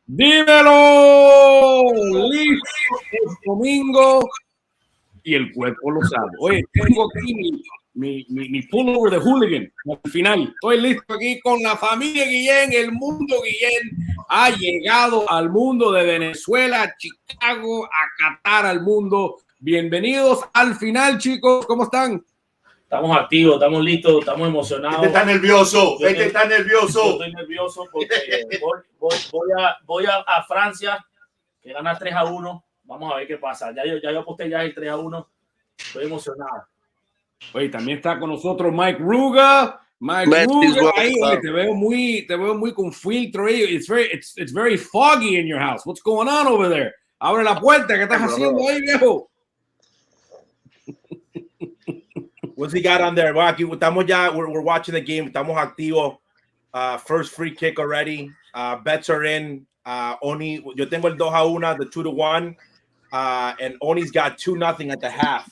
Dímelo, listo, es domingo y el cuerpo lo sabe. Oye, tengo aquí mi pullover de hooligan al final. Estoy listo aquí con la familia Guillén. El mundo Guillén ha llegado al mundo de Venezuela, a Chicago, a Qatar, al mundo. Bienvenidos al final, chicos. ¿Cómo están? Estamos activos, estamos listos, estamos emocionados. Este está nervioso, está nervioso. Yo estoy nervioso porque voy a Francia, que gana 3-1. Vamos a ver qué pasa. Ya yo aposté ya el 3-1. Estoy emocionado. Oye, también está con nosotros Mike Ruga. Mike Ruga, ahí, oye, te veo muy con filtro ahí. It's very foggy in your house. What's going on over there? Abre la puerta. ¿Qué estás haciendo ahí, viejo? What's he got on there? Bueno, aquí estamos ya, we're watching the game. Estamos activos. First free kick already. Bets are in. Oni, yo tengo el 2-1, the 2-1. And Oni's got 2-0 at the half.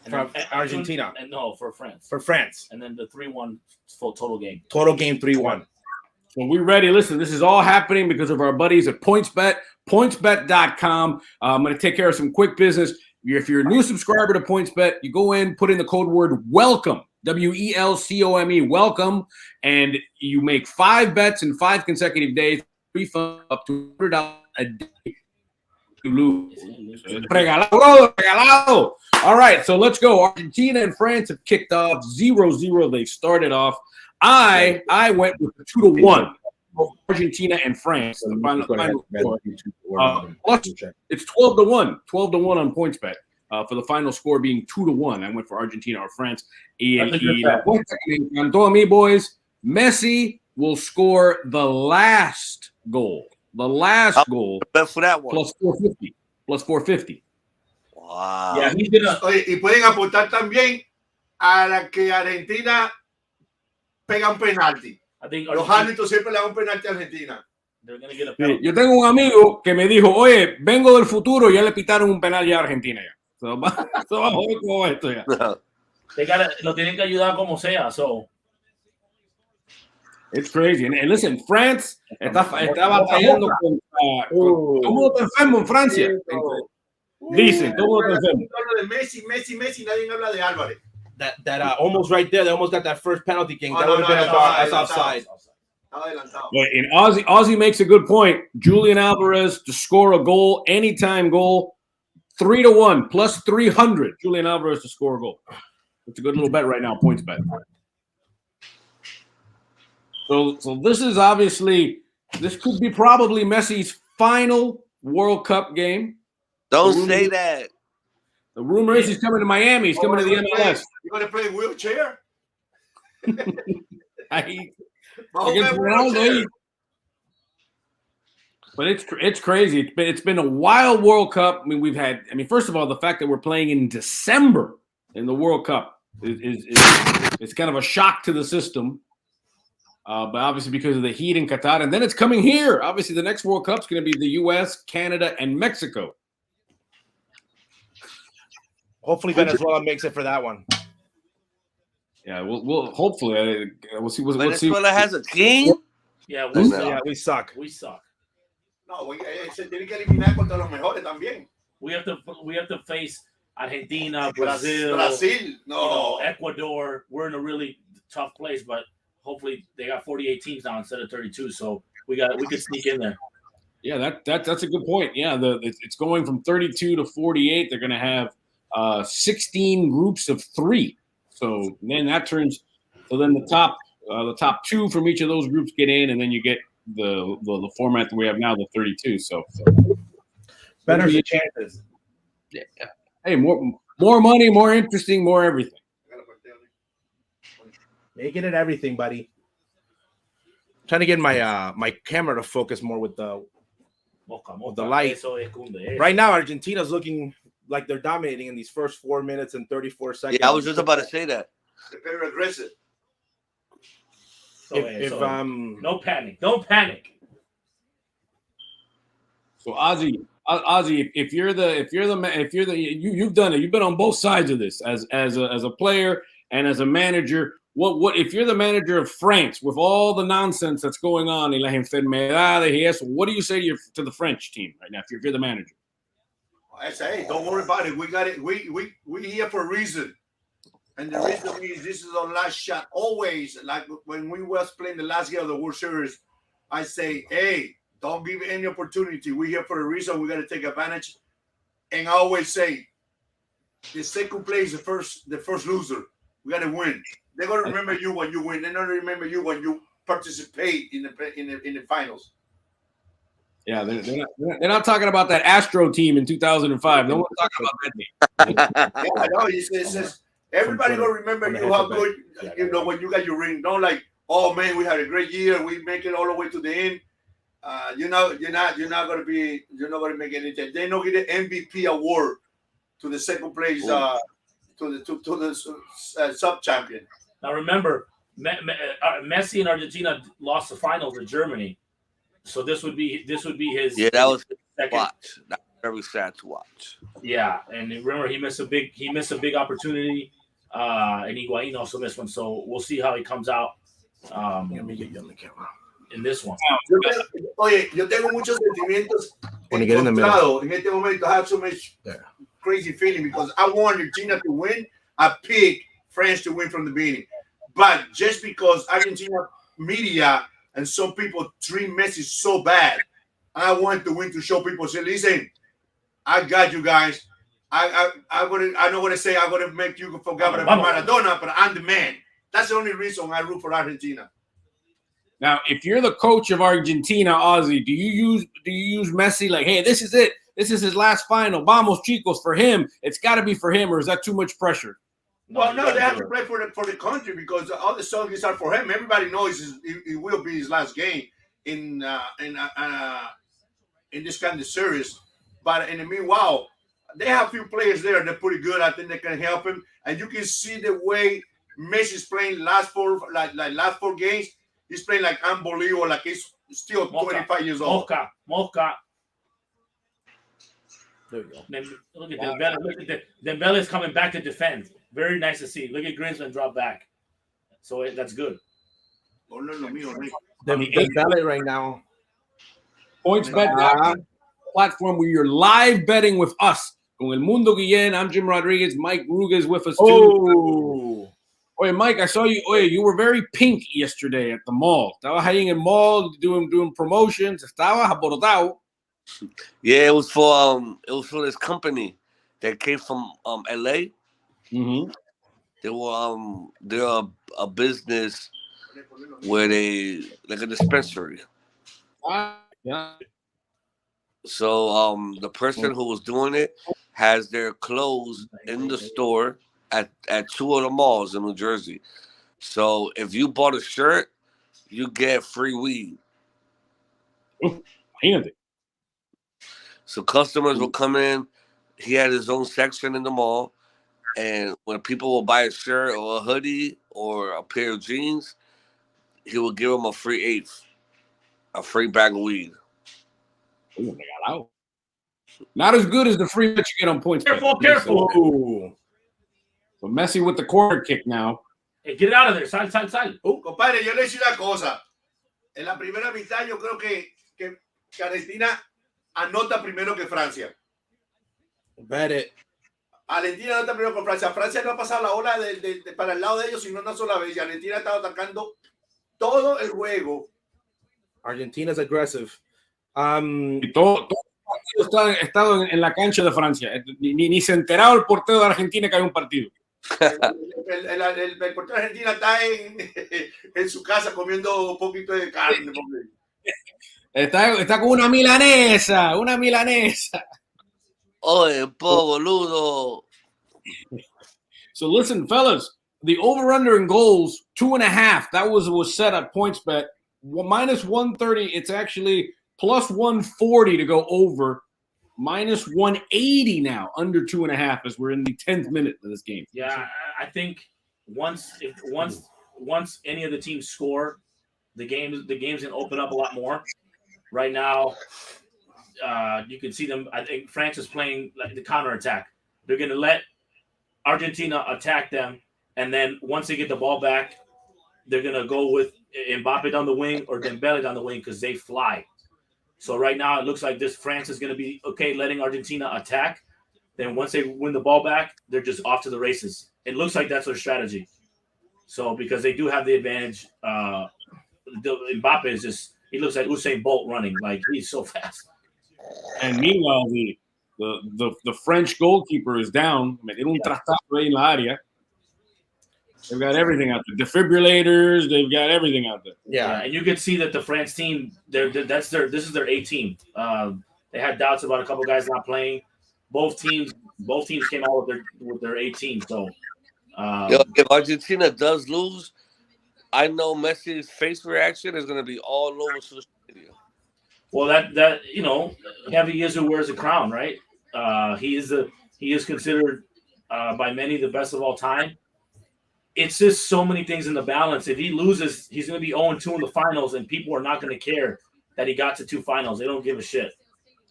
From Argentina. No, for France. For France. And then the 3-1 full total game. Total game 3-1. So we're ready. Listen, this is all happening because of our buddies at PointsBet, pointsbet.com. I'm going to take care of some quick business. If you're a new subscriber to PointsBet, you go in, put in the code word WELCOME, WELCOME, welcome, and you make 5 bets in 5 consecutive days, refund up to $100 a day. Regalado. All right, so let's go. Argentina and France have kicked off 0-0. They started off. I went with the 2-1. Argentina and France. The final plus, it's 12-1. 12-1 on PointsBet. For the final score being 2-1. I went for Argentina or France. Y la apuesta que me encantó a mí, boys. Messi will score the last goal. The last goal. For that one. Plus 450. Plus 450. Wow. Yeah, he's gonna. Oye, y pueden apostar también a la que Argentina pega un penalti. Los árbitros siempre le dan un penalti a Argentina. Sí, yo tengo un amigo que me dijo, oye, vengo del futuro, ya le pitaron un penal ya a Argentina. Ya. So, vamos a ver cómo va esto ya. Lo tienen que ayudar como sea. So. It's crazy. And listen, France está batallando con... ¿Cómo está enfermo en Francia? Dicen, ¿cómo está enfermo? Habla de Messi, nadie habla de Álvarez. That almost right there. They almost got that first penalty king. That would have been that's offside. And Ozzie makes a good point. Julian Alvarez to score a goal, anytime goal, 3-1 plus 300. Julian Alvarez to score a goal. It's a good little bet right now. PointsBet. So this is obviously, this could be probably Messi's final World Cup game. Don't say that. The rumor is he's coming to Miami. He's coming to the MLS. You're going to play wheelchair? But it's crazy. It's been a wild World Cup. I mean, first of all, the fact that we're playing in December in the World Cup is kind of a shock to the system. But obviously because of the heat in Qatar, and then it's coming here. Obviously, the next World Cup is going to be the U.S., Canada, and Mexico. Hopefully Venezuela makes it for that one. Yeah, we'll hopefully we'll see. Venezuela has a team. Yeah, we suck. We suck. No, se tiene que eliminar contra los mejores también. We have to face Argentina, Brazil, no, Ecuador. We're in a really tough place, but hopefully they got 48 teams now instead of 32. So we could sneak in there. Yeah, that's a good point. Yeah, it's going from 32 to 48. They're going to have 16 groups of 3. So then that turns. So then the top 2 from each of those groups get in, and then you get the format that we have now, the 32. So better chances. Yeah. Hey, more money, more interesting, more everything. Making it everything, buddy. Trying to get my camera to focus more with the light. Right now, Argentina's looking like they're dominating in these first 4 minutes and 34 seconds. Yeah, I was just about to say that. They're very aggressive. No panic. Don't panic. So Ozzie, Ozzie, you've done it. You've been on both sides of this as a player and as a manager. What if you're the manager of France with all the nonsense that's going on in las enfermedades y eso? What do you say to the French team right now if you're the manager? I say, hey, don't worry about it. We got it. We here for a reason, and the reason is this is our last shot. Always, like when we was playing the last game of the World Series, I say, hey, don't give any opportunity. We're here for a reason. We got to take advantage. And I always say, the second place is the first loser. We got to win. They're gonna remember you when you win. They're not gonna remember you when you participate in the finals. Yeah, they're not talking about that Astro team in 2005. No one's talking about that team. Yeah, I know. It says everybody gonna remember you how good when you got your ring. Don't like, oh man, we had a great year. We make it all the way to the end. You're not gonna make anything. They don't get the MVP award to the second place to the sub champion. Now remember, Messi and Argentina lost the final to Germany, so this would be his. Yeah, that was second. watch. That was very sad to watch. Yeah, and remember he missed a big opportunity, and Higuaín also missed one. So we'll see how he comes out. Let me get you on the camera in this one. Oye, yo tengo muchos sentimientos encontrados en este momento. I have so much crazy feeling because I want Argentina to win. I picked France to win from the beginning. But just because Argentina media and some people treat Messi so bad, I want to win to show people, say, listen, I got you guys. I'm not gonna say I'm gonna make you forget about Maradona, but I'm the man. That's the only reason I root for Argentina. Now, if you're the coach of Argentina, Ozzie, do you use Messi like, hey, this is it. This is his last final. Vamos, chicos, for him. It's got to be for him, or is that too much pressure? Well, no, they have to play for the country because all the songs are for him. Everybody knows it will be his last game in this kind of series. But in the meanwhile, they have a few players there that are pretty good. I think they can help him, and you can see the way Messi's playing last four games. He's playing like unbelievable, like he's still 25 years old. Mosca. There we go. Look at Dembele. Look at Dembele is coming back to defend. Very nice to see. Look at Griezmann drop back. So that's good. Dembele right now. PointsBet platform where you're live betting with us. Con el Mundo Guillén, I'm Jim Rodriguez. Mike Ruga is with us too. Oye, Mike, I saw you. Oye, you were very pink yesterday at the mall. Estabas ahí en el mall doing promotions. Estabas aportado. Yeah, it was for this company that came from LA. Mm-hmm. They're a business where they like a dispensary. Yeah. So the person who was doing it has their clothes in the store at two of the malls in New Jersey. So if you bought a shirt, you get free weed. So customers will come in. He had his own section in the mall. And when people will buy a shirt or a hoodie or a pair of jeans, he will give them a free eighth, a free bag of weed. Not as good as the free that you get on points. Careful. Ooh. So Messi with the corner kick now. Hey, get it out of there. Sal. Compadre, yo le decía una cosa. En la primera mitad yo creo que Argentina anota primero que Francia. Bet it. Argentina anota primero que Francia. Francia no ha pasado la ola para el lado de ellos, sino una sola vez. Y Argentina ha estado atacando todo el juego. Argentina's aggressive. Y todo ha estado en la cancha de Francia. Ni se enterado el portero de Argentina que hay un partido. El portero de Argentina está en su casa comiendo un poquito de carne. Está con una milanesa. Oye, boludo. So listen, fellas, the over-under in goals, 2.5. That was set at PointsBet. Minus 130. It's actually plus 140 to go over. Minus 180 now, under 2.5 as we're in the 10th minute of this game. Yeah, I think once any of the teams score, the game's gonna open up a lot more. Right now, you can see them. I think France is playing like the counterattack. They're going to let Argentina attack them, and then once they get the ball back, they're going to go with Mbappe on the wing or Dembele on the wing because they fly. So right now it looks like this France is going to be okay letting Argentina attack. Then once they win the ball back, they're just off to the races. It looks like that's their strategy. So because they do have the advantage, Mbappe is just, he looks like Usain Bolt running. Like, he's so fast. And meanwhile, the French goalkeeper is down. Metieron un trastazo ahí en la área. They've got everything out there. Defibrillators, they've got everything out there. Yeah, and you can see that the France team, this is their A team. They had doubts about a couple guys not playing. Both teams came out with their A team. So if Argentina does lose, I know Messi's face reaction is going to be all over social media. Well, that heavy is who wears a crown, right? He is considered by many the best of all time. It's just so many things in the balance. If he loses, he's going to be 0-2 in the finals, and people are not going to care that he got to 2 finals. They don't give a shit.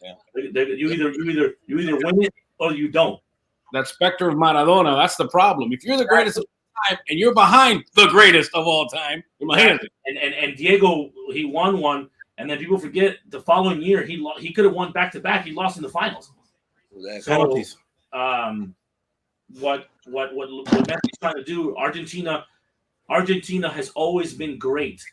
Yeah. You either win it or you don't. That specter of Maradona, that's the problem. If you're the greatest of all time and you're behind the greatest of all time, and Diego, he won one, and then people forget the following year he could have won back-to-back. He lost in the finals. So, what Messi's trying to do, Argentina has always been great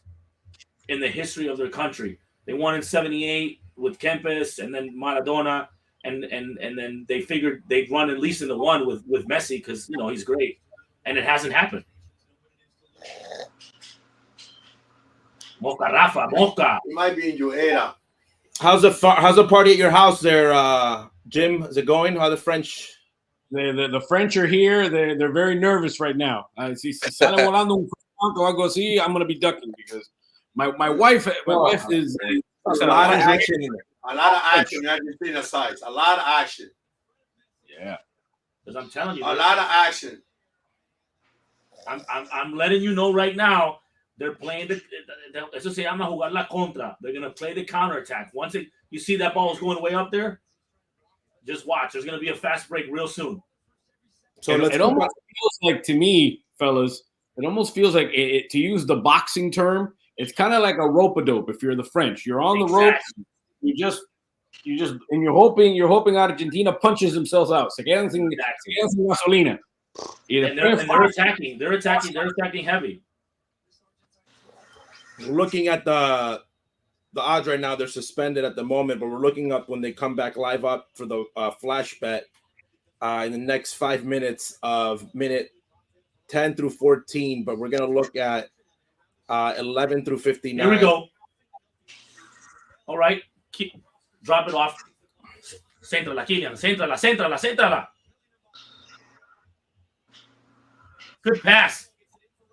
in the history of their country. They won in 78 with Kempes and then Maradona, and then they figured they'd run at least in the one with Messi because he's great, and it hasn't happened. Mocha Rafa, Mocha. It might be in your era. How's the party at your house there, Jim? Is it going? How are the French? The French are here. They're very nervous right now. Si sale volando un o algo así, I'm going to be ducking because my wife is a lot of action in there. A lot of action in Argentina sides. A lot of action. Yeah. Because I'm telling you, a lot of action. I'm letting you know right now. They're playing eso se llama jugar la contra. They're going to play the counterattack. Once you see that ball is going way up there, just watch. There's going to be a fast break real soon. So it almost feels like, to me, fellas, it almost feels like, to use the boxing term, it's kind of like a rope-a-dope. If you're the French, you're on the rope. You just, and you're hoping Argentina punches themselves out. Se quedan sin gasolina. And they're attacking heavy. Looking at the odds right now, they're suspended at the moment, but we're looking up when they come back live up for the flash bet in the next 5 minutes of minute 10 through 14. But we're gonna look at 11 through 59. Here we go. All right, drop it off. Céntrala, Kylian. Céntrala. Good pass.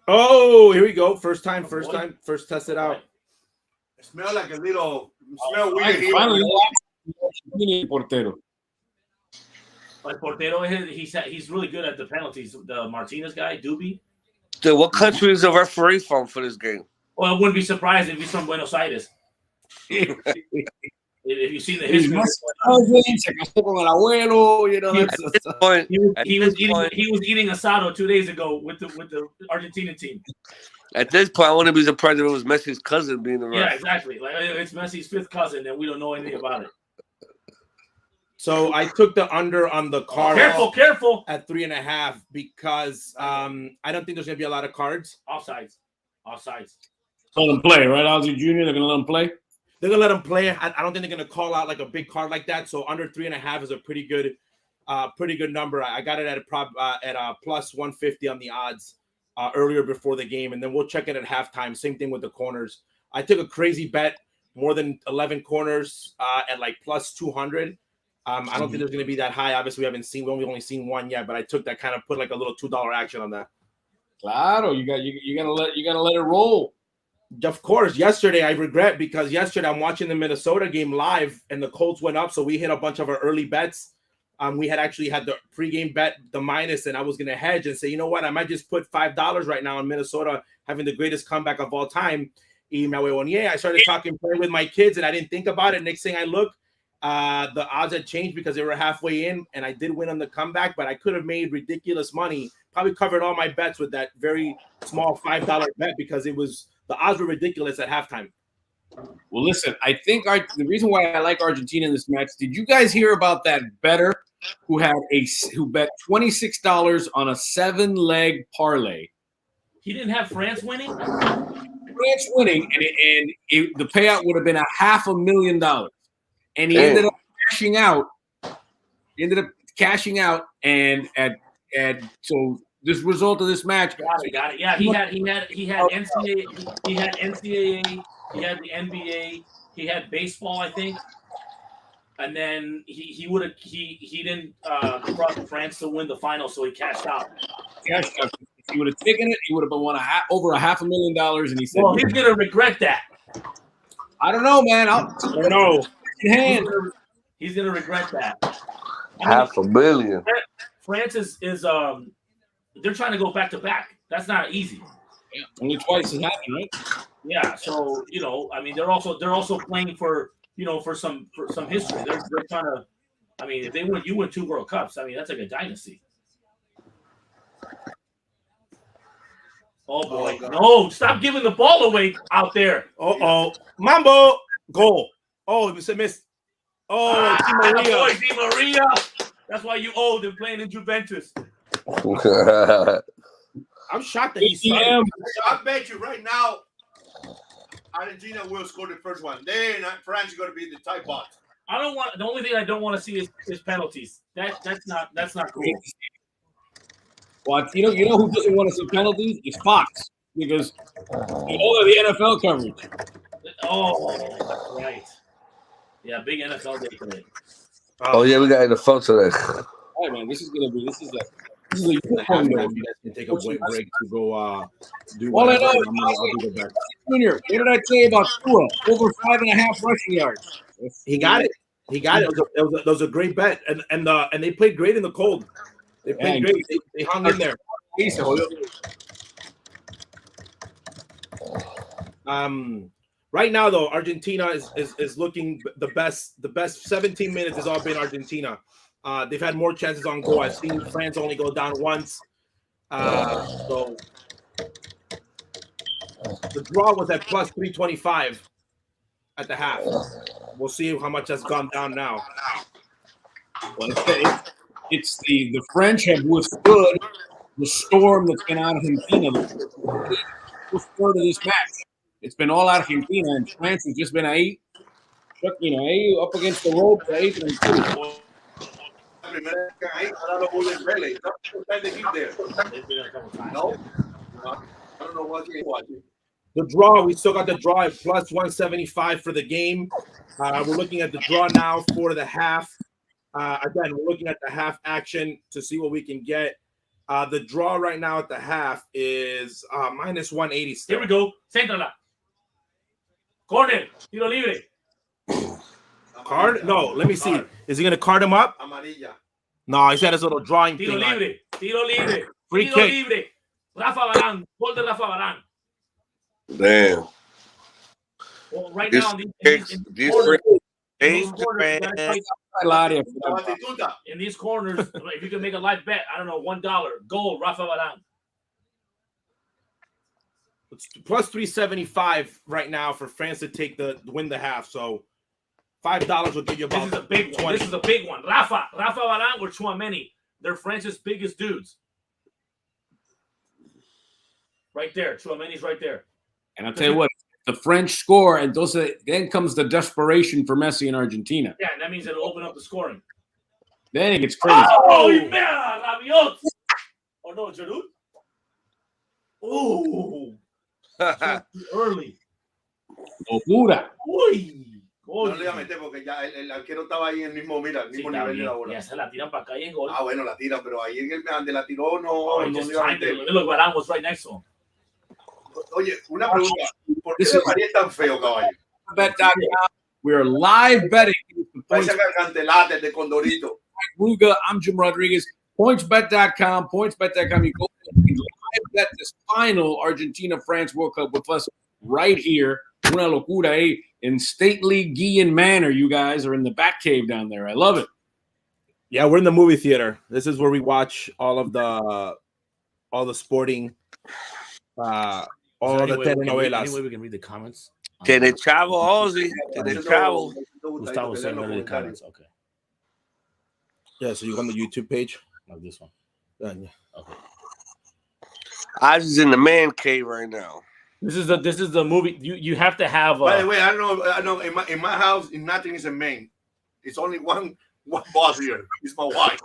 Oh, here we go. First test it out. It smells like a little. Weird. Finally, portero. But Portero, he's really good at the penalties. The Martinez guy, Doobie. Dude, what country is the referee from for this game? Well, I wouldn't be surprised if he's from Buenos Aires. If you see the history, he was eating asado 2 days ago with the Argentina team. At this point, I wouldn't be surprised if it was Messi's cousin being the ref. Yeah, exactly. Like, it's Messi's 5th cousin, and we don't know anything about it. So I took the under on the card. Careful. At 3.5 because I don't think there's gonna be a lot of cards. Offsides. Let them play, right, Ozzie Jr.? They're gonna let them play. They're gonna let them play. I don't think they're gonna call out like a big card like that. So under 3.5 is a pretty good number. I got it at plus 150 on the odds earlier before the game, and then we'll check it at halftime. Same thing with the corners. I took a crazy bet, more than 11 corners at like plus 200. I don't think there's gonna be that high. Obviously, we've only seen one yet, but I took that, kind of put like a little $2 action on that. Claro, you gotta let it roll. Of course, yesterday I regret because yesterday I'm watching the Minnesota game live and the Colts went up, so we hit a bunch of our early bets. We had actually had the pregame bet, the minus, and I was going to hedge and say, you know what, I might just put $5 right now on Minnesota having the greatest comeback of all time. I started playing with my kids and I didn't think about it. Next thing I look, the odds had changed because they were halfway in, and I did win on the comeback, but I could have made ridiculous money. Probably covered all my bets with that very small $5 bet because the odds were ridiculous at halftime. Well, listen, I think the reason why I like Argentina in this match, did you guys hear about that bettor who bet $26 on a 7-leg parlay? He didn't have France winning? France winning, and the payout would have been $500,000. And he ended up cashing out. And so this result of this match. Got it. Yeah, he had NCAA, he had the NBA, he had baseball, I think. And then he didn't cross France to win the final, so he cashed out. If he would have taken it, he would have won over $500,000. And he said, "Well, he's gonna regret that." I don't know, man. I don't know. He's gonna regret that. $500,000. France is they're trying to go back to back. That's not easy. Yeah, only twice has happened, right? Yeah, so I mean, they're also playing for for some history. They're trying to. I mean, if you win 2 World Cups, I mean that's like a dynasty. Oh boy! No, stop giving the ball away out there. Mambo goal. Oh, it was a miss. Oh, Di Maria. That's why you old and playing in Juventus. I'm shocked that he's I bet you right now, Argentina will score the first one. Then France is going to be the tie box. The only thing I don't want to see is penalties. That's not cool. Well, you know who doesn't want to see penalties? It's Fox, because all of the NFL coverage. Oh, that's right. Yeah, big NFL day today. Oh yeah, we got NFL today. All right, man, this is a you guys can take a break to go do all I whatever. know I'll be back. Junior, what did I say about Tua? Over 5.5 rushing yards. He got it. It was a great bet, and they played great in the cold. They played great. They hung in there. Right now, though, Argentina is looking the best. The best 17 minutes has all been Argentina. They've had more chances on goal. I've seen France only go down once. So the draw was at plus 325 at the half. We'll see how much has gone down now. Well, it's the French have withstood the storm that's been out of Argentina. The third of this match, it's been all Argentina, and France has just been ahí up against the rope. No, I don't know what you're watching. The draw, we still got the draw at plus 175 for the game. We're looking at the draw now for the half. Again, we're looking at the half action to see what we can get. The draw right now at the half is minus 180 still. Here we go. Céntrala. Corner. Tiro libre. Card? No, let me see. Is he going to card him up? Amarilla. No, he's got his little drawing Tiro thing. libre. Tiro libre. Free Tiro kick. libre. Rafa Varane. Gol de Rafa Varane. Damn. Well, right This now, in these corners, if you can make a live bet, I don't know, $1. Goal, Rafa Varane. It's plus 375 right now for France to win the half. So $5 will give you about This is a big one. 20. This is a big one. Rafa Varane or Tchouaméni. They're France's biggest dudes. Right there. Tchouaméni's right there. And I'll tell you what, the French score, and then comes the desperation for Messi in Argentina. Yeah, and that means it'll open up the scoring. Then it gets crazy. Oh, yeah, Rabiot. Oh, no, Giroud. Oh. Early. Locura. Uy. No le iba a meter porque ya el arquero estaba ahí en el mismo, mira, el mismo nivel de la bola. Ya se la tiran para acá y es gol. Ah, bueno, la tira, pero ahí en el donde la tiró no He le just iba a timed it. meter. Look, Varane was right next to him. Oye, una pregunta. ¿Por qué ese María es tan feo, caballo? Bet.com. We are live betting. Parece gargantelate de Condorito. Ruga, I'm Jim Rodriguez. PointsBet.com. PointsBet.com. You go live bet this final Argentina-France World Cup with us right here Una locura, eh? In stately Guillen manner, you guys are in the Batcave down there. I love it. Yeah, we're in the movie theater. This is where we watch all the sporting, all the telenovelas. Anyway, we can read the comments. Can they travel, Ozzie? Can they travel? Gustavo saying read the comments. Okay. Yeah, so you go on the YouTube page. Like this one. Yeah. Okay. I was in the man cave right now. This is the movie. You have to have. By the way, I know. In my house, nothing is a main. It's only one boss here. It's my wife.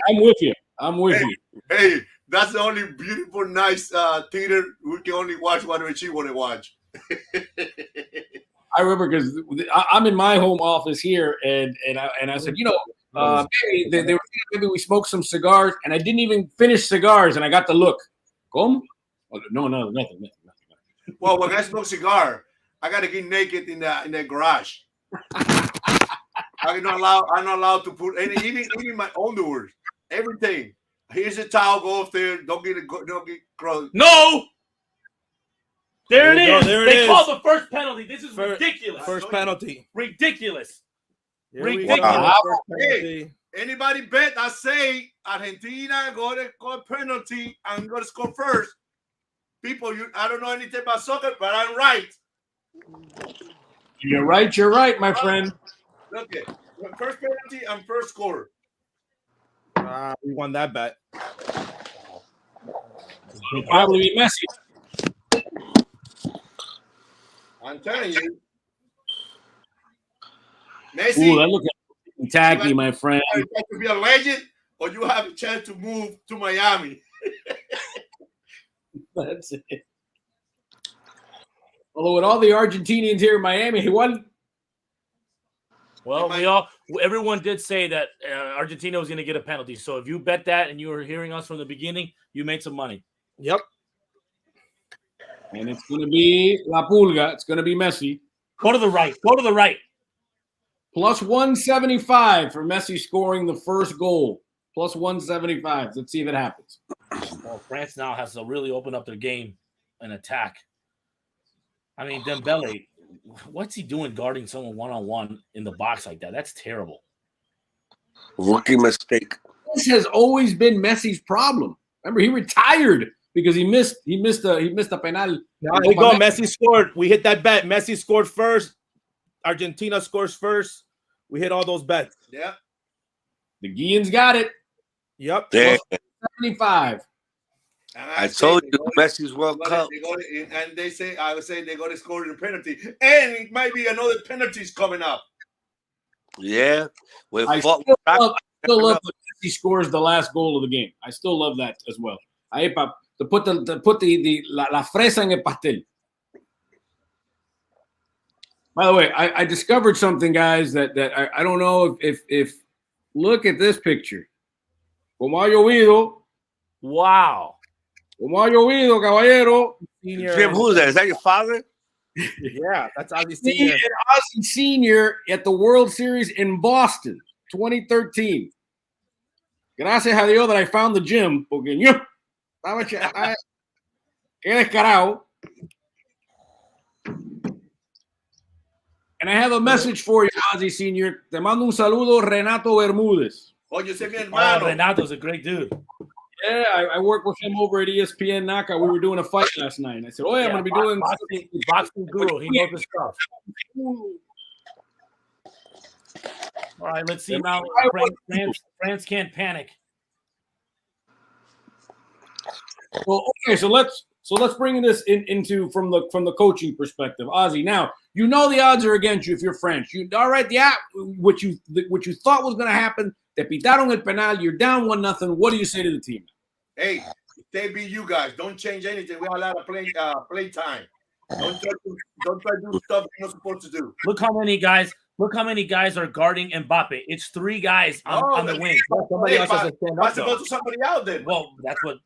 I'm with you. You. Hey, that's the only beautiful, nice theater we can only watch whatever she want to watch. I remember because I'm in my home office here, and I said, maybe we smoked some cigars, and I didn't even finish cigars, and I got the look. Come? Oh, no, nothing. Well, when I smoke cigar, I gotta get naked in the garage. I'm not allowed to put even my underwear, everything. Here's a towel. Go up there. Don't get gross. No. There it is. They call the first penalty. This is ridiculous. First penalty. Ridiculous. Hey, anybody bet I say Argentina go to penalty and go to score first? People, I don't know anything about soccer, but I'm right. You're right, my friend. Okay, first penalty and first score. We won that bet. It'll probably be Messi. I'm telling you. Messi. Ooh, that looks tacky, my friend. You have to be a legend, or you have a chance to move to Miami. That's it. Although with all the Argentinians here in Miami, he won. Well, everyone did say that Argentina was going to get a penalty. So if you bet that and you were hearing us from the beginning, you made some money. Yep. And it's going to be La Pulga. It's going to be Messi. Go to the right. Plus 175 for Messi scoring the first goal. Plus 175. Let's see if it happens. Well, France now has to really open up their game and attack. I mean, Dembele, what's he doing guarding someone one-on-one in the box like that? That's terrible. Rookie mistake. This has always been Messi's problem. Remember, he retired because he missed a penal. Now we go. Messi scored. We hit that bet. Messi scored first. Argentina scores first. We hit all those bets. Yeah. The Guillens got it. Yep. Damn. 75. I told you, Messi's World Cup. And they say, I would say they're going to score the penalty. And it might be another penalties coming up. Yeah. I still love that he scores the last goal of the game. I still love that as well. To put la fresa en el pastel. By the way, I discovered something, guys, that I don't know if look at this picture. Como ha llovido. Wow. Como ha llovido, caballero. Jim, who's that? Is that your father? Yeah, that's Ozzie Me Sr. and Ozzie Sr. at the World Series in Boston, 2013. Gracias a Dios that I found the gym. Porque yo estaba qué descarado. And I have a message for you, Ozzie Sr. Te mando un saludo, Renato Bermúdez. Oye, ese mi hermano. Renato's a great dude. Yeah, I worked with him over at ESPN Naka. We were doing a fight last night. And I said, I'm going to be doing boxing guru. He knows his stuff. All right, let's see now. France can't panic. Well, okay, so let's bring this into from the coaching perspective, Ozzie. Now you know the odds are against you if you're French. What you thought was going to happen. Te pitaron el penal. You're down 1-0. What do you say to the team? Hey, they beat you guys. Don't change anything. We have a lot of play time. Don't try to do stuff you're not supposed to do. Look how many guys are guarding Mbappe. It's 3 guys on the wing. Somebody else has to stand up. Go to somebody out there. Well, that's what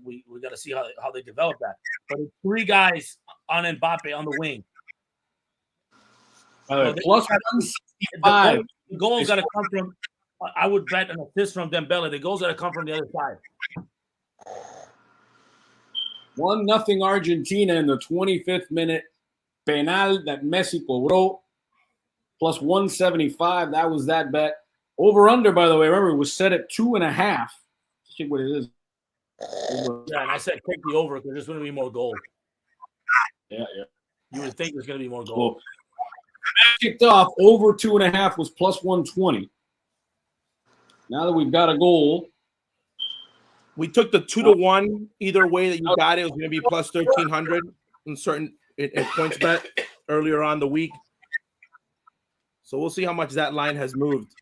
we got to see how they develop that. But it's 3 guys on Mbappe on the wing. Plus 165. The goals got to come from. I would bet an assist from Dembele. The goals got to come from the other side. 1-0 Argentina in the 25th minute. penal that Messi cobró, plus 175. That was that bet. Over under, by the way, remember, it was set at 2.5. See what it is. Yeah, and I said take the over because there's going to be more goals. Yeah. You would think there's going to be more goals. Well, kicked off, over 2.5 was plus 120. Now that we've got a goal. We took the 2-1 either way that you got it. It was going to be plus 1,300 in PointsBet earlier on the week. So we'll see how much that line has moved.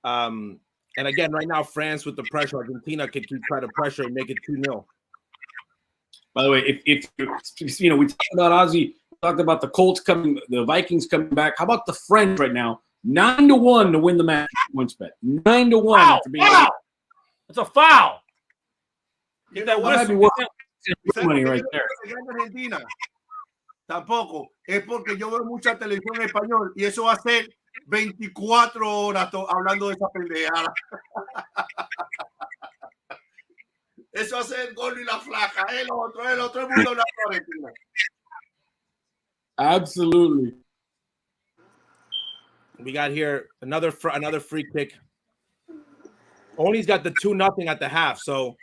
And again, right now, France with the pressure, Argentina could try to pressure and make it 2-0. By the way, if we talked about Ozzie, talked about the Colts coming, the Vikings coming back. How about the French right now? 9-1 to win the match. PointsBet 9-1. Wow! That's a foul. Get that money right there. Argentina. Tampoco. Es porque yo veo mucha televisión en español y eso va a ser 24 horas hablando de esa pendejada. Eso va a ser el gol y la flaca. El otro el mundo hablando de Argentina. Absolutely. We got here another free kick. Oni's got the 2-0 at the half, so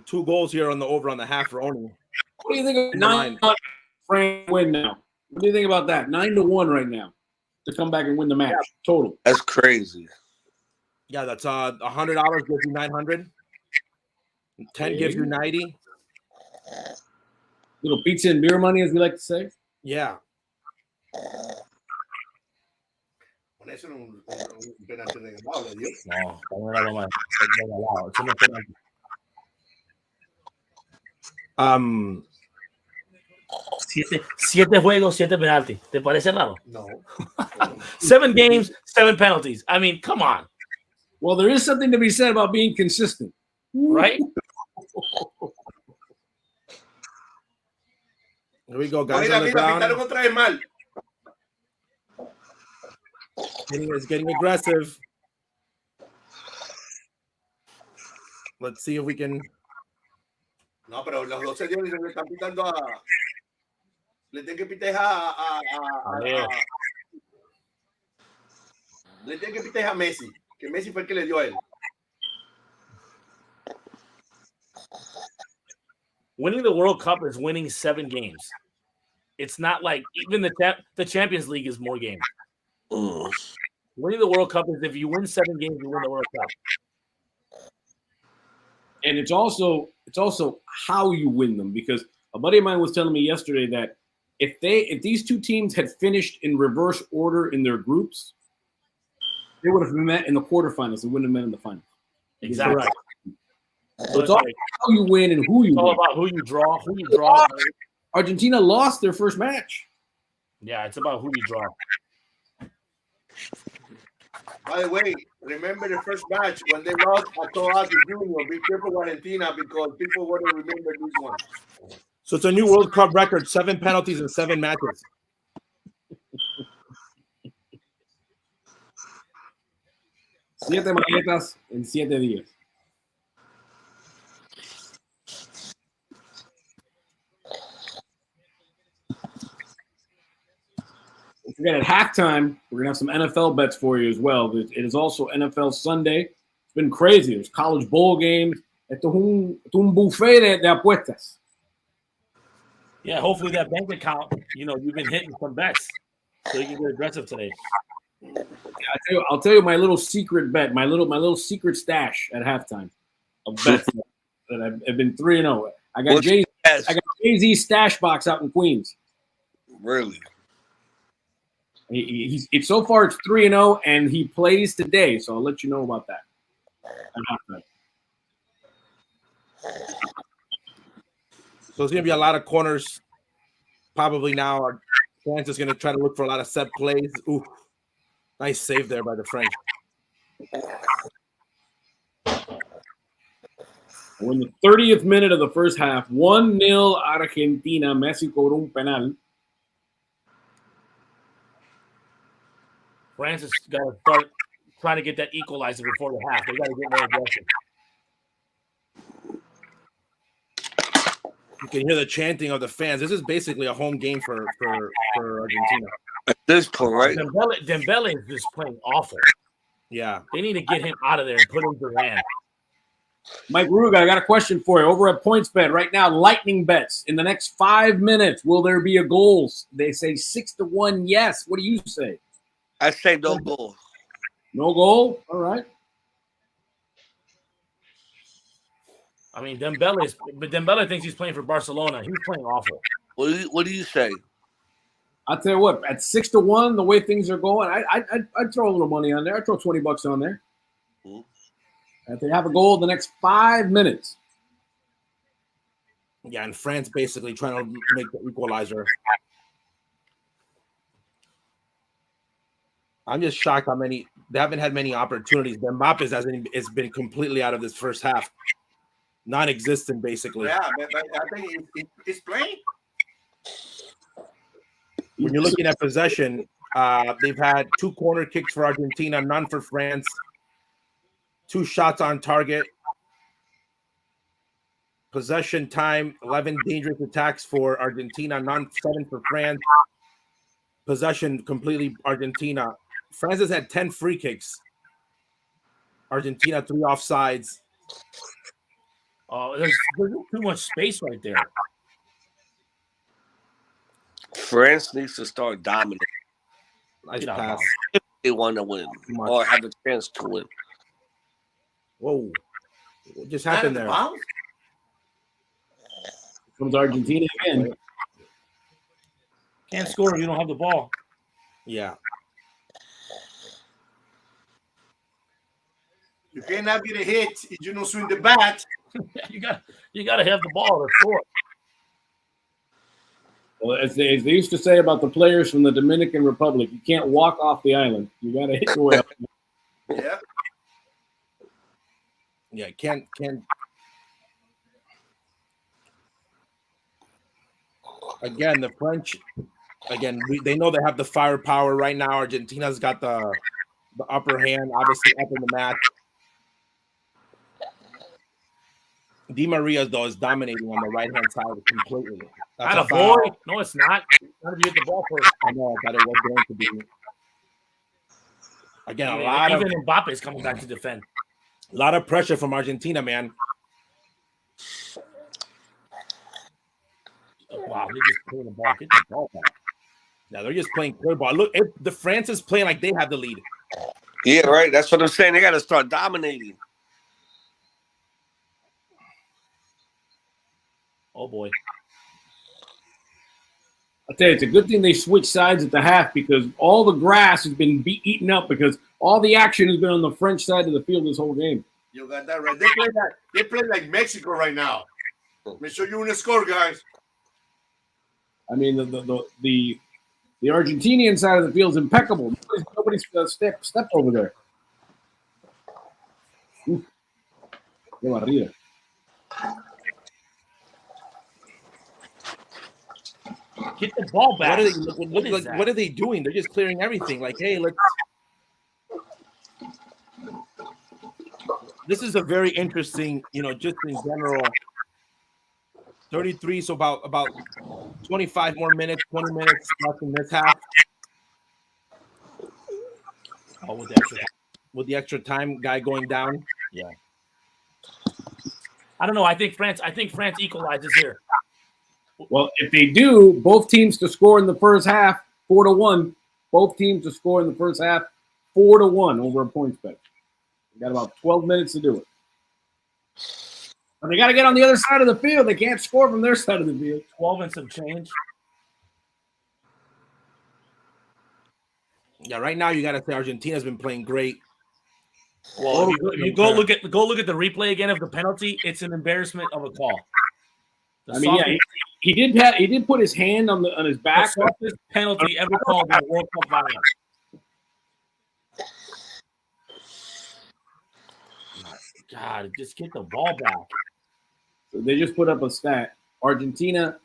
2 goals here on the over on the half for Oni. What do you think of 9-1 France win now? What do you think about that? 9-1 right now to come back and win the match total. That's crazy. Yeah, that's $100 gives you 900. 10 gives you 90. Little pizza and beer money, as we like to say. Yeah. Con eso no un penalti regalado, Dios. No, no regalado. Eso no es penalti. 7 juegos, 7 penaltis. ¿Te parece raro? No. 7 games, 7 penalties. I mean, come on. Well, there is something to be said about being consistent. Right? Here we go, guys. It's getting aggressive. Let's see if we can. No, pero los dos señores le están pitando a. Le tienen que pitejar le tienen que pitejar a Messi. Que Messi fue el que le dio a él. Winning the World Cup is winning 7 games. It's not like even the Champions League is more games. Winning the World Cup is if you win 7 games, you win the World Cup. And it's also how you win them, because a buddy of mine was telling me yesterday that if these two teams had finished in reverse order in their groups, they would have met in the quarterfinals. They wouldn't have met in the finals. Exactly. Right. So it's all how you win and who you it's all win. about who you draw. Argentina lost their first match. Yeah, it's about who you draw. By the way, remember the first match when they lost todas, Jr. Be careful, Argentina, because people want to remember this one. So it's a new World Cup record: 7 penalties in 7 matches. Siete maletas en 7 días. Don't forget, at halftime, we're going to have some NFL bets for you as well. It is also NFL Sunday. It's been crazy. There's college bowl games. Esto es un buffet de apuestas. Yeah, hopefully that bank account, you've been hitting some bets so you can get aggressive today. I'll tell you my little secret bet, my little secret stash at halftime of bets that I've been 3-0. I got Jay-Z stash box out in Queens. Really? It's so far it's 3-0, and he plays today, so I'll let you know about that. So there's going to be a lot of corners probably now. Our fans is going to try to look for a lot of set plays. Ooh, nice save there by the French. In the 30th minute of the first half, 1-0 Argentina. Messi cobró un penal. France has got to start trying to get that equalizer before the half. They got to get more aggressive. You can hear the chanting of the fans. This is basically a home game for Argentina. At this point, right? Dembele is just playing awful. Yeah. They need to get him out of there and put him Duran. Mike Ruga, I got a question for you. Over at PointsBet right now, lightning bets. In the next 5 minutes, will there be a goal? They say 6-1 yes. What do you say? I say no goal. No goal? All right. I mean, Dembele thinks he's playing for Barcelona. He's playing awful. What do you say? I'll tell you what, at 6-1, the way things are going, I'd throw a little money on there. I'd throw $20 on there. If they have a goal in the next 5 minutes. Yeah, and France basically trying to make the equalizer. I'm just shocked how many they haven't had many opportunities. Mbappe has been completely out of this first half. Non-existent, basically. Yeah, but I think he's playing. When you're looking at possession, they've had 2 corner kicks for Argentina, none for France. 2 shots on target. Possession time, 11 dangerous attacks for Argentina, 7 for France. Possession completely Argentina. France has had 10 free kicks. Argentina 3 offsides. Oh, there's too much space right there. France needs to start dominating. Nice pass. If they want to win or have a chance to win. Whoa. What just happened there? Comes Argentina again. Can't score if you don't have the ball. Yeah. You cannot get a hit if you don't swing the bat. you got to have the ball to score. Well, as they used to say about the players from the Dominican Republic, you can't walk off the island. You got to hit your way up. Yeah. Yeah, can't. Again, the French. Again, they know they have the firepower right now. Argentina's got the upper hand, obviously up in the match. Di Maria, though, is dominating on the right-hand side completely. That's not a boy. No, it's not. Not if you hit the ball first. I know, I thought it was going to be. Again, even Mbappe is coming back to defend. A lot of pressure from Argentina, man. Wow, they're just playing the ball. Get the ball back. Yeah, they're just playing clear ball. Look, the France is playing like they have the lead. Yeah, right. That's what I'm saying. They got to start dominating. Oh, boy. I'll tell you, it's a good thing they switched sides at the half because all the grass has been eaten up because all the action has been on the French side of the field this whole game. You got that right. They play like Mexico right now. Let me show you in the score, guys. I mean, the Argentinian side of the field is impeccable. Nobody's stepped over there. Qué barrida. Get the ball back. What are they doing? They're just clearing everything. Like, hey, let's. This is a very interesting, just in general. 33, so about 25 more minutes, 20 minutes left in this half. Oh, with the extra time guy going down. Yeah. I don't know. I think France equalizes here. Well, if they do, both teams to score in the first half, 4-1. Both teams to score in the first half, 4-1 over a PointsBet. We got about 12 minutes to do it. But they got to get on the other side of the field. They can't score from their side of the field. 12 and some change. Yeah, right now you got to say Argentina's been playing great. Well, if you go look at the replay again of the penalty, it's an embarrassment of a call. He did put his hand on his back. The softest penalty ever called in a World Cup final. God, just get the ball back. So they just put up a stat. Argentina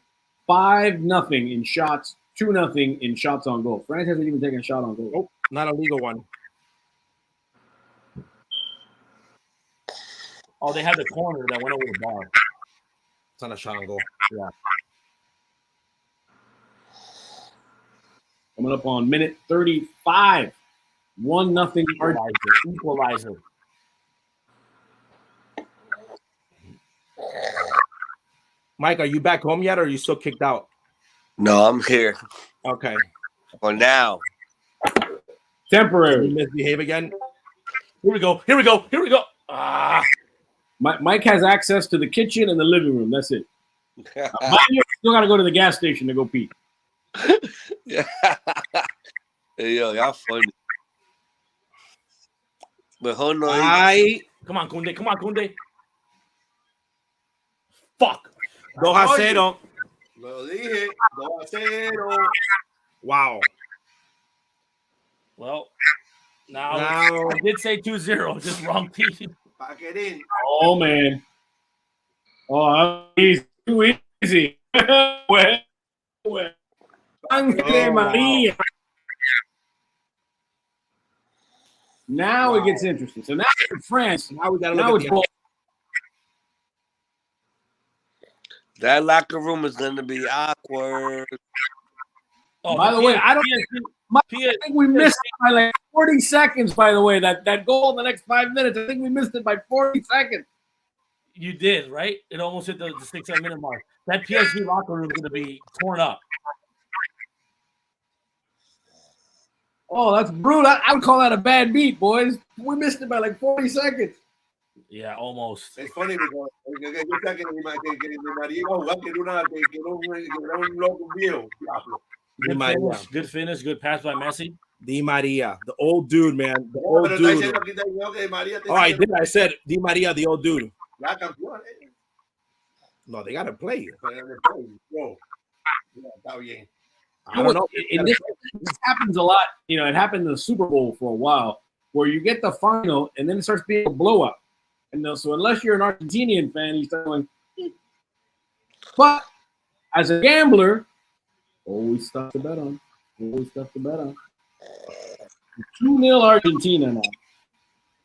5-0 in shots, 2-0 in shots on goal. France hasn't even taken a shot on goal. Nope, not a legal one. Oh, they had the corner that went over the bar. It's not a shot on goal. Yeah. Coming up on minute 35. 1-0 Equalizer. Mike, are you back home yet, or are you still kicked out? No, I'm here. Okay. For now. Temporary. Did you misbehave again? Here we go. Ah. Mike has access to the kitchen and the living room. That's it. Mike still got to go to the gas station to go pee. Yeah. Hey, yo, y'all funny. Mejor no ir. Come on, Kunde. Fuck. 2-0. Lo dije. 2-0. Wow. Well, now I did say 2-0. Just wrong team. Paquerín. Oh, man. Oh, he's too easy. Well. Ángel María. Now it gets interesting. So now in France, Now we got to now look it's at the That locker room is going to be awkward. Oh, by the way, I think we missed it by like 40 seconds, by the way. That goal in the next 5 minutes, I think we missed it by 40 seconds. You did, right? It almost hit the 6-7 minute mark. That PSG locker room is going to be torn up. Oh, that's brutal. I would call that a bad beat, boys. We missed it by like 40 seconds. Yeah, almost. Es funny because María iba a jugar que era un loco viejo. Good finish, good pass by Messi. Di Maria, the old dude, man. The old dude. Oh, I did. I said Di Maria, the old dude. No, they got to play. I don't know. This happens a lot. You know, it happened in the Super Bowl for a while, where you get the final and then it starts being a blowout. And so unless you're an Argentinian fan, you start going. But as a gambler, always stuff to bet on. 2-0 Argentina now.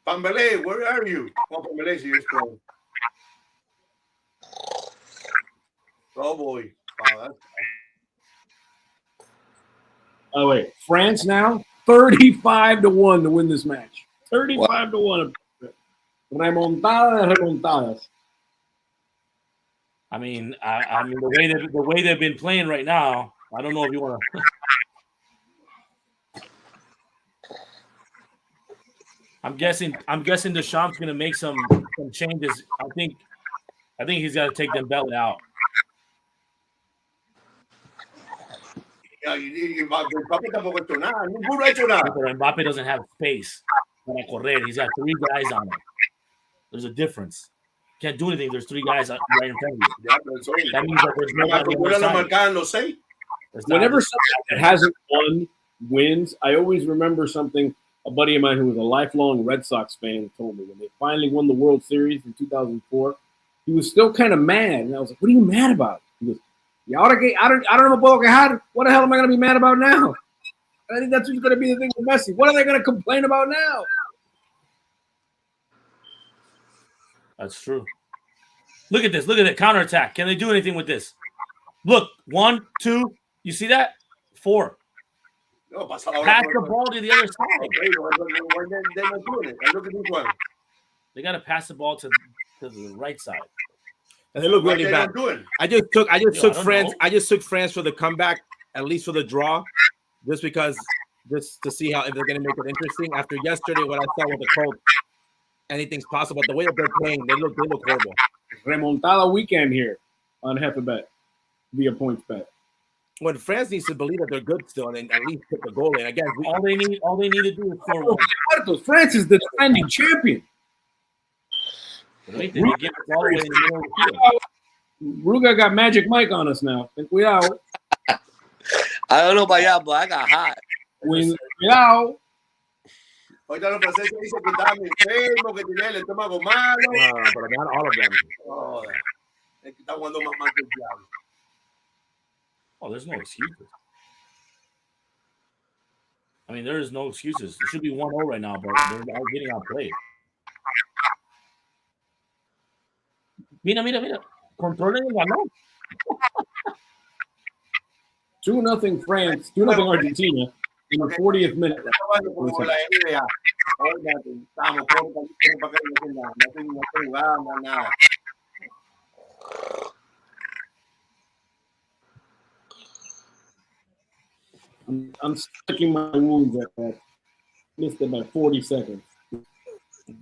Pambele, where are you? Pambele, you're strong. Oh boy. Wow, Oh wait, France now 35-1 to win this match. 35-1. Remontadas. I mean, the way they've been playing right now, I don't know if you want to. I'm guessing Deschamps going to make some changes. I think he's got to take Dembele out. Yeah, Mbappe tampoco ha hecho nada. Ninguno ha hecho nada. But Mbappe doesn't have space para correr. He's got 3 guys on him. There's a difference. Can't do anything. There's 3 guys right in front of you. That means that there's nobody on the side. Whenever somebody that hasn't won wins, I always remember something a buddy of mine who was a lifelong Red Sox fan told me when they finally won the World Series in 2004. He was still kind of mad, and I was like, "What are you mad about?" He goes, "Y ahora que I don't know what the hell am I going to be mad about now?" I think that's what's going to be the thing with Messi. What are they going to complain about now? That's true. Look at this. Look at the counterattack. Can they do anything with this? Look, 1, 2. You see that? 4. No, pass the ball to the other side. Look at this one. They got to pass the ball to the right side. And they look really bad. I just took France for the comeback, at least for the draw, just to see how if they're going to make it interesting. After yesterday, what I saw with the Colts, anything's possible. But the way that they're playing, they look horrible. Remontada weekend here on JefeBet via PointsBet. When France needs to believe that they're good still, and at least put the goal in. Again, all they need to do is score 1. France is the defending champion. Right, they give it all the way in the middle of the field. Ruga got Magic Mike on us now. Cuidado. I don't know about y'all, but I got hot. Cuidado. Ahorita los franceses dicen que estaban enfermos, que tenían el estómago malo. But not all of them. Oh, es que está jugando más que el diablo. Oh, there's no excuses. I mean, there is no excuses. It should be 1-0 right now, but they're all getting outplayed. Mira. controlen y ganó. 2-0 France, 2-0 Argentina in the 40th minute. Como la NBA. Estamos para que no jugamos nada. I'm sticking my wounds at that. Missed it by 40 seconds.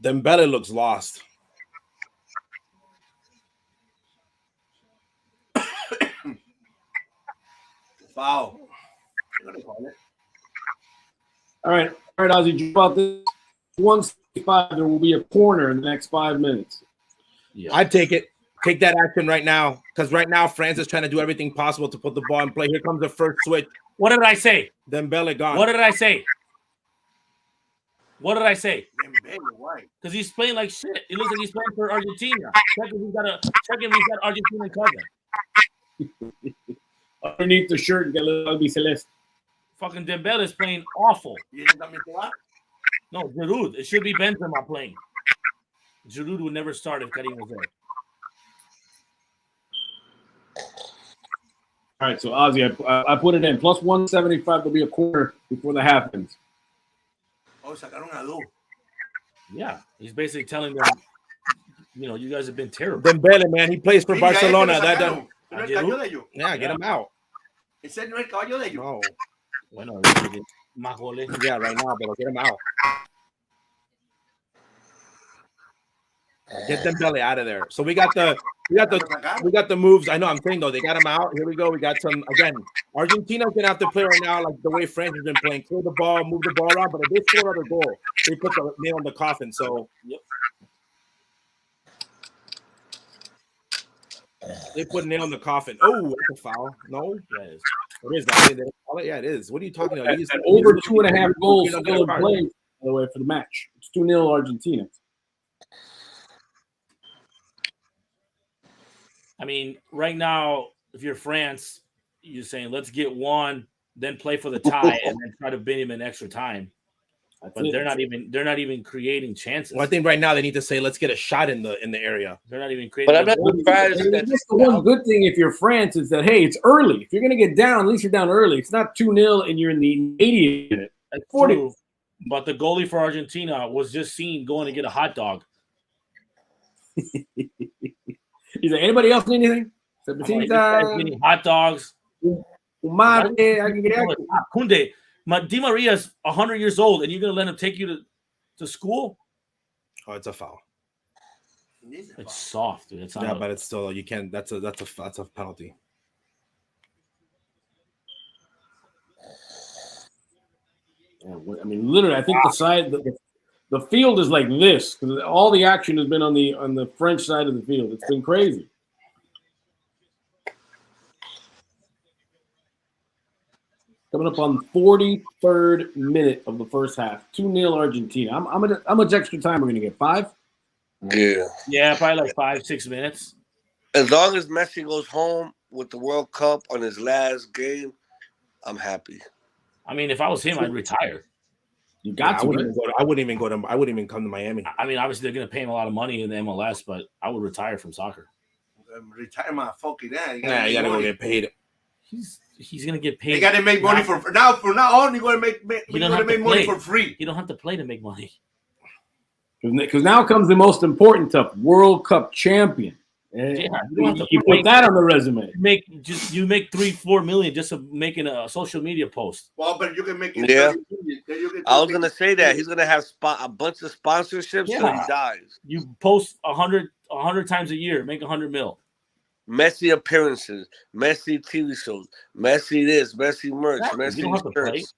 Dembele looks lost. Foul. All right, Ozzie, about this 165. There will be a corner in the next 5 minutes. Yeah. I'd take it. Take that action right now, because right now France is trying to do everything possible to put the ball in play. Here comes the first switch. What did I say? Dembele gone. What did I say? What did I say? Dembele, why? Because he's playing like shit. It looks like he's playing for Argentina. Check if he's got Argentina cousin. Underneath the shirt, got a little ugly celeste. Fucking Dembele is playing awful. No, Giroud. It should be Benzema playing. Giroud would never start if Karim was there. All right, so Ozzie, I put it in. Plus 175, there'll be a corner before the half ends. Oh, sacaron a dos. Yeah, he's basically telling them, you guys have been terrible. Dembele, man, he plays for Barcelona. That doesn't. Yeah, get him out. Ese no es el caballo de ellos. No. Bueno, más goles. Yeah, right now, but get him out. Get Dembele out of there. So we got the moves. I know. I'm saying though, they got him out. Here we go. We got some again. Argentina's gonna have to play right now like the way France has been playing. Clear the ball, move the ball around. But if they score another goal, they put the nail in the coffin. So yep. They put a nail in the coffin. Oh, that's a foul. No, yeah, it is. It is that. Yeah, it is. What are you talking about? Over 2.5 goals still in play, by the way, for the match. It's 2-0 Argentina. I mean, right now, if you're France, you're saying let's get one, then play for the tie, and then try to beat him in extra time. But they're not even creating chances. Well, I think right now they need to say let's get a shot in the area. They're not even creating. But I'm not surprised. That's the one good thing if you're France is that hey, it's early. If you're gonna get down, at least you're down early. It's not 2-0 and you're in the 80th minute. Like 40. True, but the goalie for Argentina was just seen going to get a hot dog. He's like, anybody else need anything? Getting hot dogs. I can get out. Kunde, Di Maria's 100 years old, and you're gonna let him take you to school? Oh, it's a foul. It's soft, dude. It's not but it's still you can't. That's a penalty. I mean, literally, I think the field is like this because all the action has been on the French side of the field. It's been crazy. Coming up on 43rd minute of the first half, 2-0 Argentina. How much extra time are we gonna get? 5? Yeah, probably like 5-6 minutes. As long as Messi goes home with the World Cup on his last game, I'm happy. I mean, if I was him, I'd retire. You got to. I wouldn't even come to Miami. I mean, obviously they're going to pay him a lot of money in the MLS, but I would retire from soccer. Retire my fucking ass. You gotta go get paid. He's going to get paid. They got to make money for now. From now on, you're going to make money for free. You don't have to play to make money. Because now comes the most important stuff: World Cup champion. Yeah, you put that on the resume. You make 3-4 million just of making a social media post. Well, but you can make it. Yeah, I was gonna say that he's gonna have a bunch of sponsorships till he dies. You post 100 times a year, make 100 mil. Messi appearances, Messi TV shows, Messi this, Messi merch, Messi shirts.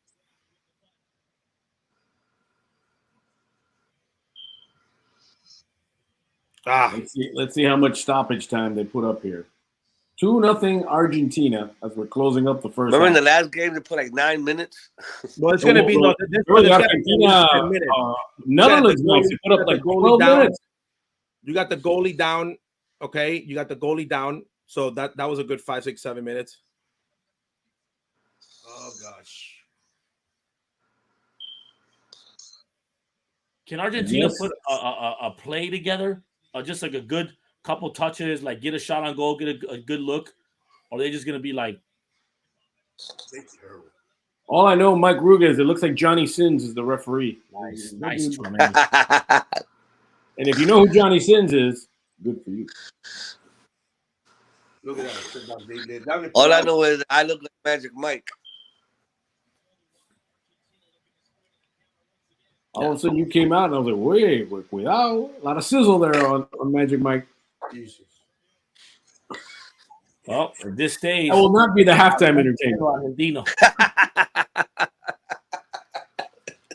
Let's see how much stoppage time they put up here. 2-0 Argentina as we're closing up the first. Remember in the last game they put like 9 minutes. Well, it's going to be Argentina. Netherlands nice. They put up like 12 minutes. You got the goalie down. Okay, you got the goalie down. So that was a good 5, 6, 7 minutes. Oh gosh. Can Argentina put a play together? Just like a good couple touches, like get a shot on goal, get a good look, or are they just gonna be like? All I know, Mike Ruga, is it looks like Johnny Sins is the referee. Nice, man. And if you know who Johnny Sins is, good for you. Look at that. All I know is I look like Magic Mike. All of a sudden, you came out, and I was like, wait, cuidado. A lot of sizzle there on Magic Mike. Jesus. Well, at this stage, I will not be the halftime entertainment. Argentina.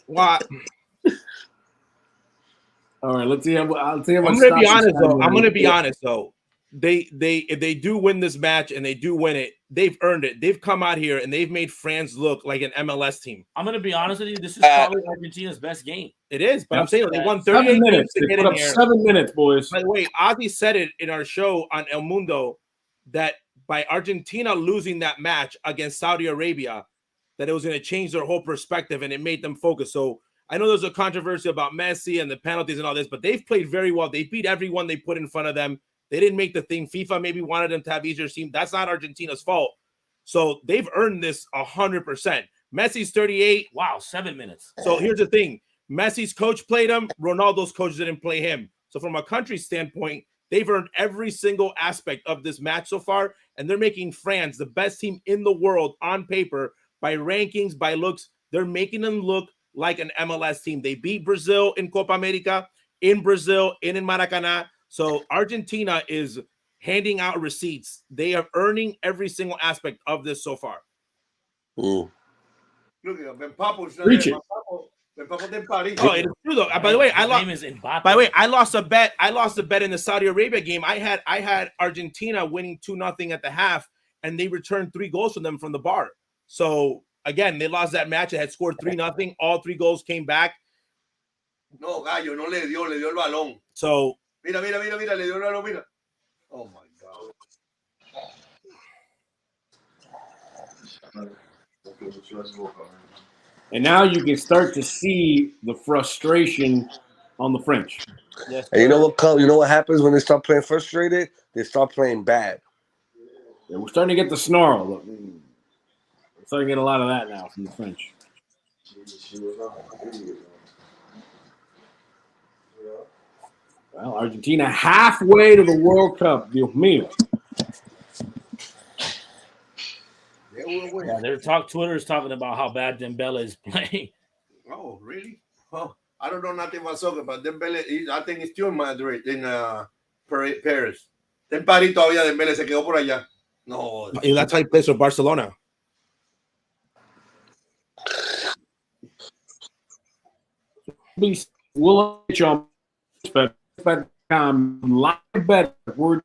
What? All right, let's see. I'll see. I'm gonna be honest though. I'm gonna be honest though. If they do win this match and they do win it, they've earned it. They've come out here and they've made France look like an MLS team. I'm gonna be honest with you. This is probably Argentina's best game. It is, but I'm saying they won 7 minutes. To They get put in up here. 7 minutes, boys. By the way, Ozzie said it in our show on El Mundo that by Argentina losing that match against Saudi Arabia, that it was going to change their whole perspective and it made them focus. So I know there's a controversy about Messi and the penalties and all this, but they've played very well. They beat everyone they put in front of them. They didn't make the thing. FIFA maybe wanted them to have easier team. That's not Argentina's fault. So they've earned this 100%. Messi's 38. Wow, 7 minutes. So here's the thing. Messi's coach played him. Ronaldo's coach didn't play him. So from a country standpoint, they've earned every single aspect of this match so far, and they're making France the best team in the world on paper by rankings, by looks. They're making them look like an MLS team. They beat Brazil in Copa America, in Brazil, in Maracanã. So Argentina is handing out receipts. They are earning every single aspect of this so far. Mm. Look at Ben Papo's Preach it. Oh, it is true though. By the way, I lost a bet. I lost a bet in the Saudi Arabia game. I had Argentina winning 2-0 at the half, and they returned 3 goals from them from the bar. So again, they lost that match. They had scored 3-0. All 3 goals came back. No, Gallo, no le dio el balón. So mira, le dio el balón, mira. Oh my God. And now you can start to see the frustration on the French. Yes, And you know what? You know what happens when they start playing frustrated? They start playing bad. Yeah, we're starting to get the snarl. We're starting to get a lot of that now from the French. Well, Argentina halfway to the World Cup. Dios mío. Yeah, Twitter is talking about how bad Dembele is playing. Oh, really? Oh, I don't know nothing about soccer, but Dembele, I think he's still in Madrid, in Paris. En París todavía Dembele se quedó por allá. No. that's how he plays for Barcelona. We'll let you on live bet. We'll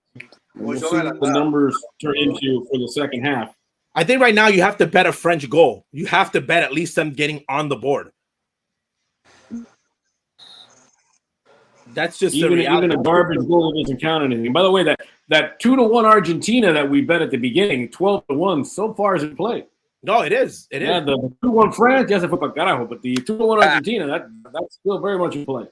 see what the numbers turn into for the second half. I think right now you have to bet a French goal. You have to bet at least them getting on the board. That's just even a garbage goal doesn't count anything. By the way, that 2-1 Argentina that we bet at the beginning, 12-1, so far is in play. No, it is. It is. The 2-1 France, ya se fue para carajo, but the 2-1 Argentina, that's still very much in play.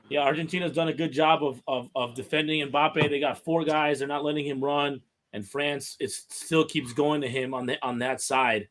Yeah, Argentina's done a good job of defending Mbappe. They got 4 guys. They're not letting him run. And France, it still keeps going to him on that side.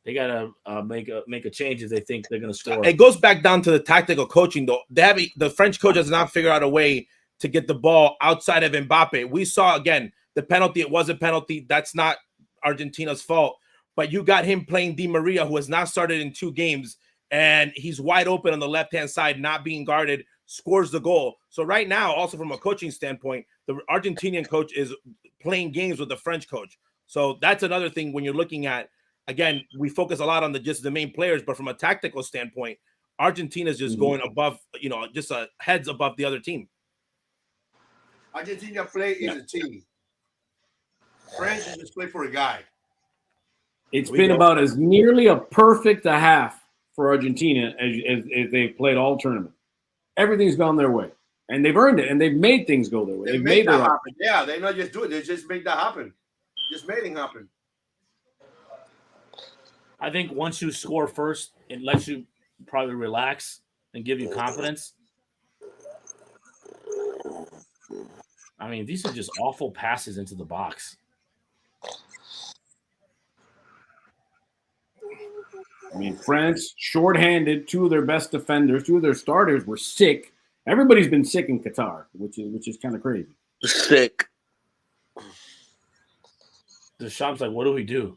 They got to make a change if they think they're going to score. It goes back down to the tactical coaching, though. The French coach has not figured out a way to get the ball outside of Mbappe. We saw, again, the penalty. It was a penalty. That's not Argentina's fault. But you got him playing Di Maria, who has not started in 2 games, and he's wide open on the left-hand side, not being guarded, scores the goal. So right now, also from a coaching standpoint, the Argentinian coach is playing games with the French coach. So that's another thing when you're looking at, again, we focus a lot on just the main players, but from a tactical standpoint, Argentina is just going above, just heads above the other team. Argentina play is a team. France is just play for a guy. It's been about as nearly a perfect a half for Argentina as they've played all tournament. Everything's gone their way, and they've earned it, and they've made things go their way. They've made that happen. Yeah, they not just do it; they just make that happen. Just made it happen. I think once you score first, it lets you probably relax and give you confidence. I mean, these are just awful passes into the box. I mean, France, shorthanded, two of their best defenders, two of their starters were sick. Everybody's been sick in Qatar, which is kind of crazy. Sick. Deschamps like, what do we do?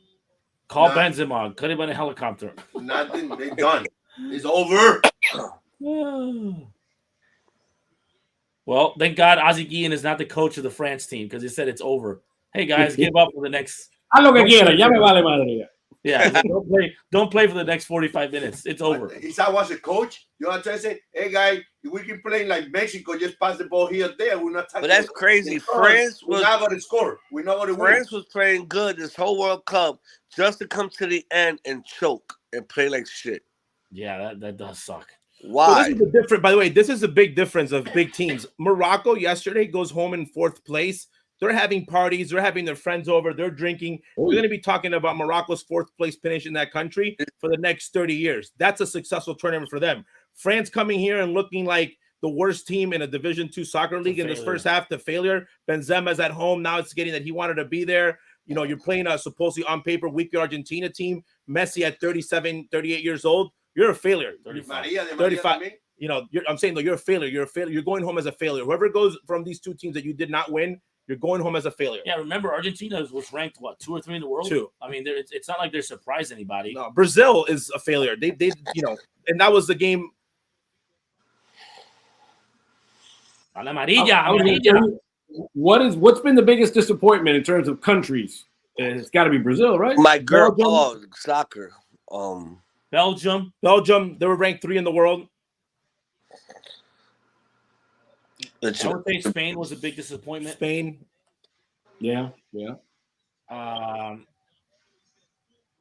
Call Benzema. Cut him on a helicopter. Nothing. They done. It's over. Well, thank God Ozzie Jr is not the coach of the France team because he said it's over. Hey guys, give up for the next. Haz lo que quiera, ya me vale madre. Yeah, don't play for the next 45 minutes. It's over. If I was a coach, you know what I'm trying to say? Hey guys, if we can play like Mexico, just pass the ball here there. We're not. But that's crazy. France was not going to score. We're not going to win. France was playing good this whole World Cup just to come to the end and choke and play like shit. Yeah, that does suck. Why? Well, this is the different. By the way, this is the big difference of big teams. Morocco yesterday goes home in 4th place. They're having parties. They're having their friends over. They're drinking. We're going to be talking about Morocco's 4th place finish in that country for the next 30 years. That's a successful tournament for them. France coming here and looking like the worst team in a Division II soccer league in this first half, the failure. Benzema's at home. Now it's getting that he wanted to be there. You know, you're playing a supposedly on paper weaker Argentina team. Messi at 37, 38 years old. You're a failure. 35. You know, I'm saying, though, you're a failure. You're a failure. You're going home as a failure. Whoever goes from these two teams that you did not win, you're going home as a failure. Yeah, remember, Argentina was ranked, 2 or 3 in the world? 2. I mean, it's not like they're surprised anybody. No, Brazil is a failure. They you know, and that was the game. Amarilla. What's been the biggest disappointment in terms of countries? It's got to be Brazil, right? My girl, soccer. Belgium. They were ranked 3 in the world. I would say Spain was a big disappointment. Spain. Yeah. The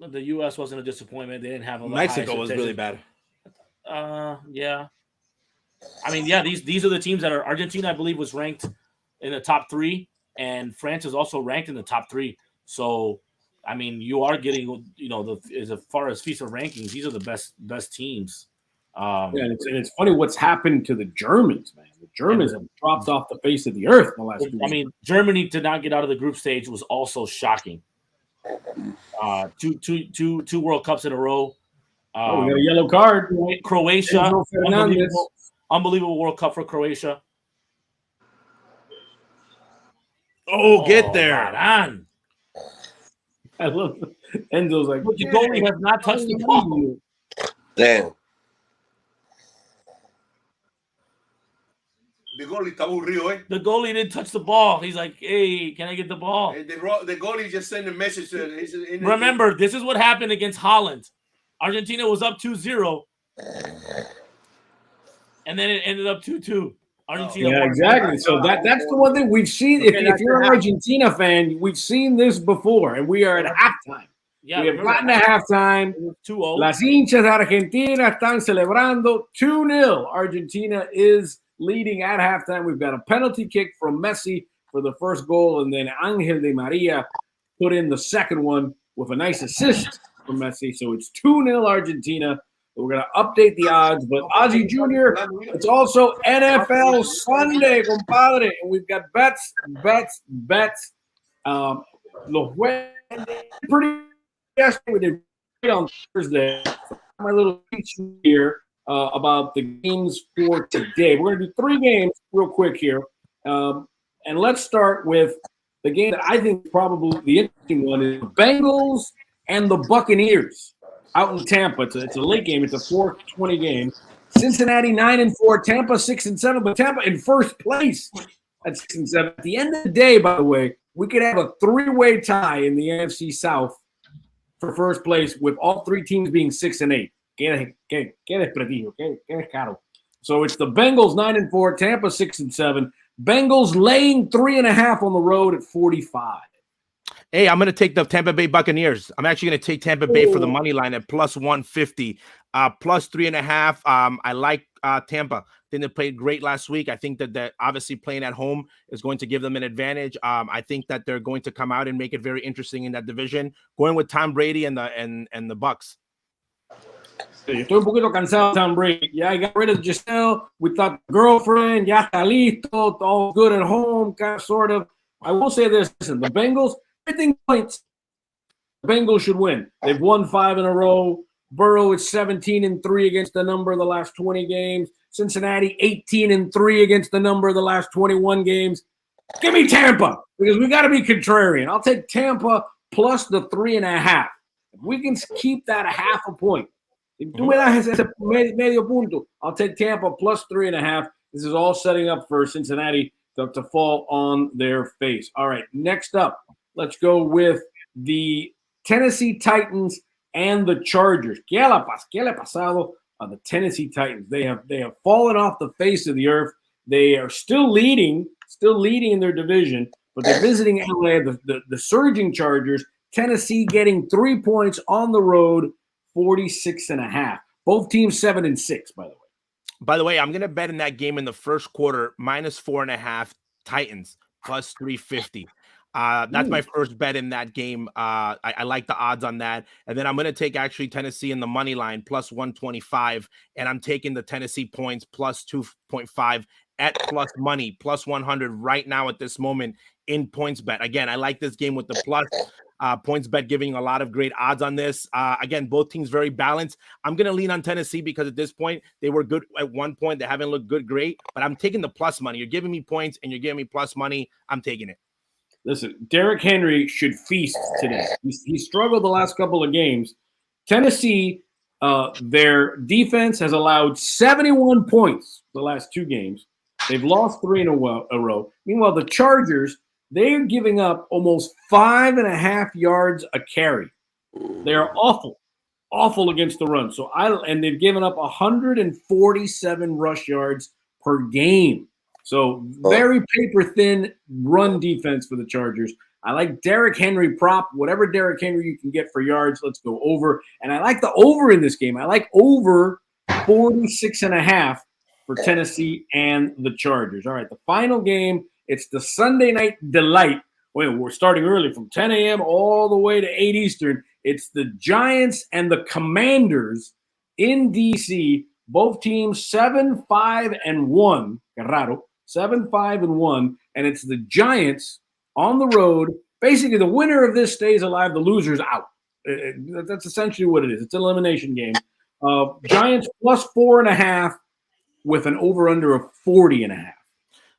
U.S. wasn't a disappointment. They didn't have a Mexico was really bad. Yeah. I mean, yeah, these are the teams that are. Argentina, I believe, was ranked in the top 3, and France is also ranked in the top 3. So, I mean, you are getting, you know, as far as FIFA rankings, these are the best teams. And it's funny what's happened to the Germans, man. The Germans have dropped off the face of the earth in the last 2 years. I mean, Germany to not get out of the group stage was also shocking. Two World Cups in a row. We got a yellow card. Croatia, unbelievable World Cup for Croatia. Get there. Varane. I love Enzo's like, the goalie has not touched the ball. Damn. The goalie está aburrido, eh? The goalie didn't touch the ball. He's like, hey, can I get the ball? The goalie just sent a message to Remember, this is what happened against Holland. Argentina was up 2-0. And then it ended up 2-2. Argentina yeah, exactly. So that's the one thing we've seen. If you're an Argentina fan, we've seen this before, and we are at halftime. Yeah, we have gotten to halftime. 2-0. Las hinchas de Argentina están celebrando 2-0. Argentina is leading at halftime. We've got a penalty kick from Messi for the first goal, and then Angel Di Maria put in the second one with a nice assist from Messi. So it's 2-0 Argentina. We're going to update the odds, but Ozzie Jr., it's also NFL Sunday, compadre. And we've got bets. Los pretty yesterday, we did great on Thursday. My little speech here about the games for today. We're going to do 3 games real quick here. And let's start with the game that I think is probably the interesting one is the Bengals and the Buccaneers. Out in Tampa, it's a late game. It's a 4:20 game. Cincinnati 9-4, Tampa 6-7, but Tampa in first place at 6-7. At the end of the day, by the way, we could have a 3-way tie in the NFC South for first place with all 3 teams being 6-8. So it's the Bengals 9-4, Tampa 6-7. Bengals laying 3.5 on the road at 45. Hey, I'm going to take the Tampa Bay Buccaneers. I'm actually going to take Tampa Bay for the money line at plus 150, plus 3.5. I like Tampa. I think they played great last week. I think that obviously playing at home is going to give them an advantage. I think that they're going to come out and make it very interesting in that division. Going with Tom Brady and the Bucks. Estoy un poquito cansado de Tom Brady. Yeah, I got rid of Giselle. We thought the girlfriend, ya está listo, all good at home, kind of, sort of. I will say this, listen, the Bengals, everything points. The Bengals should win. They've won 5 in a row. Burrow is 17-3 against the number of the last 20 games. Cincinnati 18-3 against the number of the last 21 games. Give me Tampa because we got to be contrarian. I'll take Tampa plus the 3.5. If we can keep that a half a point, if tú me das ese medio punto, I'll take Tampa plus 3.5. This is all setting up for Cincinnati to fall on their face. All right, next up, let's go with the Tennessee Titans and the Chargers. ¿Qué le ha pasado a the Tennessee Titans? They have fallen off the face of the earth. They are still leading in their division, but they're visiting LA, the surging Chargers. Tennessee getting 3 points on the road, 46.5. Both teams 7-6, by the way. By the way, I'm going to bet in that game in the first quarter, -4.5 Titans, plus 350. That's my first bet in that game. I like the odds on that. And then I'm going to take actually Tennessee in the money line, plus 125. And I'm taking the Tennessee points, plus 2.5 at plus money, plus 100 right now at this moment in PointsBet. Again, I like this game with the plus. PointsBet giving a lot of great odds on this. Again, both teams very balanced. I'm going to lean on Tennessee because at this point, they were good at one point. They haven't looked great, but I'm taking the plus money. You're giving me points and you're giving me plus money. I'm taking it. Listen, Derrick Henry should feast today. He struggled the last couple of games. Tennessee, their defense has allowed 71 points the last 2 games. They've lost 3 in a row. Meanwhile, the Chargers, they're giving up almost 5.5 yards a carry. They are awful against the run. And they've given up 147 rush yards per game. So very paper thin run defense for the Chargers. I like Derrick Henry prop, whatever Derrick Henry you can get for yards. Let's go over. And I like the over in this game. I like over 46.5 for Tennessee and the Chargers. All right, the final game, it's the Sunday night delight. Wait, we're starting early from 10 a.m. all the way to 8 Eastern. It's the Giants and the Commanders in D.C. Both teams 7-5-1. Que raro. 7-5-1, and it's the Giants on the road. Basically, the winner of this stays alive. The loser's out. That's essentially what it is. It's an elimination game. Giants plus 4.5 with an over-under of 40.5.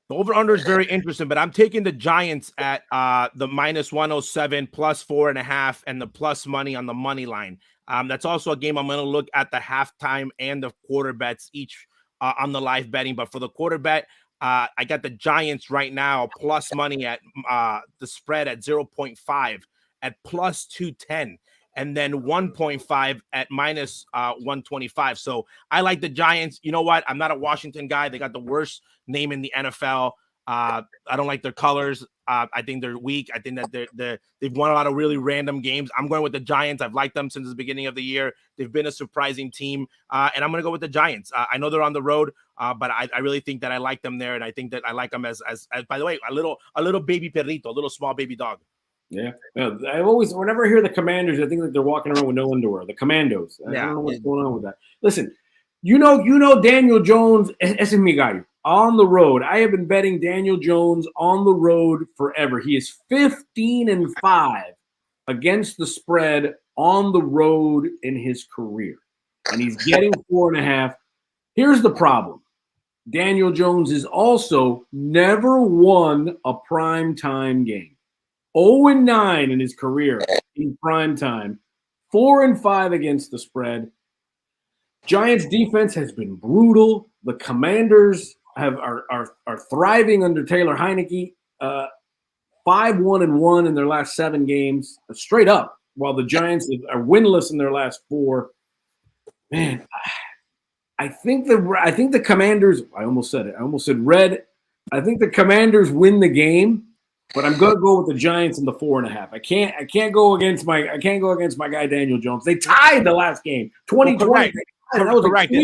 The over-under is very interesting, but I'm taking the Giants at the -107, plus 4.5, and the plus money on the money line. That's also a game I'm going to look at the halftime and the quarter bets each on the live betting. But for the quarter bet, I got the Giants right now plus money at the spread at 0.5 at plus 210, and then 1.5 at minus 125. So I like the Giants. You know what? I'm not a Washington guy. They got the worst name in the NFL. I don't like their colors. I think they're weak. I think that they've won a lot of really random games. I'm going with the Giants. I've liked them since the beginning of the year. They've been a surprising team, and I'm going to go with the Giants. I know they're on the road, but I really think that I like them there, and I think that I like them as by the way, a little baby perrito, a little small baby dog. Yeah. I always, whenever I hear the Commanders, I think that they're walking around with no underwear. The Commandos. I don't know what's going on with that. Listen, you know Daniel Jones, ese es mi gallo. On the road. I have been betting Daniel Jones on the road forever. He is 15-5 against the spread on the road in his career. And he's getting 4.5. Here's the problem. Daniel Jones has also never won a primetime game. 0-9 in his career in primetime. 4-5 against the spread. Giants defense has been brutal. The Commanders are thriving under Taylor Heineke, 5-1-1 in their last 7 games, straight up, while the Giants are winless in their last 4. Man, I think the Commanders, I almost said it. I almost said red. I think the Commanders win the game, but I'm going to go with the Giants in the 4.5. I can't go against my guy Daniel Jones. They tied the last game, 2020. Correct.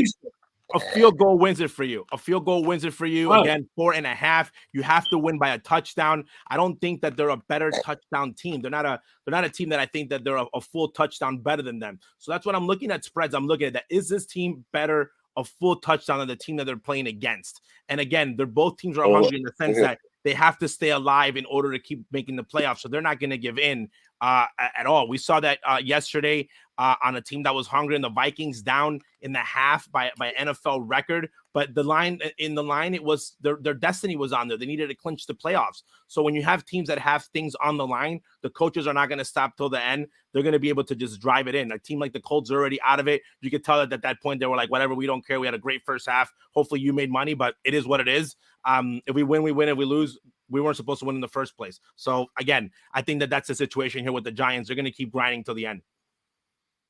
A field goal wins it for you. A field goal wins it for you. Right. Again, 4.5. You have to win by a touchdown. I don't think that they're a better touchdown team. They're not a team that I think that they're a full touchdown better than them. So that's what I'm looking at spreads. I'm looking at that. Is this team better a full touchdown than the team that they're playing against? And again, both teams are hungry in the sense that they have to stay alive in order to keep making the playoffs. So they're not going to give in at all. We saw that yesterday on a team that was hungry, and the Vikings down in the half by NFL record. But it was their destiny was on there. They needed to clinch the playoffs. So when you have teams that have things on the line, the coaches are not going to stop till the end. They're going to be able to just drive it in. A team like the Colts are already out of it. You could tell that at that point they were like, whatever, we don't care. We had a great first half. Hopefully you made money, but it is what it is. If we win, we win. If we lose, we weren't supposed to win in the first place. So again, I think that that's the situation here with the Giants. They're going to keep grinding till the end.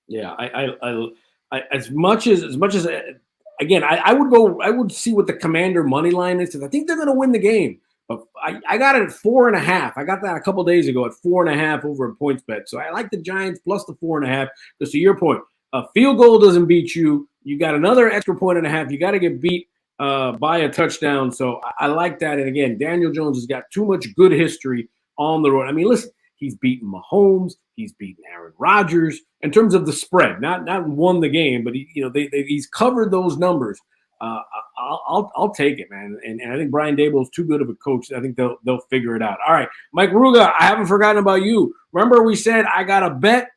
Yeah, I as much as again, I would see what the Commander money line is, because I think they're going to win the game. But I got it at 4.5. I got that a couple days ago at 4.5 over at PointsBet. So I like the Giants plus the 4.5. Because to your point, a field goal doesn't beat you. You got another extra 1.5. You got to get beat by a touchdown. So I like that. And again, Daniel Jones has got too much good history on the road. I mean, listen, he's beaten Mahomes. He's beaten Aaron Rodgers in terms of the spread. Not won the game, but he's covered those numbers. I'll take it, man. And I think Brian Dable is too good of a coach. I think they'll figure it out. All right, Mike Ruga, I haven't forgotten about you. Remember we said I got a bet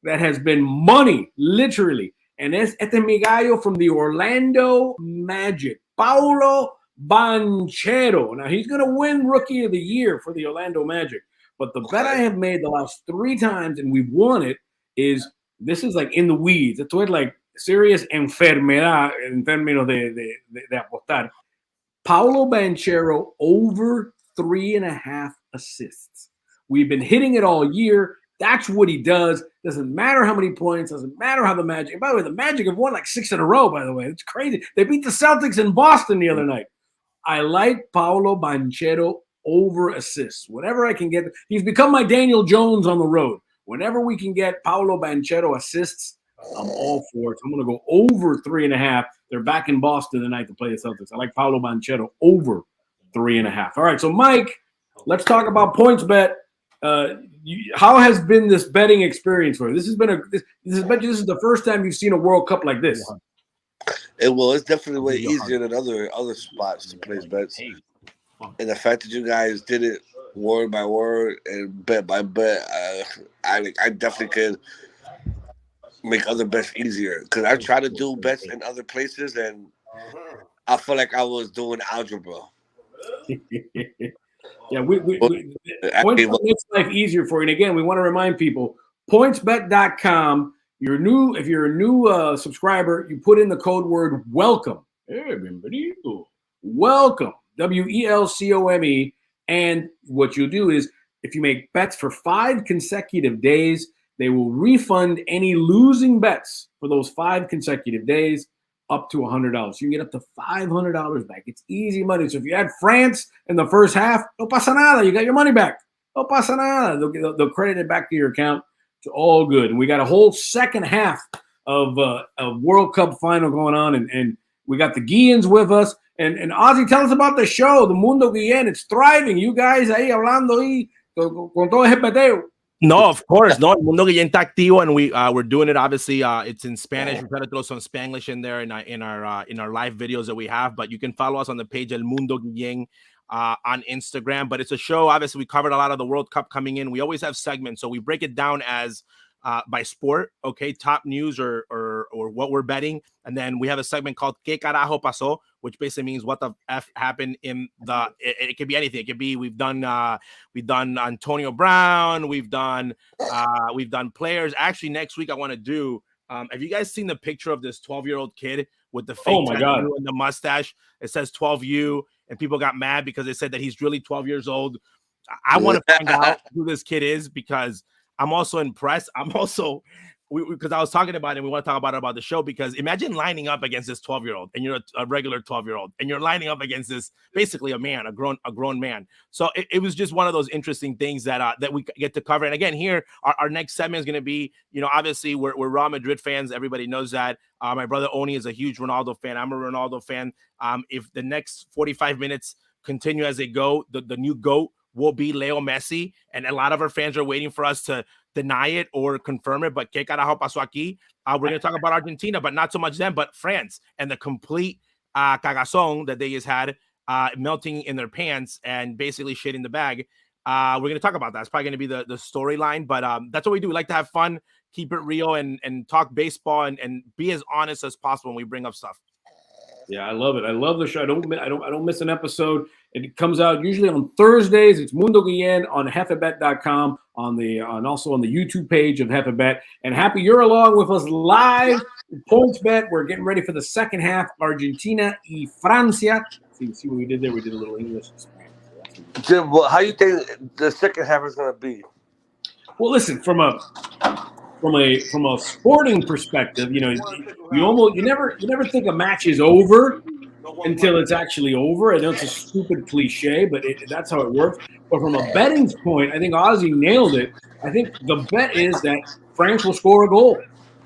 that has been money, literally. And it's mi gallo from the Orlando Magic, Paolo Banchero. Now, he's going to win Rookie of the Year for the Orlando Magic. But the bet I have made the last 3 times, and we've won it, this is like in the weeds. Esto es like serious enfermedad en términos de apostar. Paolo Banchero over 3.5 assists. We've been hitting it all year. That's what he does. Doesn't matter how many points. Doesn't matter how the Magic. And by the way, the Magic have won like 6 in a row, by the way. It's crazy. They beat the Celtics in Boston the other night. I like Paolo Banchero over assists. Whatever I can get. He's become my Daniel Jones on the road. Whenever we can get Paolo Banchero assists, I'm all for it. I'm going to go over 3.5. They're back in Boston tonight to play the Celtics. I like Paolo Banchero over 3.5. All right, so Mike, let's talk about PointsBet. How has been this betting experience for you? This is the first time you've seen a World Cup like this. It's definitely way easier than other spots to place bets. And the fact that you guys did it word by word and bet by bet, I definitely could make other bets easier. Because I try to do bets in other places, and I feel like I was doing algebra. Yeah, PointsBet makes life easier for you. And again, we want to remind people, PointsBet.com. If you're a new subscriber, you put in the code word welcome. Hey, bienvenido. Welcome. WELCOME. And what you'll do is, if you make bets for 5 consecutive days, they will refund any losing bets for those 5 consecutive days up to $100. You can get up to $500 back. It's easy money. So if you had France in the first half, no pasa nada. You got your money back. No pasa nada. They'll credit it back to your account. It's all good. And we got a whole second half of a World Cup final going on. And we got the Guillens with us. And Ozzie, tell us about the show, the Mundo Guillen. It's thriving. You guys ahí hablando ahí con todo el JefeBeteo. No, of course. No, El Mundo Guillen está activo, and we're doing it. Obviously, it's in Spanish. We try to throw some Spanglish in there in our live videos that we have. But you can follow us on the page El Mundo Guillen on Instagram. But it's a show. Obviously, we covered a lot of the World Cup coming in. We always have segments, so we break it down as by sport, okay, top news or what we're betting, and then we have a segment called "¿Qué carajo pasó?", which basically means what the f happened in the. It could be anything. It could be we've done Antonio Brown, we've done players. Actually, next week I want to do. Have you guys seen the picture of this 12-year-old kid with the fake tattoo and the mustache? It says 12U, and people got mad because they said that he's really 12 years old. I want to find out who this kid is because I'm also impressed. I'm also because I was talking about it, we want to talk about the show, because imagine lining up against this 12-year-old, and you're a regular 12-year-old, and you're lining up against this basically a grown man. So it was just one of those interesting things that we get to cover. And again, here our next segment is going to be, obviously we're Real Madrid fans. Everybody knows that. My brother Oni is a huge Ronaldo fan. I'm a Ronaldo fan. If the next 45 minutes continue as they go, the new GOAT will be Leo Messi, and a lot of our fans are waiting for us to deny it or confirm it. But ¿qué carajo pasó aquí? We're going to talk about Argentina, but not so much them, but France and the complete cagazón that they just had, melting in their pants and basically shit in the bag. We're going to talk about that. It's probably going to be the storyline, but that's what we do. We like to have fun, keep it real, and talk baseball and be as honest as possible when we bring up stuff. Yeah, I love it. I love the show. I don't miss an episode. It comes out usually on Thursdays. It's Mundo Guillen on JefeBet.com, on also on the YouTube page of JefeBet. And happy you're along with us live. PointsBet. We're getting ready for the second half. Argentina y Francia. See what we did there? We did a little English. Jim, how you think the second half is going to be? Well, listen, from a sporting perspective, you never think a match is over until it's actually over. I know it's a stupid cliche, but that's how it works. But from a betting point, I think Ozzie nailed it. I think the bet is that France will score a goal.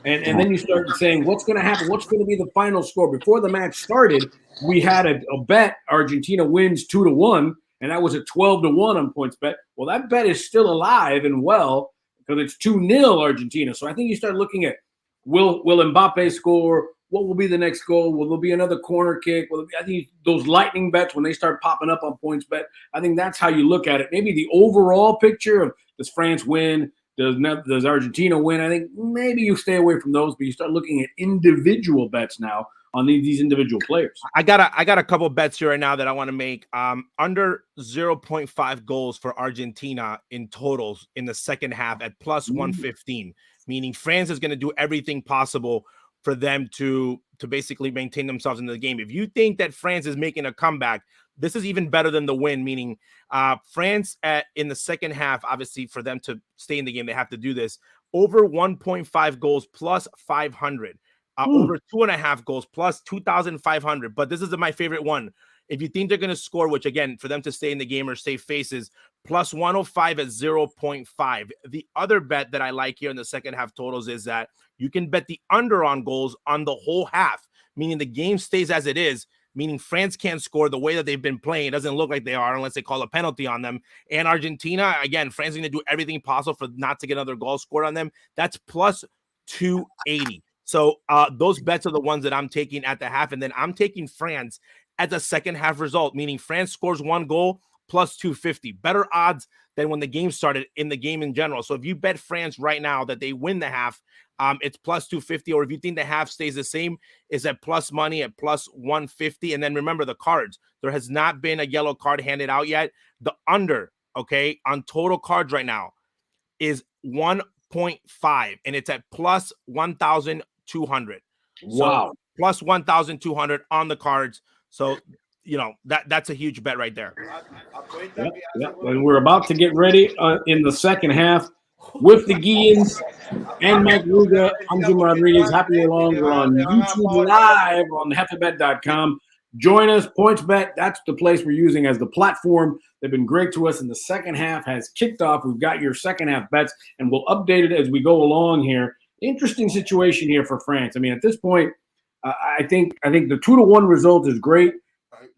And then you start saying, what's going to happen? What's going to be the final score? Before the match started, we had a bet, Argentina wins 2-1, and that was at 12-1 on PointsBet. Well, that bet is still alive and well, because it's 2-0 Argentina. So I think you start looking at, will Mbappe score? What will be the next goal? Will there be another corner kick? I think those lightning bets, when they start popping up on PointsBet, I think that's how you look at it. Maybe the overall picture of, does France win? Does Argentina win? I think maybe you stay away from those, but you start looking at individual bets now on these individual players. I got a couple bets here right now that I want to make. Under 0.5 goals for Argentina in totals in the second half at plus 115, meaning France is going to do everything possible for them to basically maintain themselves in the game. If you think that France is making a comeback, this is even better than the win, meaning France in the second half, obviously for them to stay in the game, they have to do this. Over 1.5 goals plus 500. Over 2.5 goals plus 2,500. But this is my favorite one. If you think they're going to score, which again, for them to stay in the game or save faces, plus 105 at 0.5. The other bet that I like here in the second half totals is that you can bet the under on goals on the whole half, meaning the game stays as it is, meaning France can't score the way that they've been playing. It doesn't look like they are unless they call a penalty on them. And Argentina, again, France is going to do everything possible for not to get another goal scored on them. That's plus 280. So those bets are the ones that I'm taking at the half. And then I'm taking France at the second half result, meaning France scores one goal plus 250. Better odds than when the game started in the game in general. So if you bet France right now that they win the half, it's plus 250. Or if you think the half stays the same, is at plus money at plus 150. And then remember the cards. There has not been a yellow card handed out yet. The under, okay, on total cards right now is 1.5, and it's at plus 1,200. Wow. So plus 1,200 on the cards. So, that's a huge bet right there. Yep. And we're about to get ready in the second half with the Guillens and Mike Ruga. I'm Jim Rodriguez. Happy you're along. We're on YouTube Live on JefeBet.com. Join us, PointsBet. That's the place we're using as the platform. They've been great to us, and the second half has kicked off. We've got your second half bets, and we'll update it as we go along here. Interesting situation here for France. I mean, at this point, I think the 2-1 result is great.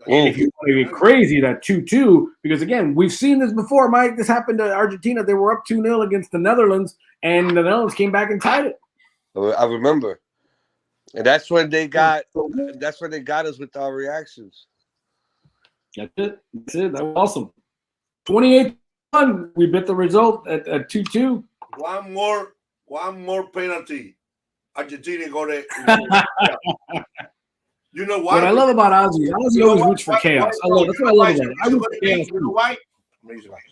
And if you want to get crazy, that 2-2, because again, we've seen this before, Mike. This happened to Argentina. They were up 2-0 against the Netherlands, and the Netherlands came back and tied it. I remember. And that's when they got us with our reactions. That's it. That was awesome. 28-1. We bet the result at 2-2. One more penalty. Argentina go to. You know why? What I love about Ozzie always roots for chaos. That's what I love about it. I root for chaos. You know why?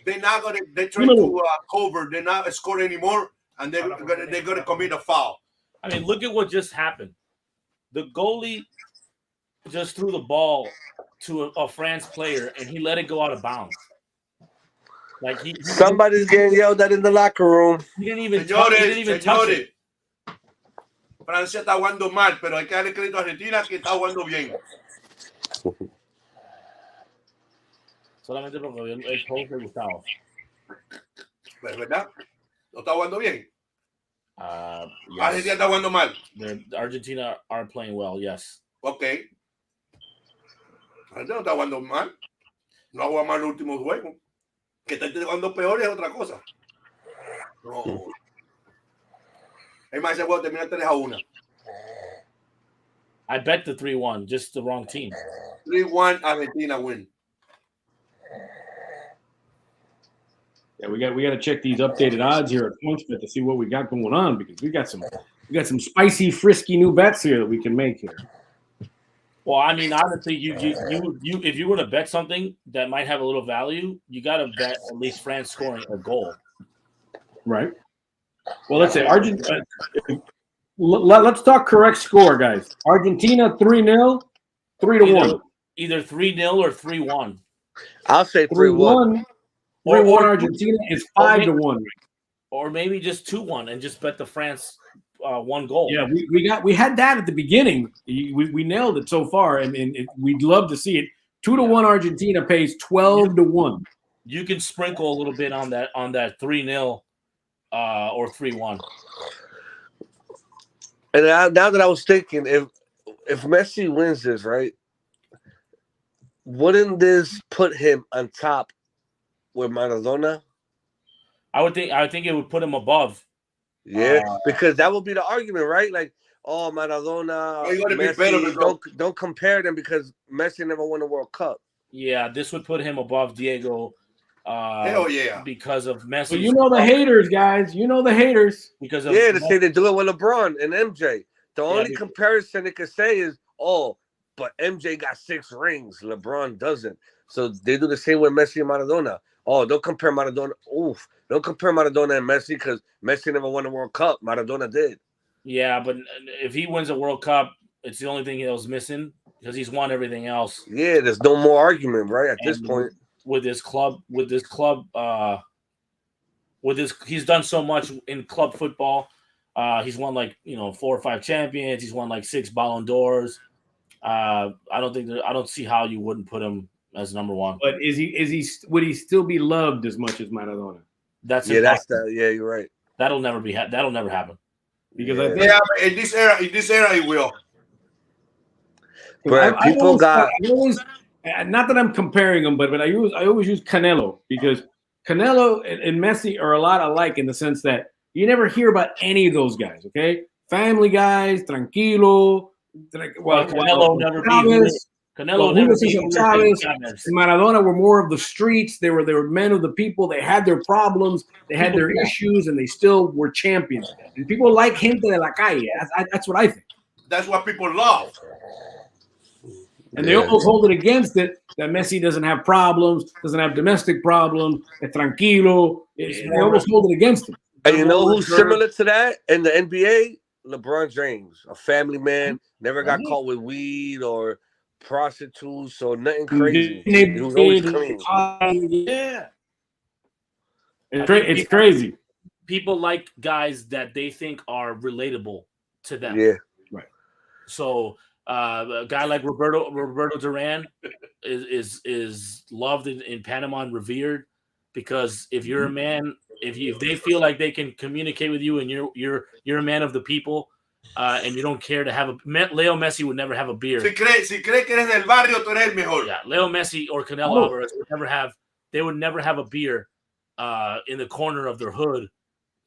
They're trying to cover. They're not scoring anymore, and they're gonna commit a foul. I mean, look at what just happened. The goalie just threw the ball to a France player, and he let it go out of bounds. Like somebody's getting yelled at in the locker room. He didn't even touch it. Francia está jugando mal, pero hay que darle crédito a Argentina que está jugando bien. Solamente porque el post de Gustavo. Pues, ¿verdad? ¿No está jugando bien? Yes. Argentina está jugando mal. Argentina are playing well, yes. Ok. Argentina no está jugando mal. No ha jugado mal los últimos juegos. Que está jugando peor es otra cosa. No. Es más, ese juego termina 3-1. I bet the 3-1, just the wrong team. 3-1 Argentina win. Yeah, we got to check these updated odds here at PointsBet to see what we got going on, because we got some spicy, frisky new bets here that we can make here. Well, I mean, honestly, you if you were to bet something that might have a little value, you got to bet at least France scoring a goal. Right. Well, let's say Argentina. Let's talk correct score, guys. Argentina 3-0, 3-1. Either 3-0 or 3-1. I'll say 3-1. 3-1 Argentina is 5-1. Or maybe just 2-1 and just bet the France one goal. Yeah, we had that at the beginning. We nailed it so far, and we'd love to see it. 2-1 Argentina pays 12-1. You can sprinkle a little bit on that 3-0 or 3-1. And now that I was thinking, if Messi wins this, right, wouldn't this put him on top with Maradona? I think it would put him above. Yeah, because that would be the argument, right? Like, oh, Maradona, Messi, don't compare them because Messi never won a World Cup. Yeah, this would put him above Diego. Hell yeah. Because of Messi. Well, you know the haters, guys. You know the haters. Because of they say they do it with LeBron and MJ. The only comparison they could say is, oh, but MJ got 6 rings. LeBron doesn't. So they do the same with Messi and Maradona. Oh, don't compare Maradona. Oof. Don't compare Maradona and Messi because Messi never won a World Cup. Maradona did. Yeah, but if he wins a World Cup, it's the only thing that was missing because he's won everything else. Yeah, there's no more argument, right, at this point. With he's done so much in club football. He's won 4 or 5 champions. He's won 6 Ballon d'Ors. I don't see how you wouldn't put him as number 1. But would he still be loved as much as Maradona? You're right. That'll never happen. Because in this era it will. But not that I'm comparing them, but I always use Canelo, because Canelo and Messi are a lot alike in the sense that you never hear about any of those guys. Okay, family guys, tranquilo. Canelo never beat. Canelo never beat Chavez. Maradona were more of the streets. They were men of the people. They had their problems. They had their issues, and they still were champions. And people like gente de la calle. That's what I think. That's what people love. And they almost hold it against it that Messi doesn't have problems, doesn't have domestic problems, tranquilo. They almost hold it against him. And you know who's similar to that in the NBA? LeBron James, a family man, never got caught with weed or prostitutes or nothing crazy. He was always clean. Yeah. It's crazy. People like guys that they think are relatable to them. Yeah. Right. So a guy like Roberto Duran is loved in Panama and revered, because if you're a man, if they feel like they can communicate with you and you're a man of the people, and you don't care to have Leo Messi would never have a beer. Si cree que eres del barrio, tú eres el mejor. Yeah, Leo Messi or Canelo Alvarez would never have a beer in the corner of their hood.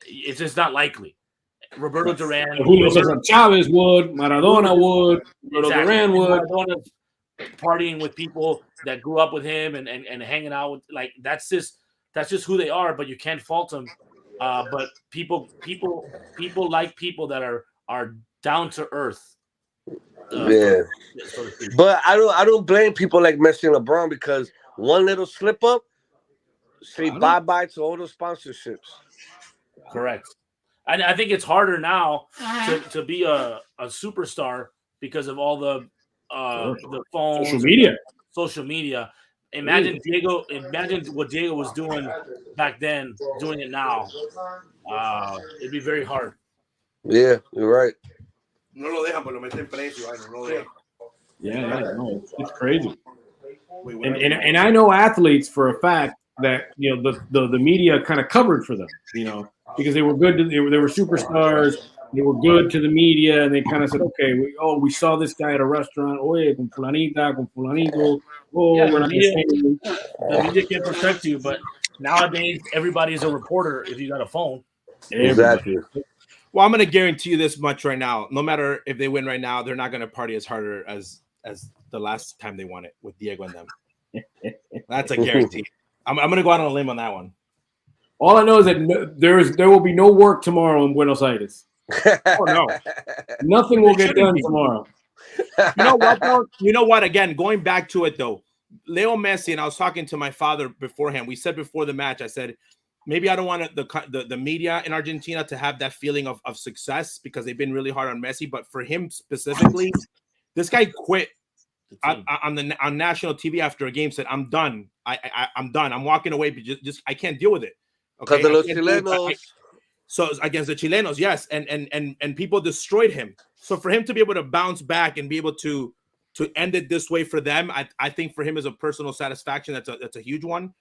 It's just not likely. Roberto Duran, Julio Cesar Chavez would, Maradona would, Roberto Duran would. Maradona's partying with people that grew up with him and hanging out with, that's just who they are. But you can't fault them. But people like people that are down to earth. But I don't blame people like Messi and LeBron, because one little slip up, say bye to all those sponsorships. Correct. And I think it's harder now to be a superstar because of all the phones, social media. Imagine what Diego was doing back then, doing it now. It'd be very hard. Yeah, you're right. No lo dejan, pero lo meten preso. No lo dejan. Yeah, no, it's crazy. And I know athletes for a fact that the media kind of covered for them, because they were good. They were superstars. They were good to the media, and they kind of said, "Okay, we saw this guy at a restaurant. Oye, con fulanita, con fulanito. Oh, Yeah, we're the not media can protect you, but nowadays everybody's a reporter if you got a phone. Exactly. Well, I'm going to guarantee you this much right now. No matter if they win right now, they're not going to party as harder as the last time they won it with Diego and them. That's a guarantee. I'm going to go out on a limb on that one. All I know is that there will be no work tomorrow in Buenos Aires. Oh, no. Nothing will get done tomorrow. You know what, though? You know what? Again, going back to it, though, Leo Messi, and I was talking to my father beforehand. We said before the match, I said, maybe I don't want the media in Argentina to have that feeling of success because they've been really hard on Messi. But for him specifically, this guy quit on national TV after a game, said, I'm done. I'm done. I'm walking away. Just I can't deal with it. Okay. So against the Chilenos, yes. And people destroyed him. So for him to be able to bounce back and be able to end it this way for them, I think for him is a personal satisfaction. That's a huge one.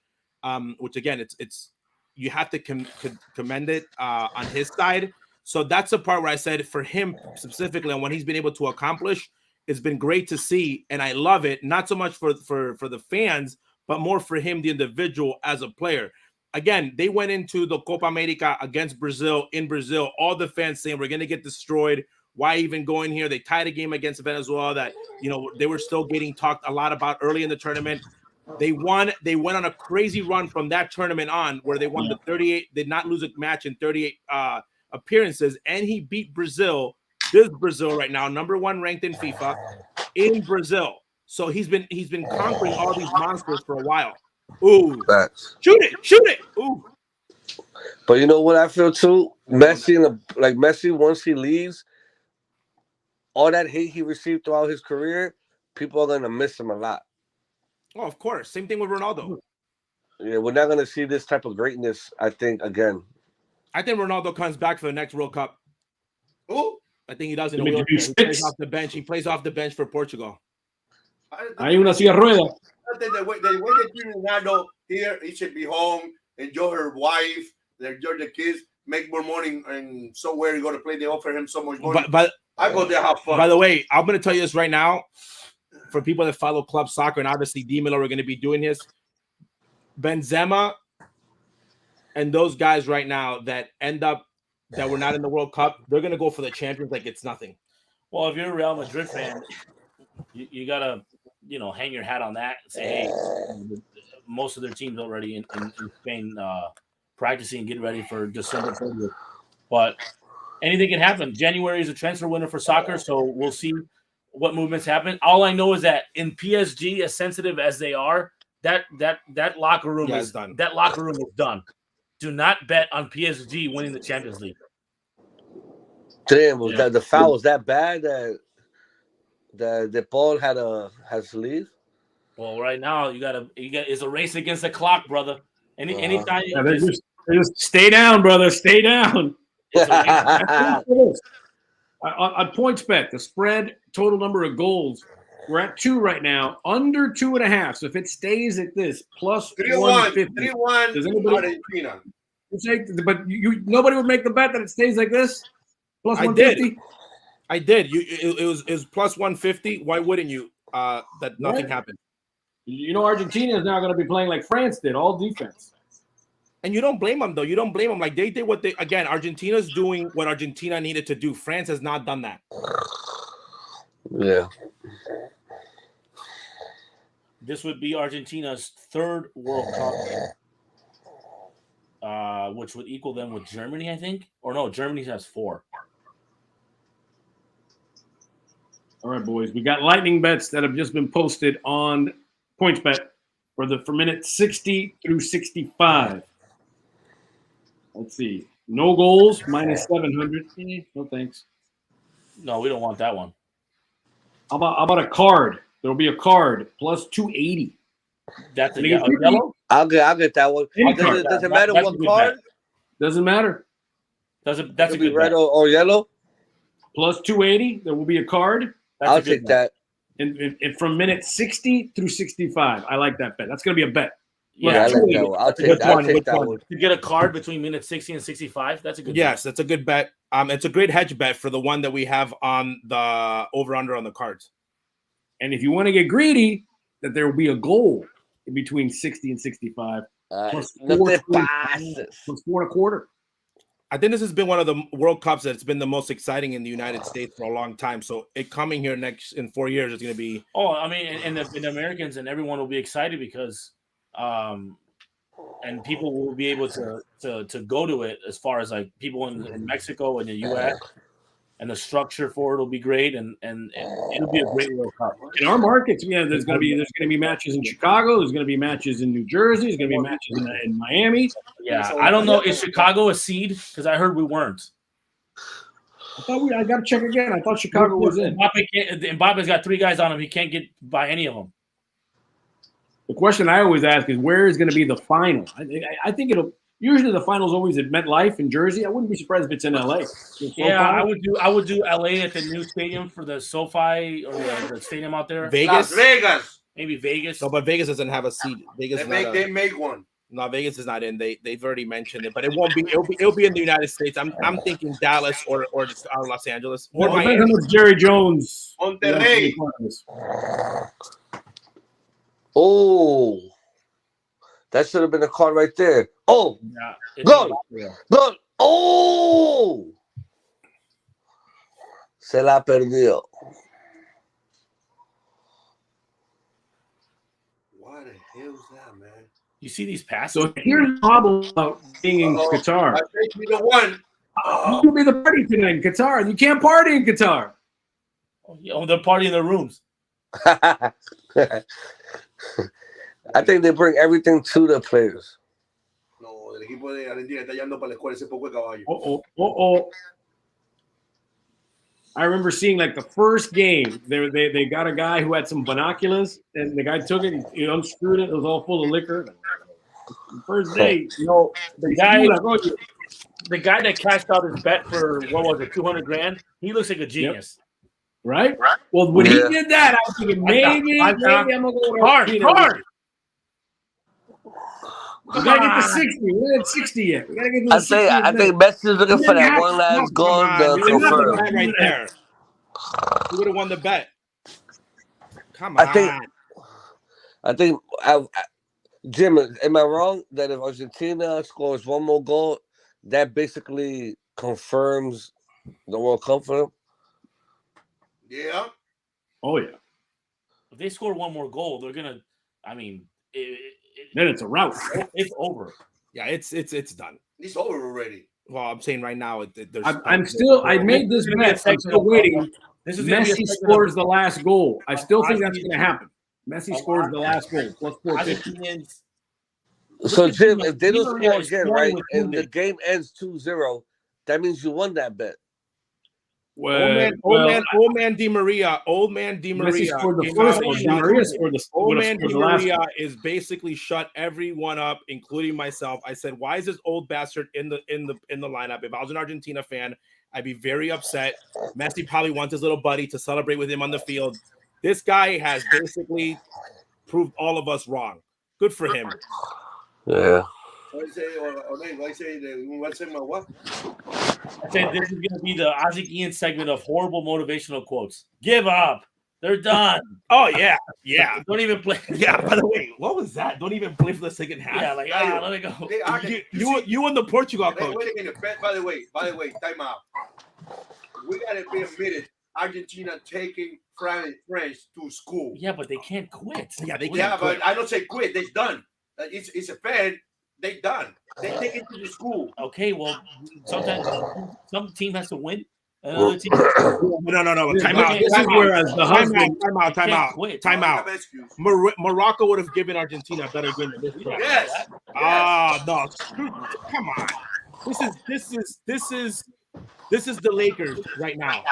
Which again, it's you have to commend it on his side. So that's the part where I said for him specifically and what he's been able to accomplish, it's been great to see. And I love it. Not so much for the fans, but more for him, the individual as a player. Again, they went into the Copa America against Brazil in Brazil. All the fans saying we're going to get destroyed. Why even going here? They tied a game against Venezuela that, they were still getting talked a lot about early in the tournament. They won. They went on a crazy run from that tournament on where they won the 38, did not lose a match in 38 appearances. And he beat Brazil, this Brazil right now, number 1 ranked in FIFA in Brazil. So he's been conquering all these monsters for a while. Ooh, Facts. Shoot it. Ooh. But you know what I feel too? Messi, once he leaves, all that hate he received throughout his career, people are gonna miss him a lot. Oh, of course. Same thing with Ronaldo. Yeah, we're not gonna see this type of greatness, I think, again. I think Ronaldo comes back for the next World Cup. Who? I think he does in a wheelchair. He plays off the bench. He plays off the bench for Portugal. Hay una silla rueda. The way they treat Ronaldo here, he should be home, enjoy her wife, enjoy the kids, make more money, and somewhere you go to play, they offer him so much money. But I go there have fun. By the way, I'm going to tell you this right now. For people that follow club soccer, and obviously Dimelooo are going to be doing this, Benzema and those guys right now that were not in the World Cup, they're going to go for the champions like it's nothing. Well, if you're a Real Madrid fan, you got to, hang your hat on that and say, hey, most of their teams already in Spain practicing and getting ready for December 30th. But anything can happen. January is a transfer window for soccer, so we'll see what movements happen. All I know is that in PSG, as sensitive as they are, that locker room is done. That locker room is done. Do not bet on PSG winning the Champions League. Damn, that the foul was that bad that Paul has to leave? Well, right now it's a race against the clock, brother. Anytime just stay down, brother. Stay down. On PointsBet, the spread total number of goals, we're at 2 right now, under 2.5. So if it stays at this, plus 150. 3-1 Does anybody Argentina? But nobody would make the bet that it stays like this? Plus 150? I did. It was plus 150. Why wouldn't you? That nothing happened. Argentina is now going to be playing like France did, all defense. And you don't blame them, though. You don't blame them. Like they did Argentina's doing what Argentina needed to do. France has not done that. Yeah. This would be Argentina's 3rd World Cup, which would equal them with Germany, I think. Or no, Germany has 4. All right, boys. We got lightning bets that have just been posted on PointsBet for minute 60 through 65. Let's see. No goals, minus 700. No thanks. No, we don't want that one. How about a card? There'll be a card plus 280. That's a yellow? I'll get that one. Does it matter what card? Doesn't matter. That's a good red bet. or yellow? plus 280. There will be a card. I'll take that. And from minute 60 through 65. I like that bet. That's going to be a bet. Yeah, I like that one. I'll take that one. To get a card between minute 60 and 65, that's a good bet. Yes, that's a good bet. It's a great hedge bet for the one that we have on the over-under on the cards. And if you want to get greedy, that there will be a goal in between 60 and 65. Plus 4.25. I think this has been one of the World Cups that's been the most exciting in the United States for a long time. So it coming here in 4 years is going to be. Oh, I mean, and the Americans and everyone will be excited because, and people will be able to go to it as far as like people in Mexico and the U.S. And the structure for it will be great, and it'll be a great World Cup. In our markets, there's going to be matches in Chicago. There's going to be matches in New Jersey. There's going to be matches in Miami. Yeah, I don't know. Is Chicago a seed? Because I heard we weren't. I got to check again. I thought Chicago was in. Mbappe's got 3 guys on him. He can't get by any of them. The question I always ask is, where is going to be the final? I think it'll. Usually the finals always at MetLife in Jersey. I wouldn't be surprised if it's in LA. Yeah, I would do LA at the new stadium for the SoFi or the stadium out there. Vegas, Las Vegas, maybe Vegas. No, but Vegas doesn't have a seat. Vegas they make one. No, Vegas is not in. They've already mentioned it, but it won't be. It'll be in the United States. I'm thinking Dallas or Los Angeles. Or Miami. Jerry Jones. Monterrey. Oh. That should have been a card right there. Oh, yeah, go. Oh, se la perdió. What the hell is that, man? You see these passes? So here's the problem about being in Qatar. I think you the one. You will be the party tonight in Qatar. You can't party in Qatar. Oh, they're partying in their rooms. I think they bring everything to the players. No, el equipo de Argentina está yendo para la escuela ese poco de caballo. I remember seeing like the first game. They got a guy who had some binoculars, and the guy took it. He unscrewed it. It was all full of liquor. The first day, the guy that cashed out his bet for what was it, $200,000? He looks like a genius. Yep. Right? Well, when he did that, I was thinking maybe I'm gonna go to hard. We gotta get to 60. We're not at 60 yet. We gotta get to 60. I think Messi's looking for that one last goal to confirm. Right there. You would have won the bet. Come on. I think Jim, am I wrong that if Argentina scores one more goal, that basically confirms the World Cup for them? Yeah. Oh yeah. If they score one more goal, they're gonna. I mean, then it's a rout. It's over. Yeah, it's done. It's over already. Well, I'm saying right now, I made this bet. I'm still waiting. Messi scores the last goal. I still think that's going to happen. Messi scores the last goal. Plus 450. So, Jim, if they don't score again, right, and the game ends 2-0, that means you won that bet. Old man Di Maria. Old man Di Maria is basically shut everyone up, including myself. I said, "Why is this old bastard in the lineup?" If I was an Argentina fan, I'd be very upset. Messi probably wants his little buddy to celebrate with him on the field. This guy has basically proved all of us wrong. Good for him. Yeah. I say what? I said this is going to be the Ozzie Jr. segment of horrible motivational quotes. Give up. They're done. Oh, yeah. Don't even play. Yeah, by the way, what was that? Don't even play for the second half. Yeah, like, let it go. You and the Portugal coach. Wait a minute. By the way, time out. We got to be admitted, Argentina taking French to school. Yeah, but they can't quit. Yeah, they can't Yeah, quit. but I don't say quit. They're done. It's a fan. They done. They take it to the school. Okay, well, sometimes some team has to win. Another team. No. Time out. Morocco would have given Argentina a better game than this. Yes. No. Come on. This is the Lakers right now.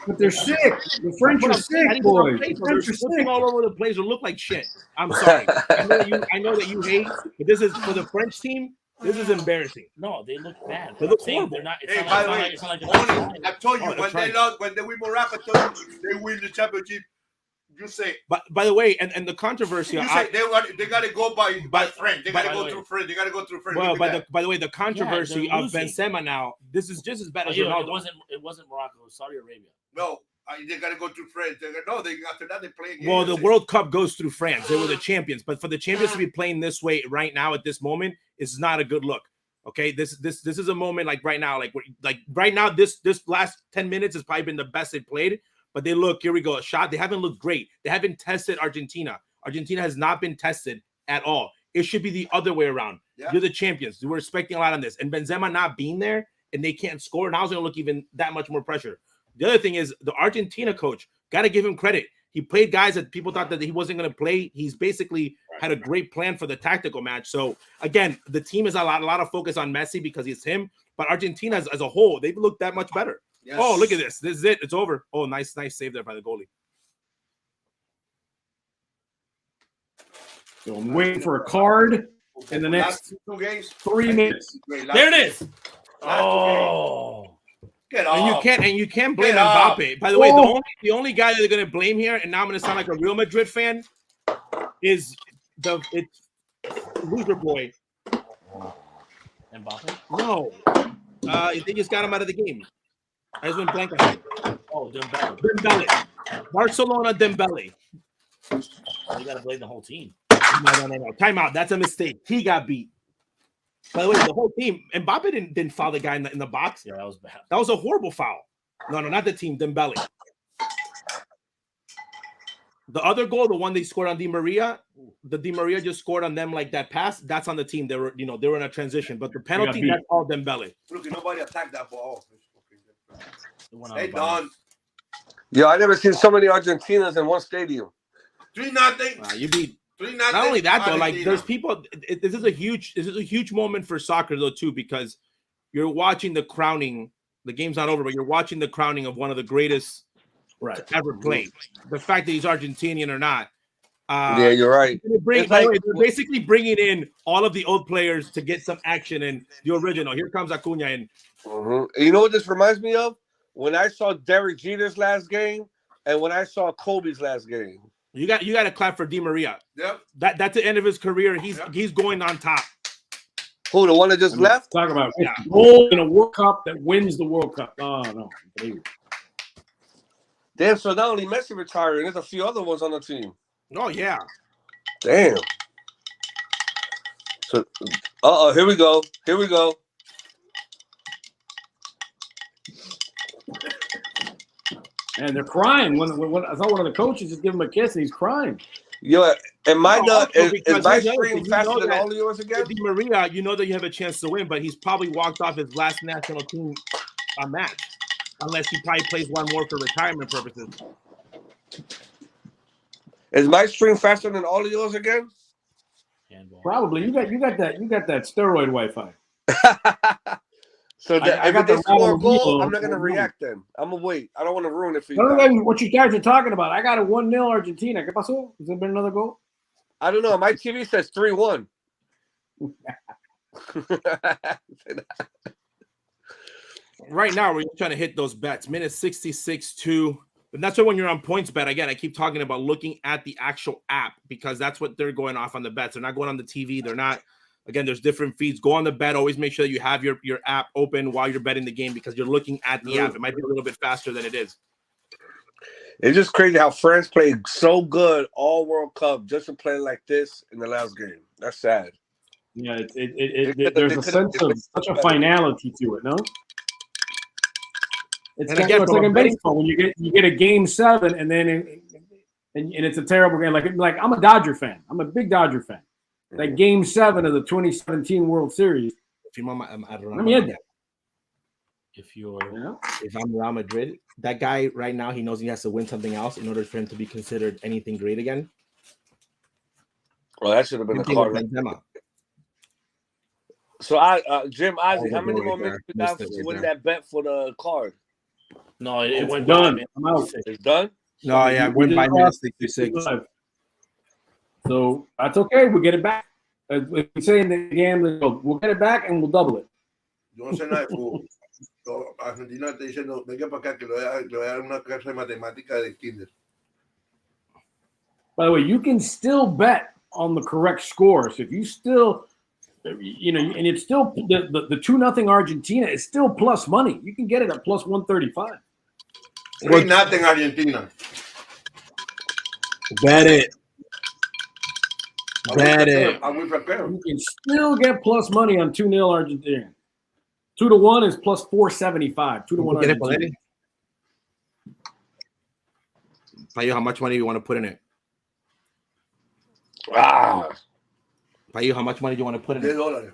But they're sick. The French are sick, boys. The French are sick all over the place. Or look like shit. I'm sorry. I know that you hate, but this is for the French team. This is embarrassing. No, they look bad. They look saying horrible. they're not. Hey, by the way, It's not like I told you that's when they win Morocco, I told you they win the championship. You say, but by the way, and the controversy. you say they got to go by friend. They got to go through friend. They got to go through friend. Well, by the way, the controversy of Benzema now. This is just as bad as Ronaldo. It wasn't Morocco. It was Saudi Arabia. No, they got to go through France. After that they play again. Well, the World Cup goes through France. They were the champions, but for the champions to be playing this way right now at this moment is not a good look. Okay, this is a moment like right now, this last 10 minutes has probably been the best they've played. But they look, here we go, a shot. They haven't looked great. They haven't tested Argentina. Argentina has not been tested at all. It should be the other way around. Yeah. You're the champions. We're expecting a lot on this. And Benzema not being there and they can't score. Now it's going to look even that much more pressure. The other thing is the Argentina coach, got to give him credit. He played guys that people thought that he wasn't going to play. He's basically had a great plan for the tactical match. So, again, the team has a lot of focus on Messi because it's him. But Argentina as a whole, they've looked that much better. Yes. Oh, look at this. This is it. It's over. Oh, nice save there by the goalie. So I'm waiting for a card in the next 3 minutes. There it is. Oh. Get off. And you can't blame Mbappe. By the way, the only guy that they're going to blame here, and now I'm going to sound like a Real Madrid fan, is it's loser boy. Mbappe? No. They just got him out of the game. I just went blank on him. Oh, Dembele. Barcelona Dembele. You got to blame the whole team. No. Time out. That's a mistake. He got beat. By the way, the whole team. Mbappe didn't foul the guy in the box. Yeah, that was bad. That was a horrible foul. No, not the team. Dembele. The other goal, the one they scored on Di Maria, the Di Maria just scored on them like that pass. That's on the team. They were in a transition. But the penalty, that's all Dembele. Look, nobody attacked that ball. Hey, Don. Yo, I never seen so many Argentinas in one stadium. 3-0. You beat. 3-0. Not only that though, like there's people. This is a huge moment for soccer though too, because you're watching the crowning. The game's not over, but you're watching the crowning of one of the greatest to ever play. The fact that he's Argentinian or not. Yeah, you're right. They're basically bringing in all of the old players to get some action in the original. Here comes Acuna in. You know what this reminds me of? When I saw Derek Jeter's last game and when I saw Kobe's last game. You got to clap for Di Maria. Yep. That's the end of his career. He's going on top. Who, the one that just left? Talk about goal in a World Cup that wins the World Cup. Oh no. Damn, so not only Messi retiring, there's a few other ones on the team. Oh yeah. Damn. So here we go. And they're crying when I thought one of the coaches just give him a kiss and he's crying. Yo, is my screen faster than all of yours again? Di Maria, you know that you have a chance to win, but he's probably walked off his last national team match, unless he probably plays one more for retirement purposes. Is my screen faster than all of yours again? Probably. You got that steroid Wi-Fi. So that if they score a goal, I'm not going to react then. I'm going to wait. I don't want to ruin it for you. I don't know what you guys are talking about. I got a 1-0 Argentina. ¿Qué pasó? Has there been another goal? I don't know. My TV says 3-1. Right now, we're trying to hit those bets. Minute 66-2. And that's why when you're on PointsBet, again, I keep talking about looking at the actual app because that's what they're going off on the bets. They're not going on the TV. They're not. Again, there's different feeds. Go on the bet. Always make sure that you have your app open while you're betting the game because you're looking at the app. It might be a little bit faster than it is. It's just crazy how France played so good all World Cup just to play like this in the last game. That's sad. Yeah, there's a sense of such a finality to it, no? It's like in baseball when you get a game 7 and then and it's a terrible game. Like I'm a Dodger fan. I'm a big Dodger fan. Like game 7 of the 2017 World Series. If I'm Real Madrid, that guy right now, he knows he has to win something else in order for him to be considered anything great again. Well, that should have been a card. Right? So, Jim, Ozzie, how many more minutes you got to win that bet for the card? No, it went done. I'm out. It's done? No, yeah, win by minute 66. So that's okay. We get it back. If we say in the gambling, we'll get it back and we'll double it. Yo no sé nada de fútbol. Argentina te dice, no, venga para acá que le voy a dar una clase de matemática de kinder. By the way, you can still bet on the correct score. So if you still, you know, and it's still the 2-0 Argentina is still plus money. You can get it at plus 135. 3-0 Argentina. Bet it. Bet it. I'm with prepared. You can still get plus money on 2-0 Argentina. 2-1 is plus 475. 2-1 Argentina. Payo, how much money do you want to put in it? Ah, Payo, how much money do you want to put in it? $10.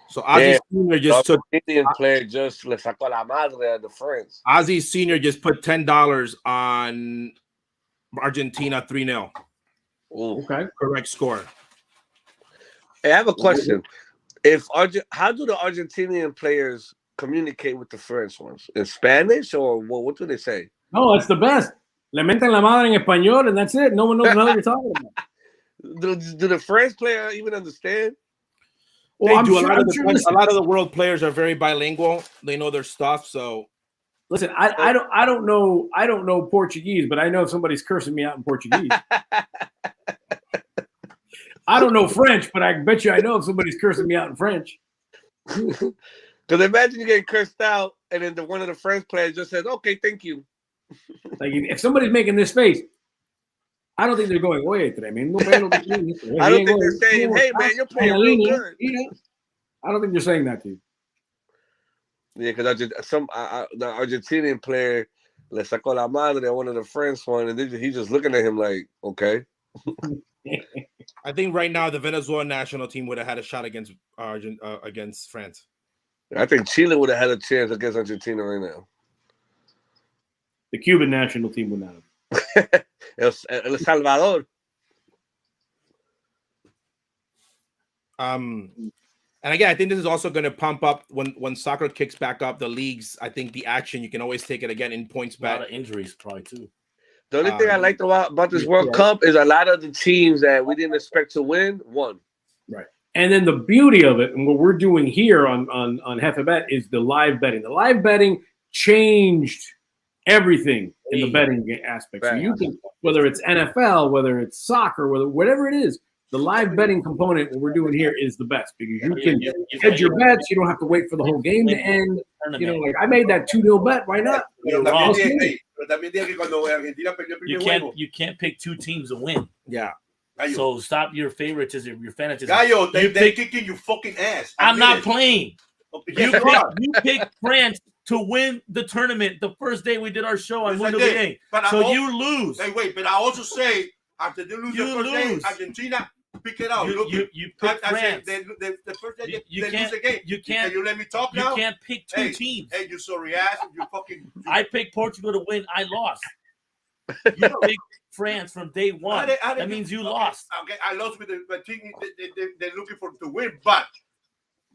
So Ozzie Sr. just took. Indian player just le sacó la madre at the France. Ozzie Sr. just put $10 on Argentina 3-0. Okay. Correct score. Hey, I have a question. How do the Argentinian players communicate with the French ones? In Spanish or what do they say? No, it's the best. Le meten la madre en español and that's it. No one knows what you're talking about. Do the French player even understand? Well, A lot of the world players are very bilingual. They know their stuff. So listen, I don't know Portuguese, but I know if somebody's cursing me out in Portuguese. I don't know French, but I bet you I know if somebody's cursing me out in French. Because imagine you get cursed out, and then one of the French players just says, "Okay, thank you." Like if somebody's making this face, I don't think they're going, "Oye, tremendo pelo." I don't think they're saying, "Hey, man, you're playing real good." I don't think they're saying that to you. Yeah, because the Argentinian player le sacó la madre at one of the French one, and he's just looking at him like, "Okay." I think right now the Venezuelan national team would have had a shot against France. I think Chile would have had a chance against Argentina right now. The Cuban national team would not have. El Salvador. And again, I think this is also going to pump up when soccer kicks back up the leagues. I think the action, you can always take it again in PointsBet. A lot of injuries probably too. The only thing I liked about this World Cup is a lot of the teams that we didn't expect to win won. Right. And then the beauty of it, and what we're doing here on JefeBet is the live betting. The live betting changed everything in the betting aspect. So you can, whether it's NFL, whether it's soccer, whatever it is, the live betting component, what we're doing here is the best because you can hedge your bets. You don't have to wait for the whole game to end. You know, like I made that 2-0 bet. Why not? You can't pick two teams to win. Yeah. So stop your favoritism, your fanatism. Gallo, they're kicking your fucking ass. I'm not playing. Okay. You picked France to win the tournament the first day we did our show on Mundo. So you lose. Hey, wait, but I also say after they lose the first day, Argentina pick it out. You pick France. The first day they lose the game. Can you let me talk now? You can't pick two teams. Hey, you sorry ass. You fucking. I picked Portugal to win. I lost. You picked France from day one. That means you lost. Okay, I lost with the team. They're looking for to win, but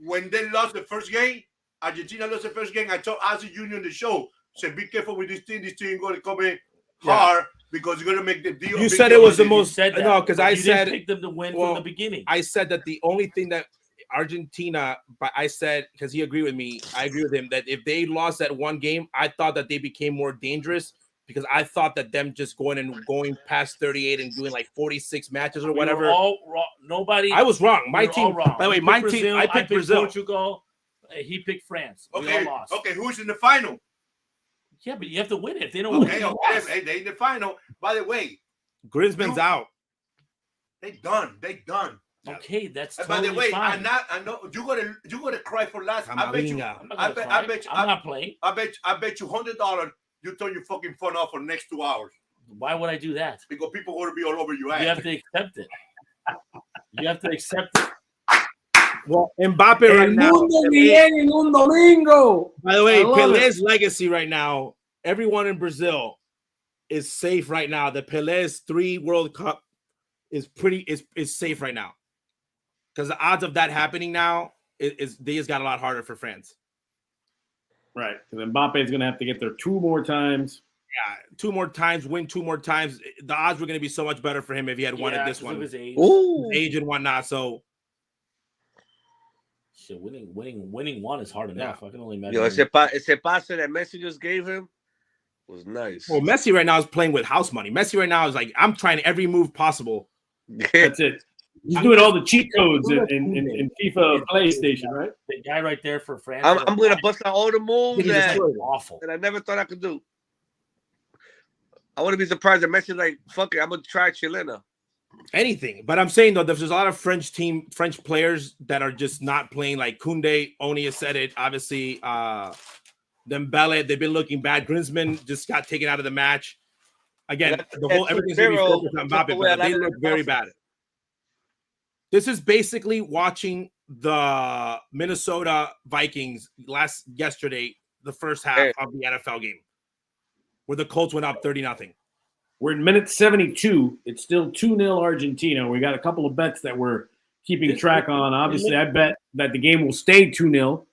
when they lost the first game, Argentina lost the first game. I told Ozzie Jr. on the show, said, "Be careful with this team. This team going to come in hard because you're going to make the deal." You said it was the most. No, because I said didn't pick them to win from the beginning. I said that the only thing that Argentina, but I said because he agreed with me, I agree with him that if they lost that one game, I thought that they became more dangerous. Because I thought that them just going past 38 and doing like 46 matches or whatever. We were all wrong. Nobody. I was wrong. My team. Wrong. By the way, my team. I picked Brazil. Portugal. He picked France. We all lost. Okay, who's in the final? Yeah, but you have to win it. If they don't win, okay, they in the final. By the way, Griezmann's out. They done. Okay, that's by the way, fine. I know you're gonna cry for last. I bet you. I'm not playing. I bet you $100. You turn your fucking phone off for the next 2 hours. Why would I do that? Because people want to be all over your ass. You have to accept it. You have to accept it. Well, Mbappe right now. En un domingo. By the way, Pelé's legacy right now, everyone in Brazil is safe right now. The Pelé's 3 World Cup is safe right now. Because the odds of that happening now they just got a lot harder for France. Right. Because Mbappe is going to have to get there 2 more times. 2 more times, win 2 more times. The odds were going to be so much better for him if he had won this one. His age. Ooh. His age and whatnot. So, shit, winning one is hard enough. I can only imagine. Yo, ese pase that Messi just gave him was nice. Well, Messi right now is playing with house money. Messi right now is like, I'm trying every move possible. That's it. He's doing all the cheat codes in FIFA PlayStation, right? The guy right there for France. I'm going to bust out all the moves that awful. I never thought I could do. I wouldn't be surprised if Messi like, fuck it, I'm going to try Chilena. Anything. But I'm saying, though, there's a lot of French players that are just not playing. Like Koundé, Oni has said it, obviously. Dembele, they've been looking bad. Griezmann just got taken out of the match. Again, everything's going to be focused on Mbappe, but they look very bad. This is basically watching the Minnesota Vikings yesterday, the first half of the NFL game, where the Colts went up 30-0. We're in minute 72. It's still 2-0 Argentina. We got a couple of bets that we're keeping track on. Obviously, I bet that the game will stay 2-0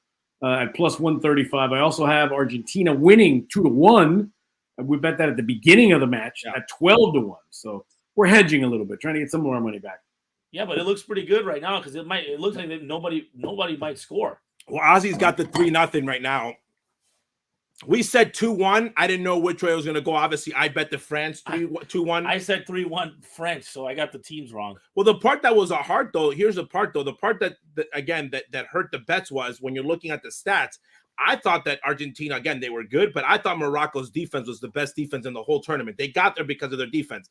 at plus 135. I also have Argentina winning 2-1. We bet that at the beginning of the match at 12-1. So we're hedging a little bit, trying to get some of our money back. Yeah, but it looks pretty good right now because it looks like nobody might score. Well, Ozzie's got the 3-0 right now. We said 2-1. I didn't know which way it was going to go. Obviously, I bet the France 2-1. I said 3-1 French, so I got the teams wrong. Well, the part that was hard, though, here's the part, though. The part that hurt the bets was when you're looking at the stats, I thought that Argentina, again, they were good, but I thought Morocco's defense was the best defense in the whole tournament. They got there because of their defense.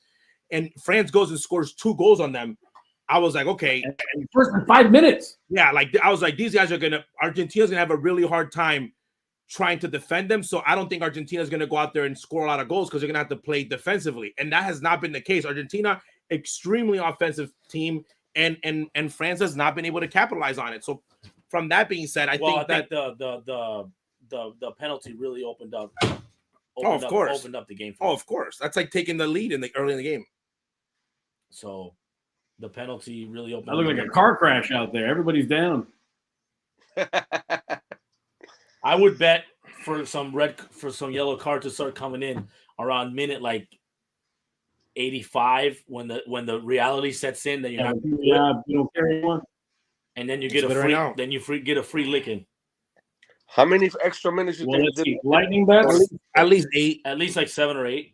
And France goes and scores 2 goals on them. I was like, okay. And first in 5 minutes. Yeah, I was like, these guys Argentina's going to have a really hard time trying to defend them. So I don't think Argentina's going to go out there and score a lot of goals because they're going to have to play defensively. And that has not been the case. Argentina, extremely offensive team, and France has not been able to capitalize on it. So from that being said, I think the penalty really opened up the game. Of course. That's like taking the lead early in the game. So the penalty really opened. I look like a car crash out there. Everybody's down. I would bet for some yellow card to start coming in around minute like 85 when the reality sets in that you're not. You don't carry one. And then you get get a free licking. How many extra minutes you think? Let's see. Lightning bets? At least 8. At least like 7 or 8.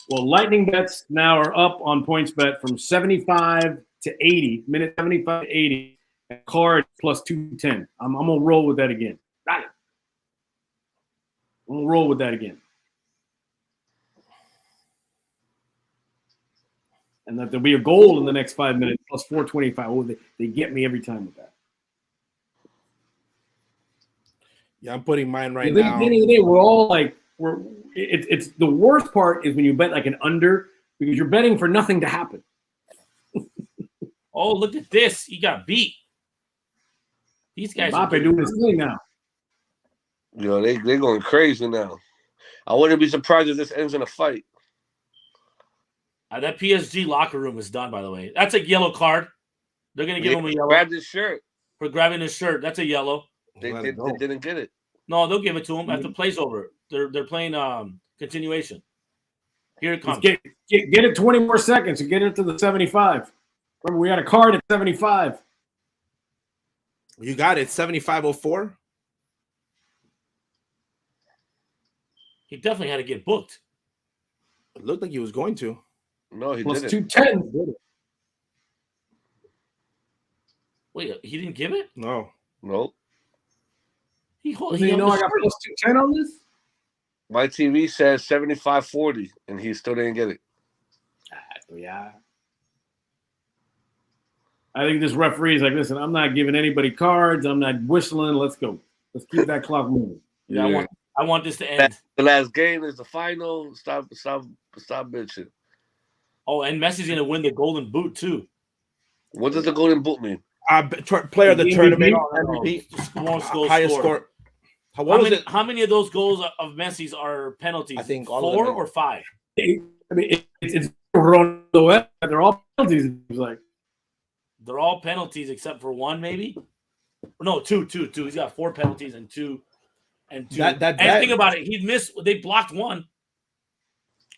Well, lightning bets now are up on PointsBet from 75 to 80. Minute 75 to 80. Card plus 210. I'm going to roll with that again. Got it. I'm going to roll with that again. And that there'll be a goal in the next 5 minutes plus 425. Oh, they get me every time with that. Yeah, I'm putting mine right now. At the end of the day, we're all like, it's the worst part is when you bet like an under because you're betting for nothing to happen. Oh, look at this. He got beat. These guys are doing his thing now. Yo, they're going crazy now. I wouldn't be surprised if this ends in a fight. That PSG locker room is done, by the way. That's a yellow card. They're going to give him a yellow. Grabbed his shirt. For grabbing his shirt. That's a yellow. They didn't get it. No, they'll give it to him after play's over. They're playing continuation. Here it comes. Get it 20 more seconds and get it to the 75. Remember, we had a card at 75. You got it. 75.04. He definitely had to get booked. It looked like he was going to. No, he plus didn't. 210. Wait, he didn't give it? No. Nope. I got plus 210 on this? My TV says 75.40, and he still didn't get it. Yeah. I think this referee is like, listen, I'm not giving anybody cards. I'm not whistling. Let's go. Let's keep that clock moving. Yeah. I want this to end. The last game is the final. Stop bitching. Oh, and Messi's going to win the Golden Boot, too. What does the Golden Boot mean? Player of the tournament. Highest score. How many of those goals of Messi's are penalties? I think 4 or 5. I mean, it's Ronaldo. They're all penalties. It's like they're all penalties except for one, maybe. No, two. He's got 4 penalties and 2. And think about it. He missed. They blocked one.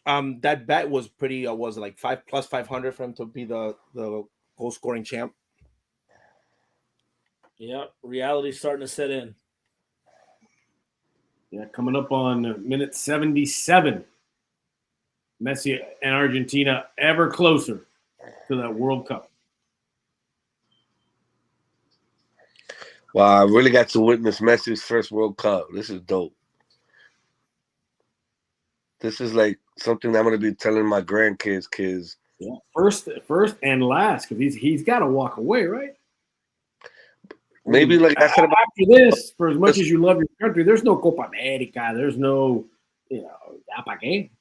That bet was pretty. Was like 500 for him to be the goal scoring champ. Yeah, reality's starting to set in. Yeah, coming up on minute 77. Messi and Argentina ever closer to that World Cup. Wow, I really got to witness Messi's first World Cup. This is dope. This is like something I'm going to be telling my grandkids, kids. Yeah, first and last, because he's got to walk away, right? Maybe like I said about after this, for as much as you love your country, there's no Copa America. There's no, it's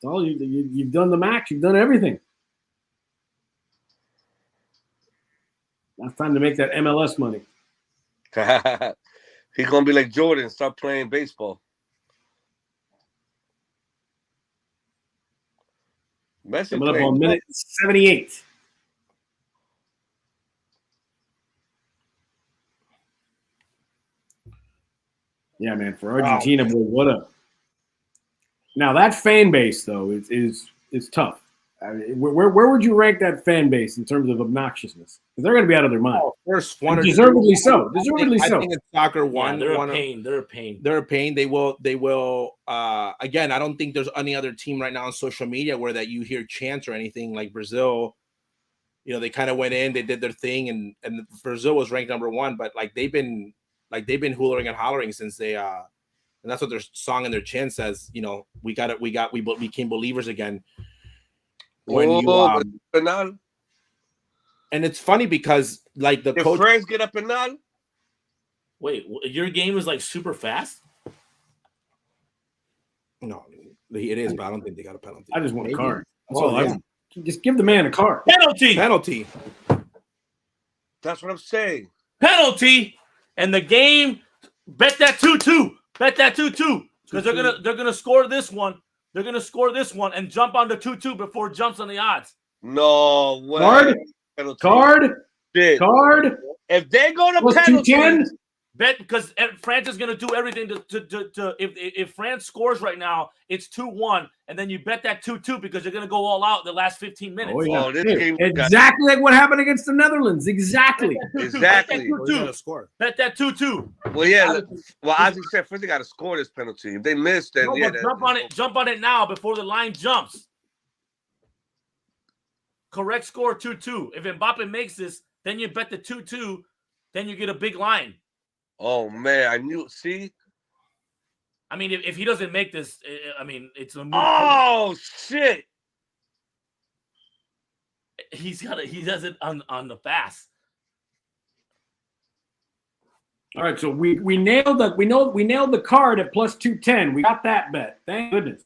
all you've done the max. You've done everything. Now it's time to make that MLS money. he's going to be like Jordan, start playing baseball. Messi Coming up on minute 78. Yeah, man, for Argentina, boy, what a. Now that fan base though is tough. I mean, where would you rank that fan base in terms of obnoxiousness? Because they're going to be out of their mind. First one, deservedly so. Deservedly so. I think it's soccer one. They're a pain. They're a pain. They're a pain. They will. Again, I don't think there's any other team right now on social media where that you hear chants or anything like Brazil. They kind of went in, they did their thing, and Brazil was ranked number 1, but they've been hollering and hollering since they and that's what their song and their chant says. We became believers again. When and it's funny because the coach friends get up and nod. Wait, your game is like super fast? No, it is, but I don't think they got a penalty. I just want a card. Just give the man a card. Penalty. That's what I'm saying. Penalty. And the game, bet that 2-2. Bet that 2-2. Because they're gonna score this one. They're gonna score this one and jump on the 2-2 before it jumps on the odds. No way. Card. If they go to penalty, bet because France is gonna do everything to if France scores right now, it's 2-1, and then you bet that 2-2 because you're gonna go all out the last 15 minutes. Oh, yeah. Exactly like what happened against the Netherlands. Exactly. Bet that 2-2. Well, yeah. Well, Ozzie said first they got to score this penalty. If they miss, then jump on it now before the line jumps. Correct score 2-2. If Mbappe makes this, then you bet the 2-2. Then you get a big line. Oh man, I knew. See, I mean, if he doesn't make this, I mean, it's a. Oh shit! He does it on the fast. All right, so we nailed the card at plus 210. We got that bet. Thank goodness.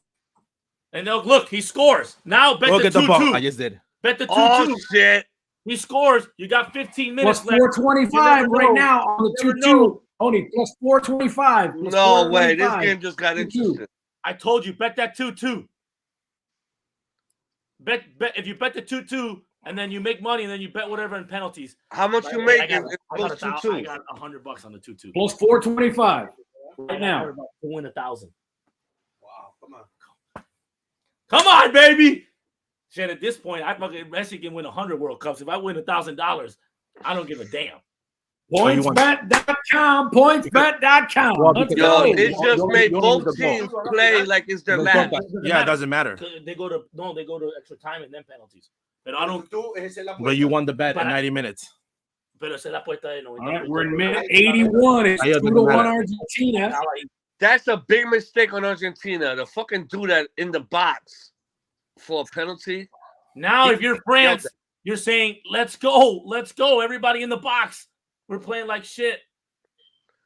And look, he scores now. Bet the 2-2. I just did. Bet the 2-2. Oh shit! He scores. You got 15 minutes plus 425 right now on the 2-2. Only plus 425. No way. This game just got interesting. I told you, bet that 2-2. Bet if you bet the 2-2 and then you make money and then you bet whatever in penalties. How much you make? I got $100 on the 2-2. Plus 425 right now. To win 1,000. Wow, come on. Come on, baby. Shit, at this point, Messi can win 100 World Cups. If I win $1,000, I don't give a damn. PointsBet.com. PointsBet.com. It just made both teams play like it's their last. Yeah, it doesn't matter. They go to extra time and then penalties. But I don't. But you won the bet in 90 minutes. Pero esa es la apuesta de 90. All right, we're in minute 81. It's 2-1 Argentina. That's a big mistake on Argentina. To fucking do that in the box for a penalty. Now, if you're France, you're saying, let's go. Everybody in the box. We're playing like shit.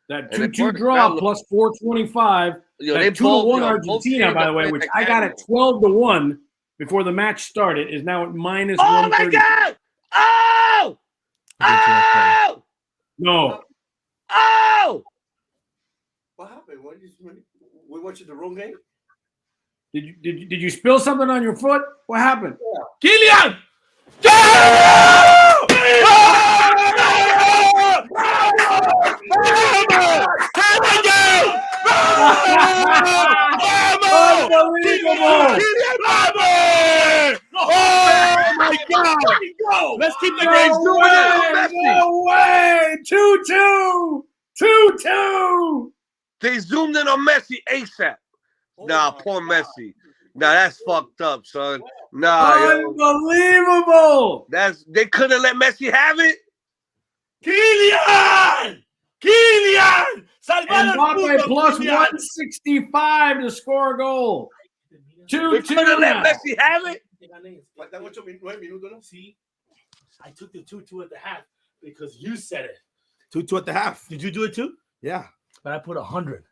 That 2-2 draw plus 425. That 2-1 Argentina, by the way, which I got at 12-1 before the match started, is now at minus 130. Oh, my God! Oh! Oh! No. Oh! What happened? We watching the wrong game? Did you spill something on your foot? What happened? Kylian! Unbelievable! go. Let's keep the No game way! No way! 2-2! 2-2! They zoomed in on Messi ASAP. Nah, poor Messi. Nah, that's fucked up, son. Nah, Unbelievable! they couldn't let Messi have it. Kylian! Mbappe plus 165 to score a goal. 2-2 They couldn't let now. Messi have it. See, I took the 2-2 at the half because you said it. 2-2 at the half. Did you do it too? Yeah. But I put 100.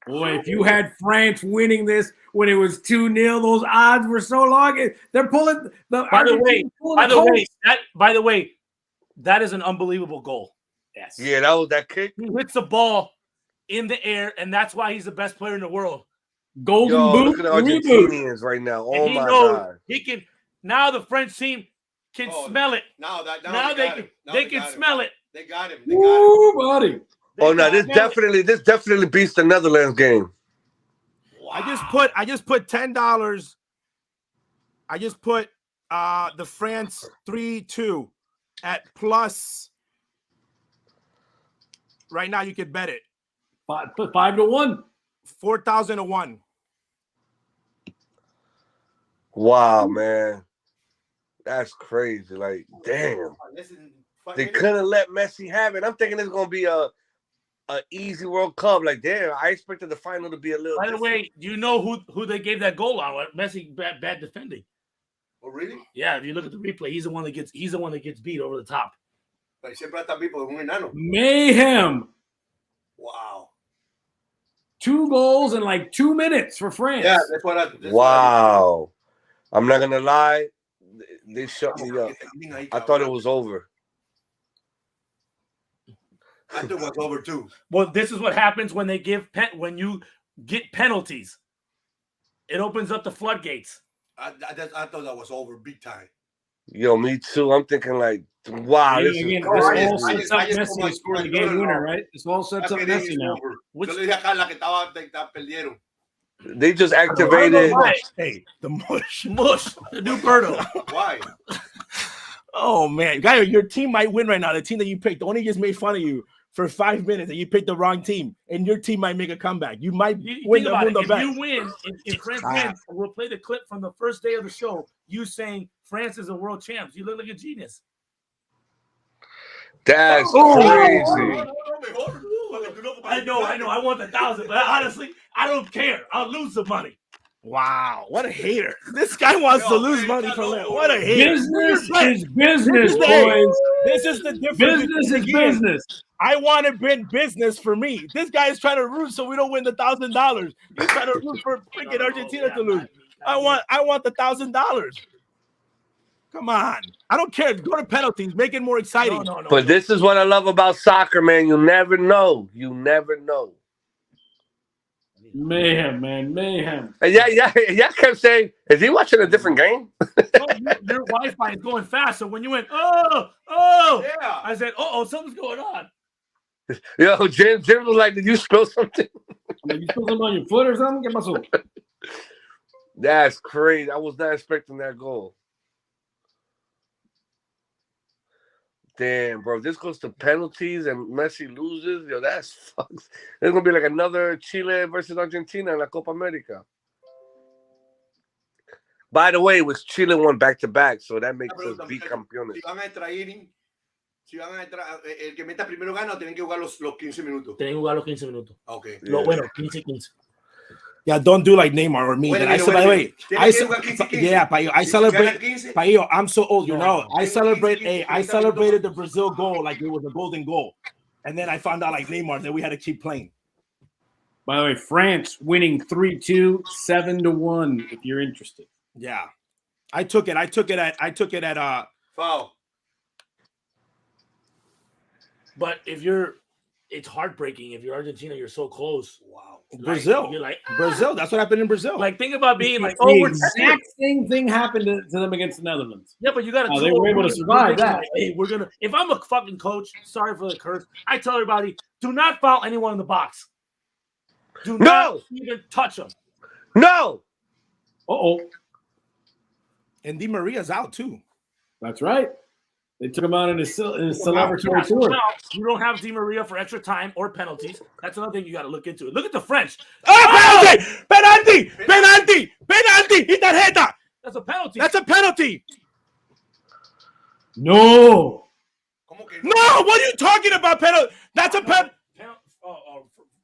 Boy, if you had France winning this when it was 2-0, those odds were so long. They're pulling the. By the way, that is an unbelievable goal. Yes. Yeah, that was that kick. He hits the ball in the air, and that's why he's the best player in the world. Golden boot. Look at the Argentinians right now. Oh and my God! God! He can now. The French team can smell it. Now they can smell it. They got him. Ooh, buddy. Oh no, this definitely beats the Netherlands game. Wow. I just put $10. I just put the France 3-2 at plus. Right now, you could bet it. 5-1. 4,001. Wow, man, that's crazy. Like, damn, they couldn't let Messi have it. I'm thinking it's gonna be a easy World Cup. Like, damn, I expected the final to be a little. By the way, do you know who they gave that goal on? Messi bad defending. Oh, really? Yeah, if you look at the replay, he's the one that gets beat over the top. Mayhem. Wow. 2 goals in like 2 minutes for France. Yeah, that's what I. Wow. I'm not gonna lie, they shut me up. I thought it was over. I thought it was over too. Well, this is what happens when when you get penalties. It opens up the floodgates. I thought that was over big time. Yo, me too. I'm thinking like, wow, Yeah, this is again, crazy. this all sets up Messi to score the game winner, right? This all sets up Messi now. They just activated. Hey, the mush, the new Birdo. Why? Oh man, guy, your team might win right now. The team that you picked only just made fun of you for 5 minutes, and you picked the wrong team, and your team might make a comeback. You might win the mundo bet. If you win, if France wins, we'll play the clip from the first day of the show. You saying France is a world champ. You look like a genius. That's crazy. I know. I want the 1,000, but honestly, I don't care. I'll lose the money. Wow, what a hater! This guy wants to lose money for that. What a hater! Business is business, boys. This is the difference. Business is business. I want to win business for me. This guy is trying to root so we don't win the $1,000. He's trying to root for freaking Argentina to lose. I want the $1,000. Come on. I don't care. Go to penalties. Make it more exciting. No. But this is what I love about soccer, man. You never know. You never know. Mayhem, man. Mayhem. And yeah, kept saying, is he watching a different game? Your Wi-Fi is going fast. So when you went, oh, Yeah. I said, something's going on. Yo, James was like, did you spill something? You spill something on your foot or something? ¿Qué pasó? That's crazy. I was not expecting that goal. Damn, bro. This goes to penalties and Messi loses. Yo, that's fucked. It's going to be like another Chile versus Argentina in La Copa America. By the way, it was Chile won back-to-back, so that makes us bicampeones. Si van a entrar, el que meta primero gana o tienen que jugar los 15 minutos. Tienen que jugar los 15 minutos. Okay. Yeah. Bueno, 15. Yeah, don't do like Neymar or me. By the way, I celebrate. Paio, I'm so old, you know. I celebrated the Brazil goal like it was a golden goal, and then I found out like Neymar that we had to keep playing. By the way, France winning 3-2, 7-1. If you're interested. Yeah, I took it at foul. But it's heartbreaking. If you're Argentina, you're so close. Wow. Brazil. You're like, Brazil. That's what happened in Brazil. Like, think about being like, the exact same thing happened to them against the Netherlands. Yeah, but you got to. They were able to survive that. Like, hey, we're gonna. If I'm a fucking coach, sorry for the curse. I tell everybody, do not foul anyone in the box. Do not even touch them. No. Uh-oh. And Di Maria's out too. That's right. They took him out in his celebratory tour. Now, you don't have Di Maria for extra time or penalties. That's another thing you got to look into. Look at the French. Oh, penalty! Y tarjeta. That's a penalty. That's a penalty. No. No, what are you talking about? Penalty. That's a penalty.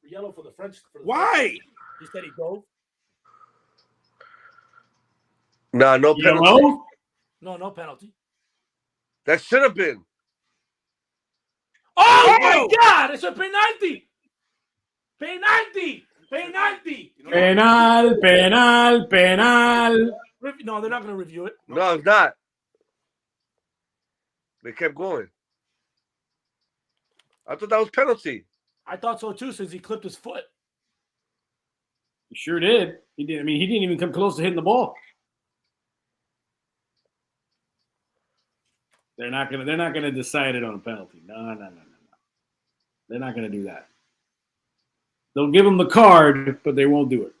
Yellow for the French. Why? He said he go. Nah, no penalty. Yellow? No penalty. That should have been. Oh my God! It's a penalty. Penal. No, they're not going to review it. No, it's not. They kept going. I thought that was penalty. I thought so too, since he clipped his foot. He sure did. He did. I mean, he didn't even come close to hitting the ball. They're not gonna decide it on a penalty. No. They're not gonna do that. They'll give him the card, but they won't do it.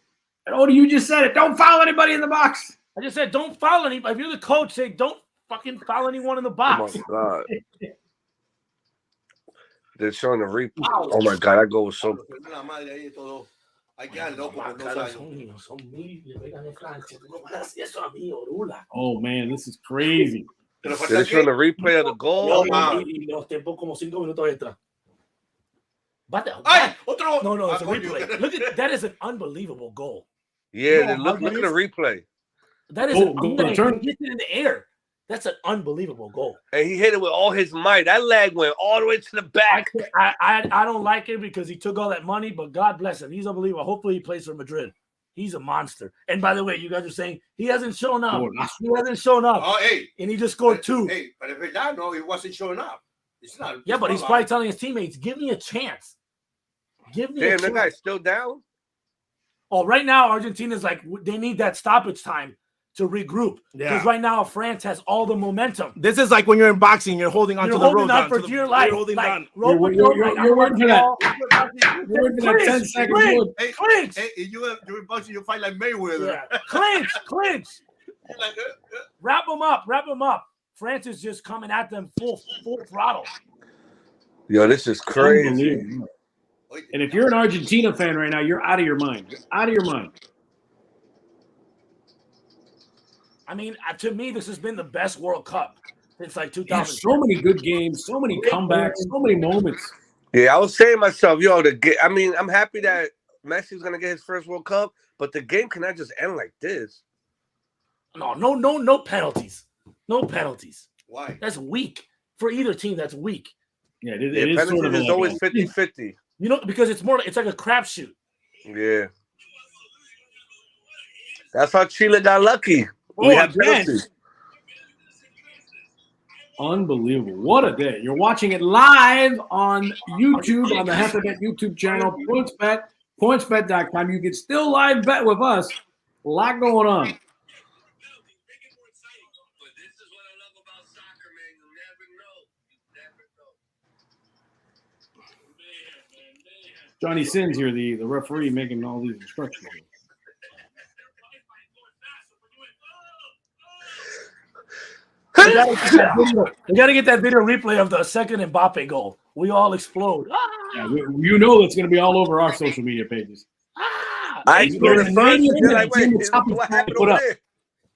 And Odie, you just said it. Don't foul anybody in the box. I just said don't foul anybody. If you're the coach, say don't fucking foul anyone in the box. Oh my God. They're showing the replay. Oh my God, that goal was so. Oh man, this is crazy. They're showing the replay of the goal. No, it's a replay. Look at that. Is an unbelievable goal. Yeah, look at the replay. That is he hit it in the air. That's an unbelievable goal. And he hit it with all his might. That leg went all the way to the back. I don't like it because he took all that money, but God bless him. He's unbelievable. Hopefully he plays for Madrid. He's a monster. And by the way, you guys are saying he hasn't shown up. He hasn't shown up. Oh, hey. And he just scored 2. Hey, but if I know he wasn't showing up. It's not. Yeah, but he's probably telling his teammates, give me a chance. Give me a chance. Damn, that guy's still down? Oh, right now, Argentina's like, they need that stoppage time to regroup. Because right now, France has all the momentum. This is like when you're in boxing, you're holding on to the rope. For dear life. You're holding on. You're working for that. You're working for that 10-second rule. Clinch. Hey, you're in boxing, you fight like Mayweather. Yeah. Clinch. Like, Wrap them up. France is just coming at them full throttle. Yo, this is crazy. And if you're an Argentina fan right now, you're out of your mind. You're out of your mind. I mean, to me, this has been the best World Cup since like 2000. So many good games, so many comebacks, so many moments. Yeah, I was saying to myself, yo, I'm happy that Messi's gonna get his first World Cup, but the game cannot just end like this. No penalties. No penalties. why? That's weak for either team. That's weak. Yeah, it is sort of it's always 50-50. You know, because it's like a crapshoot. Yeah. That's how Chile got lucky. We had penalties. Unbelievable. What a day. You're watching it live on YouTube, on the JefeBet YouTube channel, PointsBet, PointsBet.com. You can still live bet with us. A lot going on. Johnny Sins here, the referee, making all these instructions. We got to get that video replay of the second Mbappe goal. We all explode. Yeah, you know it's going to be all over our social media pages. I exploded first. You're like, wait, what happened over there?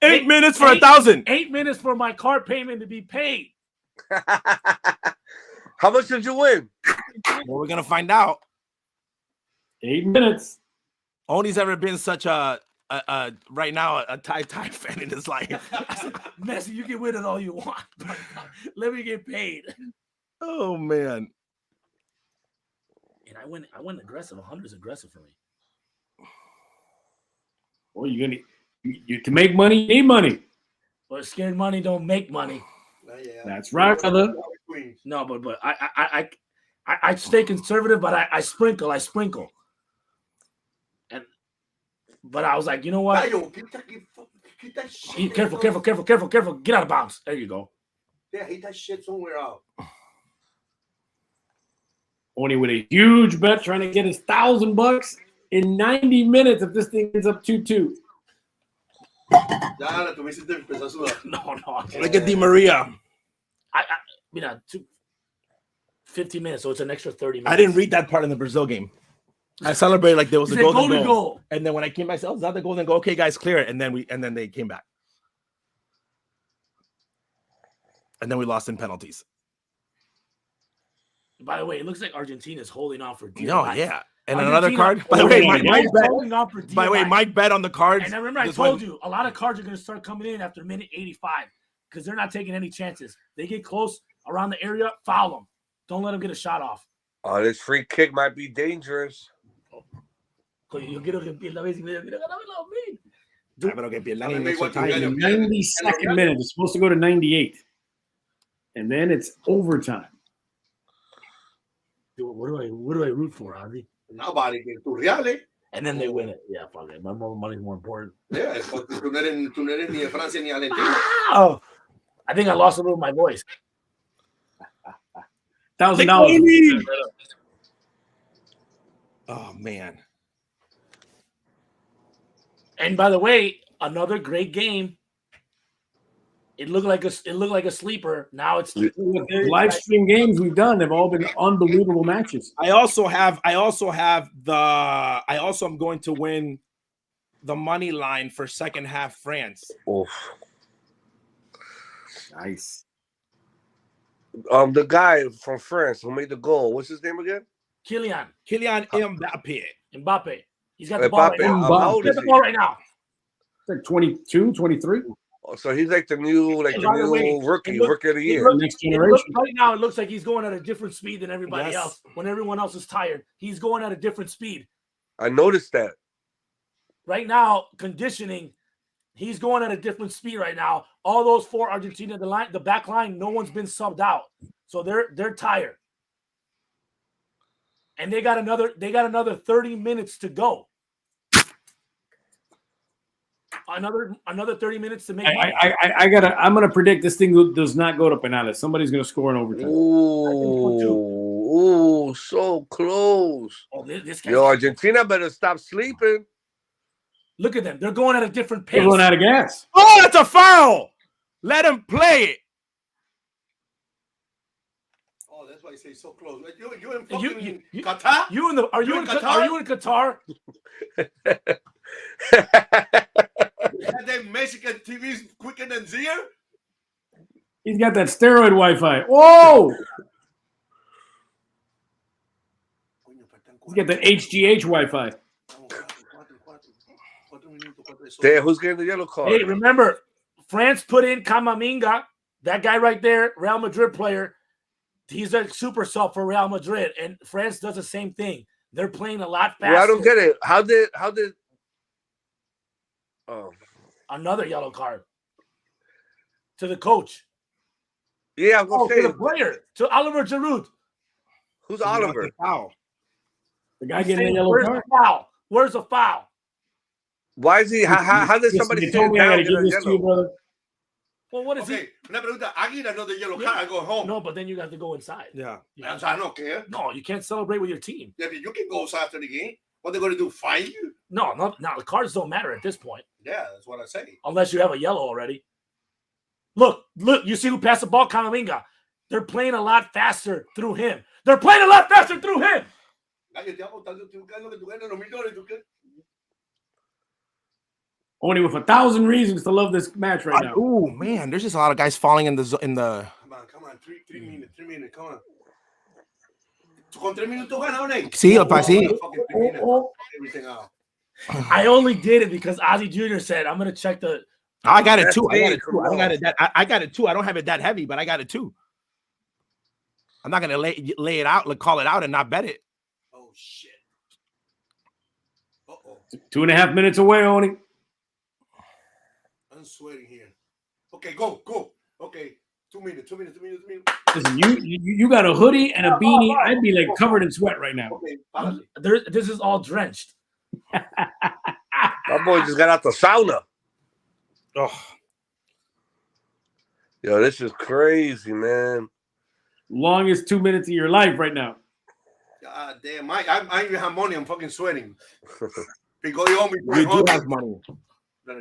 8 minutes for 1,000. 8 minutes for my car payment to be paid. How much did you win? Well, we're going to find out. 8 minutes. Oni's ever been such a right now a Thai fan in his life. Messi, you can win it all you want. Let me get paid. Oh man. And I went aggressive. 100 is aggressive for me. Well, you to make money, you need money. But scared money don't make money. That's right, brother. No, but I stay conservative, but I sprinkle. But I was like, you know what? Careful. Get out of bounds. There you go. Yeah, hit that shit somewhere out. Only with a huge bet trying to get his $1,000 in 90 minutes if this thing ends up 2-2. Ya, tú me hiciste empezar a sudar. No. Look at Di Maria. I 15 minutes, so it's an extra 30 minutes. I didn't read that part in the Brazil game. I celebrated like there was a golden goal. And then when I came back, I said, oh, is that the golden goal? Okay, guys, clear it. And then they came back. And then we lost in penalties. By the way, it looks like Argentina is holding on for dear No, life. yeah. And Argentina, another card. By the way, Mike bet on the cards. And I remember I told you a lot of cards are going to start coming in after minute 85 because they're not taking any chances. They get close around the area, foul them. Don't let them get a shot off. Oh, this free kick might be dangerous. Yo quiero que pierda Messi. Mira, Dude, 92nd minute. It's supposed to go to 98. And then it's overtime. Dude, what do I root for, Ozzie? Nobody. Tu Reales. And then they win it. Yeah, fuck it. My money's more important. Yeah, tú no eres ni de Francia ni Argentina. Oh, I think I lost a little of my voice. $1,000. Oh man. And by the way, another great game. It looked like a sleeper. Now it's Live stream games we've done have all been unbelievable matches. I also am going to win the money line for second half France. Oof. Nice. The guy from France who made the goal. What's his name again? Kylian Mbappe. He's got the ball right now. How old He's is got the he? ball right now. It's like 22, 23. So he's like the new rookie of the year. Next generation. Right now, it looks like he's going at a different speed than everybody else. When everyone else is tired, he's going at a different speed. I noticed that. Right now, conditioning, he's going at a different speed right now. All those four Argentina, the back line, no one's been subbed out, so they're tired, and they got another 30 minutes to go. Another 30 minutes to make. I'm gonna predict this thing does not go to penales. Somebody's gonna score in overtime. Ooh, so close. Oh, this Yo, Argentina better stop sleeping. Look at them. They're going at a different pace. They're going out of gas. Oh, that's a foul. Let him play it. Oh, that's why I say so close. You in fucking You- Qatar? Are you in Qatar? That Mexican TV's quicker than Zier? He's got that steroid Wi-Fi. Whoa! He's got that HGH Wi-Fi. Damn, who's getting the yellow card? Hey, remember, France put in Camavinga, that guy right there, Real Madrid player. He's a super sub for Real Madrid, and France does the same thing. They're playing a lot faster. Well, I don't get it. How did? Oh, another yellow card to the coach. Yeah, I'm gonna say to the player, to Oliver Giroud. Who's Oliver? The guy getting a yellow card. Where's the foul? Why is he? How did somebody sit down and get a yellow? Well, what is he? Una pregunta. I get another yellow card. I go home. No, but then you got to go inside. Yeah. I don't care. No, you can't celebrate with your team. Yeah, but you can go outside after the game. What they're going to do? Fine you? No. The cards don't matter at this point. Yeah, that's what I say. Unless you have a yellow already. Look! You see who passed the ball? Camavinga. They're playing a lot faster through him. Only with 1,000 reasons to love this match right now. Oh man, there's just a lot of guys falling in the. Come on, 3 minutes, come on. Con 3 minutos gana, Nate. Sí, sí. Everything out. I only did it because Ozzie Jr. said I'm gonna check the. I got it too. I got it too. I don't have it that heavy, but I got it too. I'm not gonna lay it out, call it out, and not bet it. Oh shit. 2.5 minutes away, Oni. I'm sweating here. Okay, go. Okay, 2 minutes. Listen, you got a hoodie and a beanie. I'd be like covered in sweat right now. Okay, this is all drenched. My boy just got out the sauna. Oh, yo, this is crazy, man. Longest 2 minutes of your life right now. God damn, I even have money. I'm fucking sweating. Because you owe me you do have money.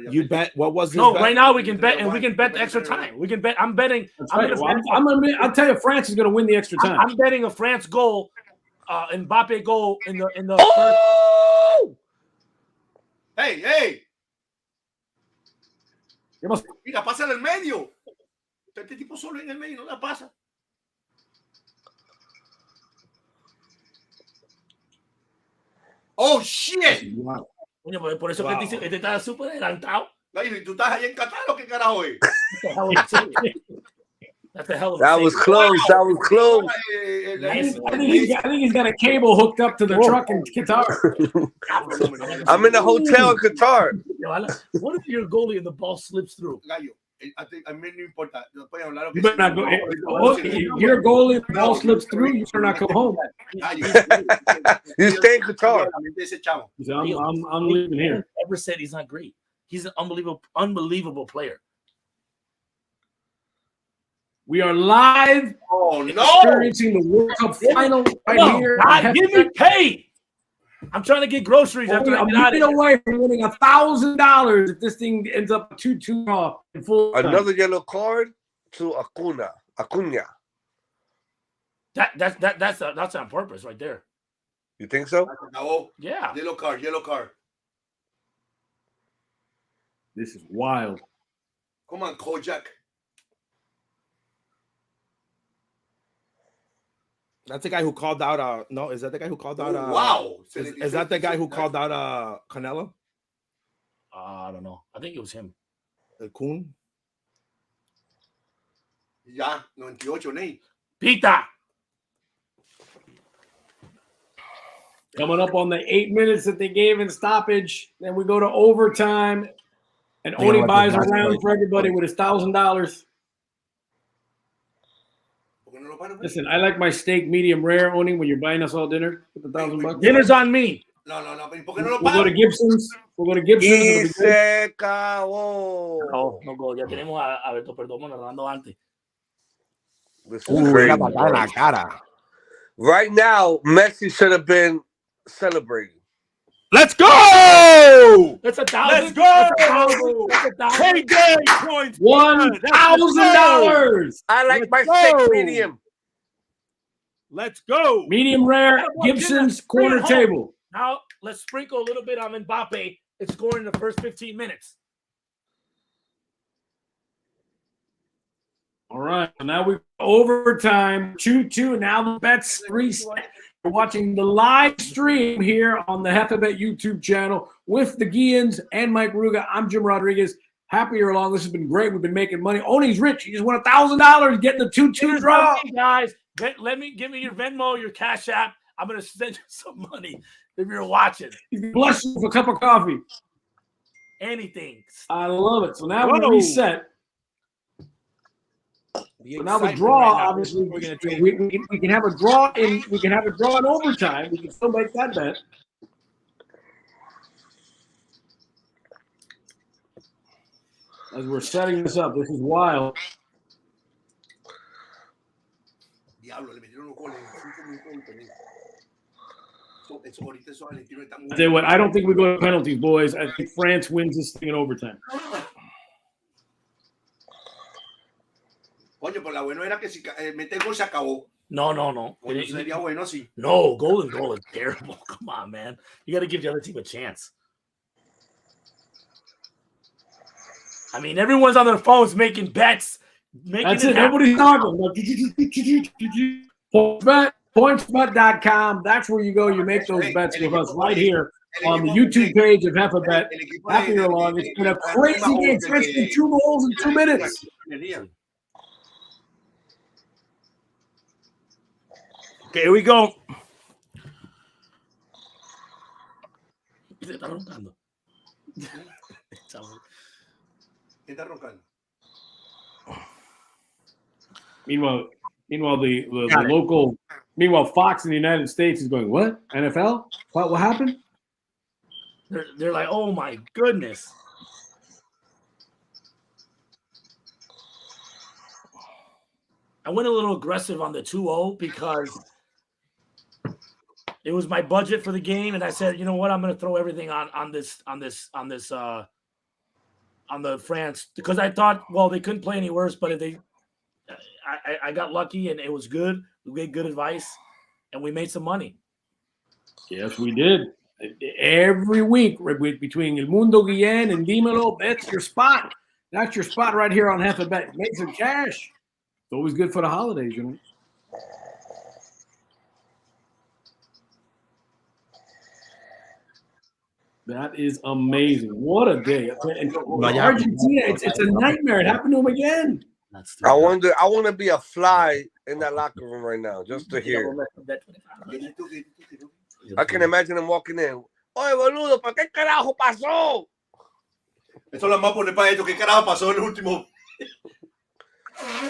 You bet. What was this? No, bet? right now we can bet, and we can bet the extra time. We can bet. I'm betting. I'll tell you, France is going to win the extra time. I'm betting a France goal, Mbappe goal in the. Oh! Hey. Mira, pasa en el medio. Este tipo solo en el medio, no la pasa. Oh, shit. Wow. Coño, por eso que este está súper adelantado. ¿Y tú estás ahí en Qatar o qué carajo es? That's a hell of a That was close. That was close. I think he's got a cable hooked up to the truck in Qatar. I'm in a hotel in Qatar. What if your goalie and the ball slips through? Gallo, a mí no importa. No pueden hablar. You better not go. Your goalie, the ball slips through. You better not go home. You stay in Qatar. I'm leaving here. Ever said he's not great? He's an unbelievable player. We are live. Oh, experiencing the World Cup final right here. Give me pay. I'm trying to get groceries after I get out of here. Away from winning $1,000 if this thing ends up 2-2 off in full time. Another yellow card to Acuna. That's on purpose right there. You think so? Yeah. Yellow card. This is wild. Come on, Kojak. That's the guy who called out. No, is that the guy who called out? Wow. Is that the guy who called out Canelo? I don't know. I think it was him. The Kun. Ya, 98, Ney. Pita. Coming up on the 8 minutes that they gave in stoppage. Then we go to overtime. And Oni buys a round for everybody with his $1,000. Listen, I like my steak medium rare, Oni, when you're buying us all dinner with the $1,000. Dinner's on me. No. We'll go to Gibson's. Y se acabó. No go. Ya tenemos a Alberto Perdomo narrando antes. This is crazy. Right now, Messi should have been celebrating. Let's go! That's $1,000. Let's go! That's Payday points. $1,000. I like my steak medium. Let's go. Medium rare, Gibson's corner table. Now, let's sprinkle a little bit on Mbappe. It's scoring in the first 15 minutes. All right. So now we're overtime. 2-2. Now the bet's 3. We're watching the live stream here on the JefeBet YouTube channel with the Guillans and Mike Ruga. I'm Jim Rodriguez. Happy you're along. This has been great. We've been making money. Oni's rich. He just won $1,000 getting the 2-2 draw. Guys, give me your Venmo, your Cash App. I'm going to send you some money if you're watching. Bless you for a cup of coffee. Anything. I love it. So now we reset. So now the draw, obviously, we can have a draw in overtime. We can still make that bet. As we're setting this up, this is wild. I tell you what, I don't think we go to penalties, boys. I think France wins this thing in overtime. Coño, pero lo bueno era que si mete gol se acabó. No. Coño, sería bueno así. No, golden goal is terrible. Come on, man. You got to give the other team a chance. I mean, everyone's on their phones making bets. That's it. Nobody's talking. PointsBet.com. That's where you go. You make those bets with us right here on the YouTube page of JefeBet. Happy you're along. It's been a crazy game. France did 2 goals in 2 minutes. Okay, here we go. Meanwhile, the local. Meanwhile, Fox in the United States is going, what? NFL? What happened? They're like, oh my goodness. I went a little aggressive on the 2-0 because it was my budget for the game, and I said, you know what, I'm going to throw everything on this the France because I thought, well, they couldn't play any worse, but if I got lucky and it was good. We gave good advice, and we made some money. Yes, we did. Every week between El Mundo, Guillen, and Dimelooo, that's your spot. That's your spot right here on JefeBet. Make some cash. It's always good for the holidays, you know. That is amazing. What a day. And Argentina, it's a nightmare. It happened to him again. I want to be a fly in that locker room right now, just to hear. I can imagine him walking in. Oye, boludo, ¿para qué carajo pasó? Eso lo vamos a poner para esto. ¿Qué carajo pasó en el último?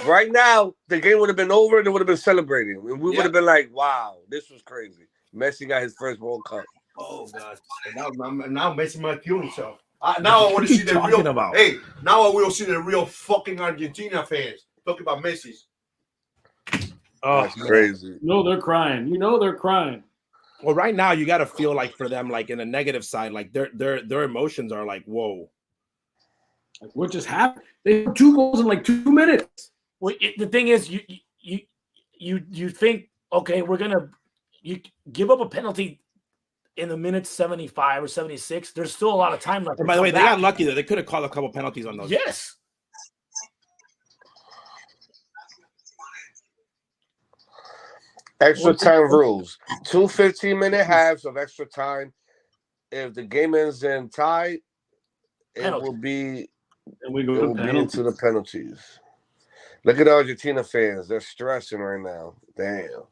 Right now, the game would have been over and they would have been celebrating. We would have been like, wow, this was crazy. Messi got his first World Cup. Oh, God. Now Messi might kill himself. Now I want to see the real. About? Hey, now I will see the real fucking Argentina fans talking about Messi. Oh, that's crazy. No, they're crying. You know they're crying. Well, right now you got to feel like for them, like in a negative side, like their emotions are like, whoa. Like what just happened? They had 2 goals in like 2 minutes. Well, the thing is, you think, okay, you give up a penalty in the minute 75 or 76. There's still a lot of time left. And by the way, they got lucky that they could have called a couple penalties on those. Yes. Extra time rules. 2 15-minute halves of extra time. If the game ends in tie, it will be into the penalties. Look at the Argentina fans. They're stressing right now. Damn.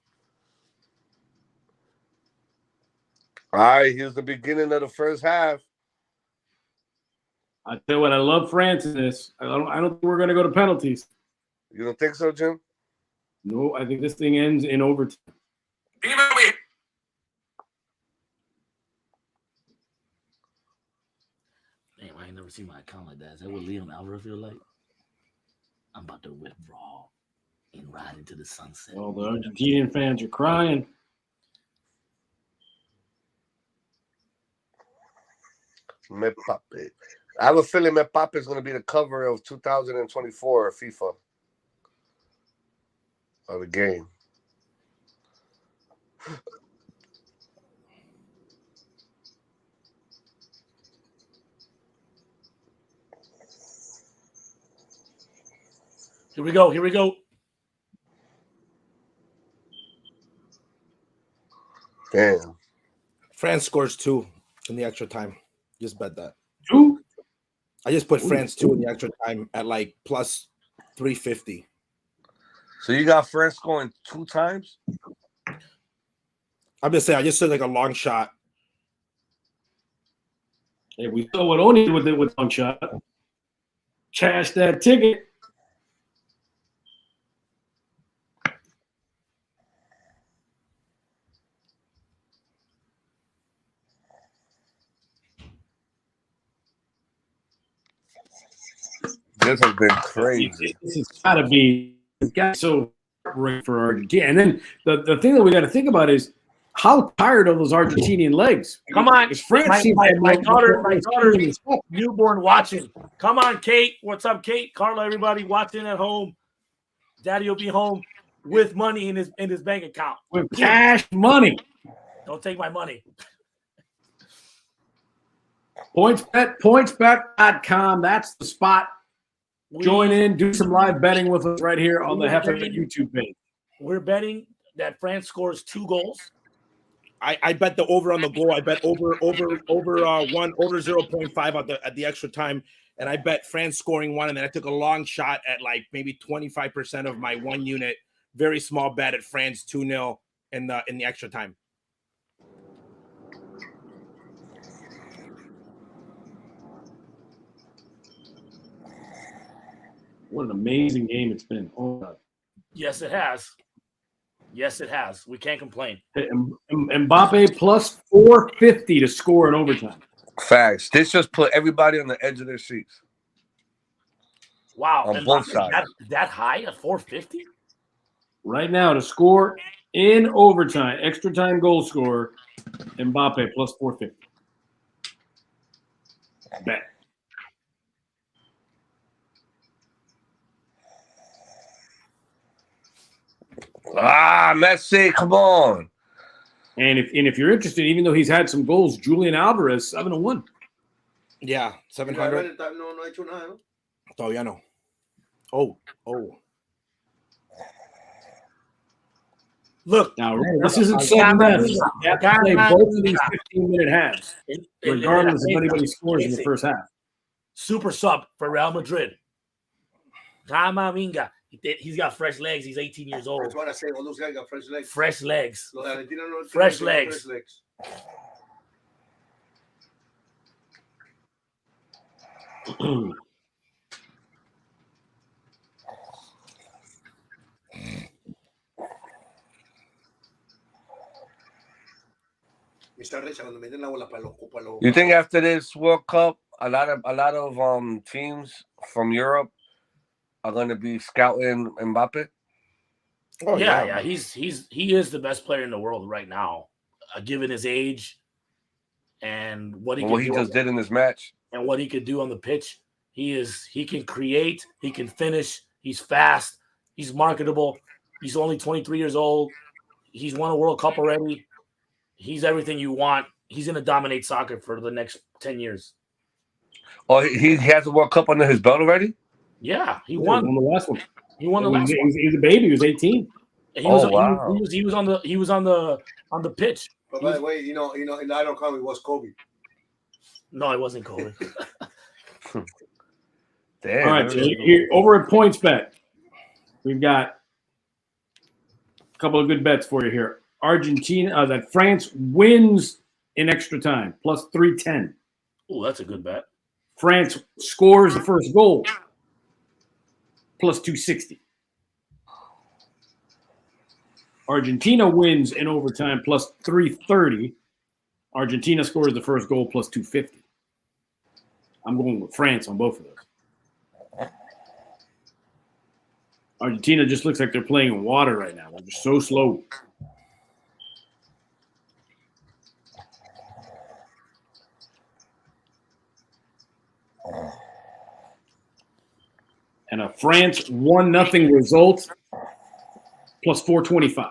All right, here's the beginning of the first half. I tell you what, I love France in this. I don't think we're going to go to penalties. You don't think so, Jim? No, I think this thing ends in overtime. Damn, I ain't never seen my account like that. Is that what Liam Alvarez feel like? I'm about to withdraw and ride into the sunset. Well, the Argentinian fans are crying. Mbappe. I have a feeling Mbappe is going to be the cover of 2024 FIFA of the game. Here we go. Here we go. Damn. France scores 2 in the extra time. Just bet that. 2? I just put France 2 in the extra time at like plus 350. So you got France scoring 2 times? I'm just saying, I just said like a long shot. Hey, we saw what Oni did with it with long shot. Cash that ticket. This has been crazy. This has got to be so great for Argentina. And then the thing that we got to think about is how tired are those Argentinian legs? Come on, France my daughter's newborn watching. Come on, Kate. What's up, Kate? Carla, everybody watching at home. Daddy will be home with money in his bank account. With cash money. Don't take my money. PointsBet.com. That's the spot. Join in, do some live betting with us right here on the JefeBet YouTube page. We're betting that France scores 2 goals. I bet the over on the goal. I bet over 0.5 at the extra time, and I bet France scoring 1. And then I took a long shot at like maybe 25% of my 1 unit, very small bet at France 2-0 in the extra time. What an amazing game it's been. Oh, God. Yes, it has. Yes, it has. We can't complain. Mbappe plus 450 to score in overtime. Facts. This just put everybody on the edge of their seats. Wow. On both sides. That high at 450? Right now to score in overtime, extra time goal scorer, Mbappe plus 450. Bet. Messi, come on. And if you're interested, even though he's had some goals, Julian Alvarez 7-1. Yeah, 700. No ha hecho nada, ¿no? Todavía no. Oh. Look, Now this isn't sudden death. You have to play both of these 15-minute halves, regardless if anybody scores in the first half. Super sub for Real Madrid. Camavinga. He's got fresh legs. He's 18 years old. That's what I say. All those guys got fresh legs. Fresh legs. Los Argentinos no Fresh tienen legs. Fresh legs. You think after this World Cup, a lot of teams from Europe are going to be scouting Mbappe? Oh yeah. He is the best player in the world right now, given his age and what he just did in this match and what he could do on the pitch. He can create, he can finish, he's fast, he's marketable. He's only 23 years old. He's won a World Cup already. He's everything you want. He's going to dominate soccer for the next 10 years. Oh, he has a World Cup under his belt already? Yeah, he won the last one. He won the last one. He was a baby. He was 18. He was on the pitch. But by the way, in Iron Comedy was Kobe. No, it wasn't Kobe. Damn. All right, so here over at PointsBet, we've got a couple of good bets for you here. Argentina, that France wins in extra time, plus 310. Oh, that's a good bet. France scores the first goal, plus 260. Argentina wins in overtime, plus 330. Argentina scores the first goal, plus 250. I'm going with France on both of those. Argentina just looks like they're playing in water right now. They're just so slow. And a France 1-0 result, plus 425.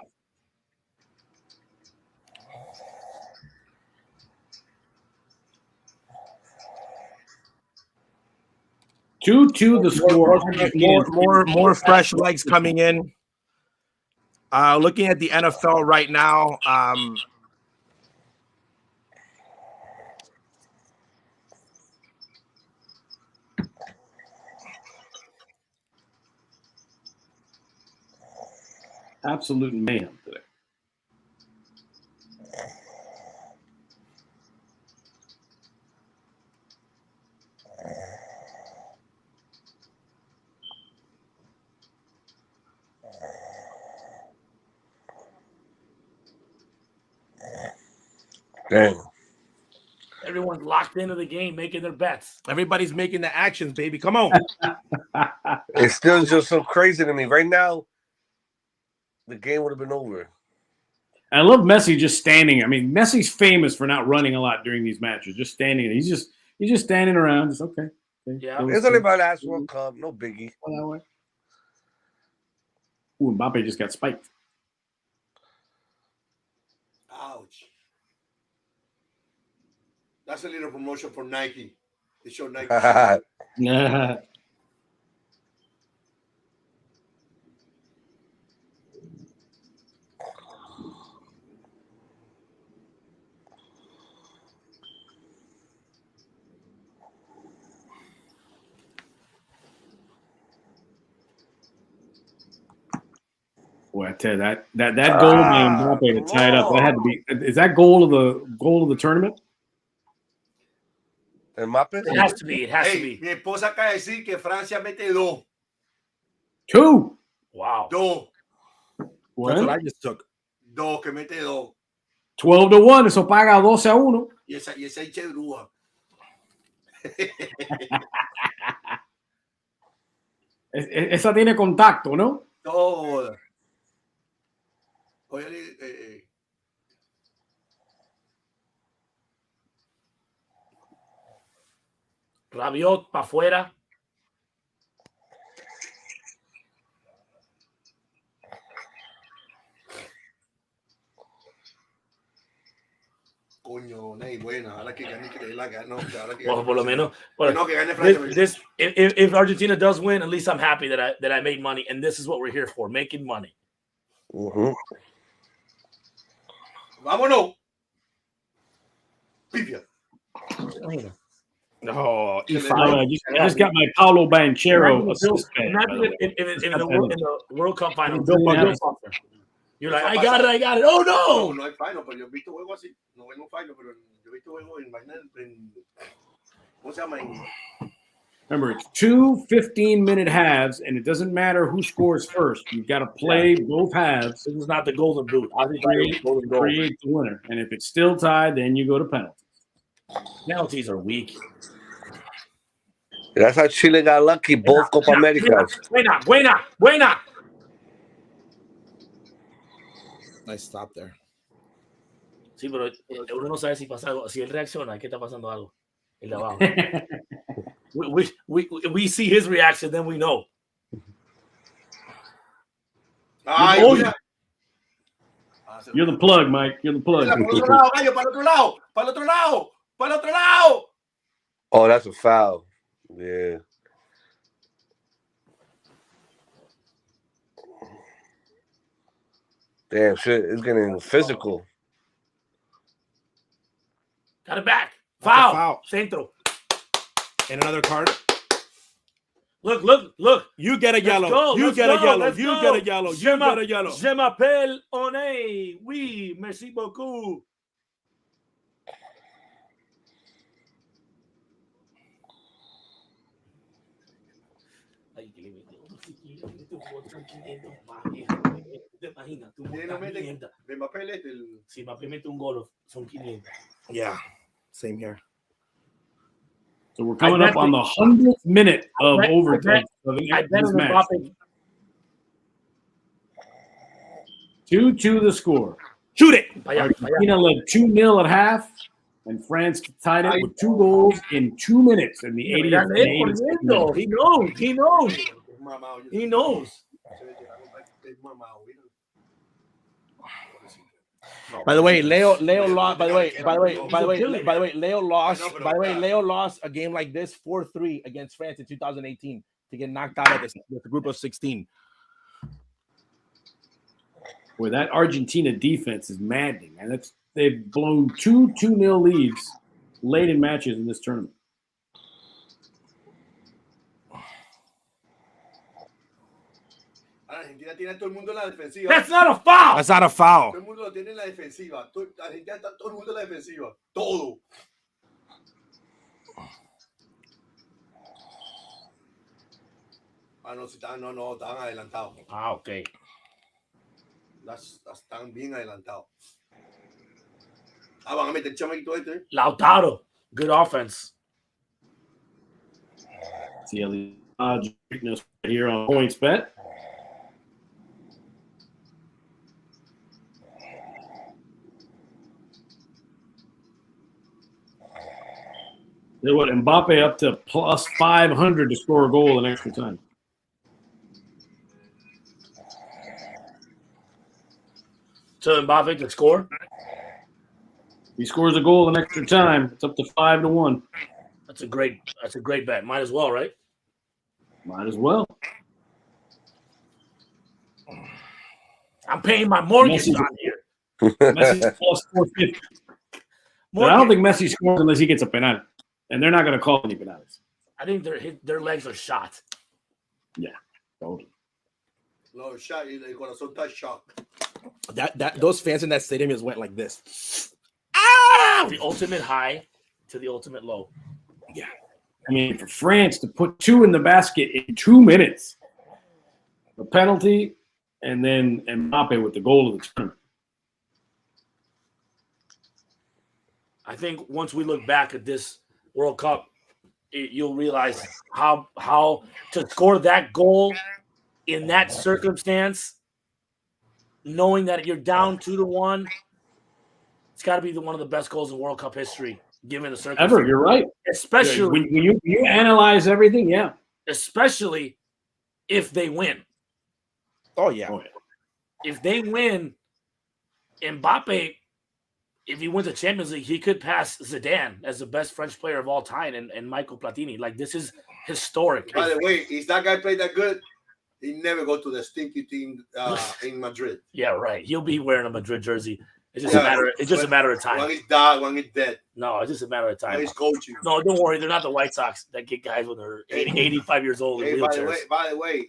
Two the score. More fresh legs coming in. Looking at the NFL right now. Absolute mayhem today. Damn. Everyone's locked into the game, making their bets. Everybody's making the actions, baby. Come on. It's still just so crazy to me. Right now, the game would have been over. I love Messi just standing. I mean, Messi's famous for not running a lot during these matches. Just standing. He's just standing around. Just okay. Yeah. It's only my last World Cup. No biggie. Ooh, Mbappe just got spiked. Ouch. That's a little promotion for Nike. They show Nike. Yeah. Boy, I tell you that goal by Mbappe to tie it up. That had to be. Is that goal of the tournament? Mbappe? It has to be. It has to be. Mi esposa acaba de decir que Francia mete 2. 2. Wow. 2. That's what I just took. 2, que mete 2. 12-1. Eso paga 12-1. Y esa hincha de bruja. Esa tiene contacto, ¿no? Toda. Oye, Rabiot para afuera. coño, Ney, buena. Ahora que gane, que la gane. Ahora que Well, por lo menos. No, que gane Francia. If Argentina does win, at least I'm happy that I made money, and this is what we're here for, making money. Vámonos. Pipia. Oh, I just got my Paulo Banchero assist bet. Imagine if in the World Cup final, you're like, I got it. Oh no! No hay final, pero yo he visto juegos así. No vengo final, pero yo he visto juegos en ¿cómo se llama? Remember, it's 2 15-minute halves, and it doesn't matter who scores first. You've got to play both halves. This is not the golden boot. I think Create the winner. And if it's still tied, then you go to penalties. Penalties are weak. That's how Chile got lucky. Both Copa Americas. Buena. Nice stop there. Sí, pero uno no sabe si pasa algo. Si él reacciona, ¿qué está pasando algo? El de abajo. we see his reaction, then we know. You're the plug, Mike. You're the plug. Para el otro lado. Oh, that's a foul. Yeah. Damn, shit. It's getting physical. Got it back. Foul. Centro. And another card. Look. You get a yellow. You get a yellow. Je m'appelle One. Oui, merci beaucoup. Si Mbappé mete un gol, son 500. Yeah, same here. So we're coming up on the 100th minute of overtime. I bet on Mbappé. 2-2 the score. Shoot it. Argentina led 2-0 at half, and France tied it with 2 goals in 2 minutes in the 80th minute. He knows. By the way, Leo lost. By the way, Leo lost a game like this 4-3 against France in 2018 to get knocked out of the group of 16. Boy, that Argentina defense is maddening, and they've blown 2-0 leads late in matches in this tournament. Argentina tiene todo el mundo en la defensiva. That's not a foul. That's not a foul. Todo el mundo lo tiene en la defensiva. Argentina está todo el mundo en la defensiva. Todo. No, estaban adelantados. Okay. Están bien adelantados. Van a meter chamaquito este. Lautaro, good offense. See how the odds are here on PointsBet. They what Mbappe up to plus 500 to score a goal in extra time. So Mbappe can score. If he scores a goal in extra time, it's up to 5-1. That's a great bet. Might as well, right? Might as well. I'm paying my mortgage on here. Messi's plus 450. But I don't think Messi scores unless he gets a penalty. And they're not going to call any penalties. I think their legs are shot. Yeah, totally. No, shot. El corazón está shocked. Those fans in that stadium just went like this. The ultimate high to the ultimate low. Yeah. I mean, for France to put 2 in the basket in 2 minutes, the penalty, and then Mbappe with the goal of the tournament. I think once we look back at this World Cup, you'll realize how to score that goal in that circumstance, knowing that you're down 2-1, it's got to be one of the best goals in World Cup history, given the circumstance. Ever, you're right. Especially when you analyze everything, yeah. Especially if they win. Oh yeah. If they win, Mbappe, if he wins the Champions League, he could pass Zidane as the best French player of all time and Michael Platini. Like, this is historic. By the way, is that guy played that good? He never go to the stinky team in Madrid. Yeah, right. He'll be wearing a Madrid jersey. It's just a matter of time. When he's died, when he's dead. No, it's just a matter of time. When he's coaching. No, don't worry. They're not the White Sox that get guys when they're 85 years old in wheelchairs. By the way,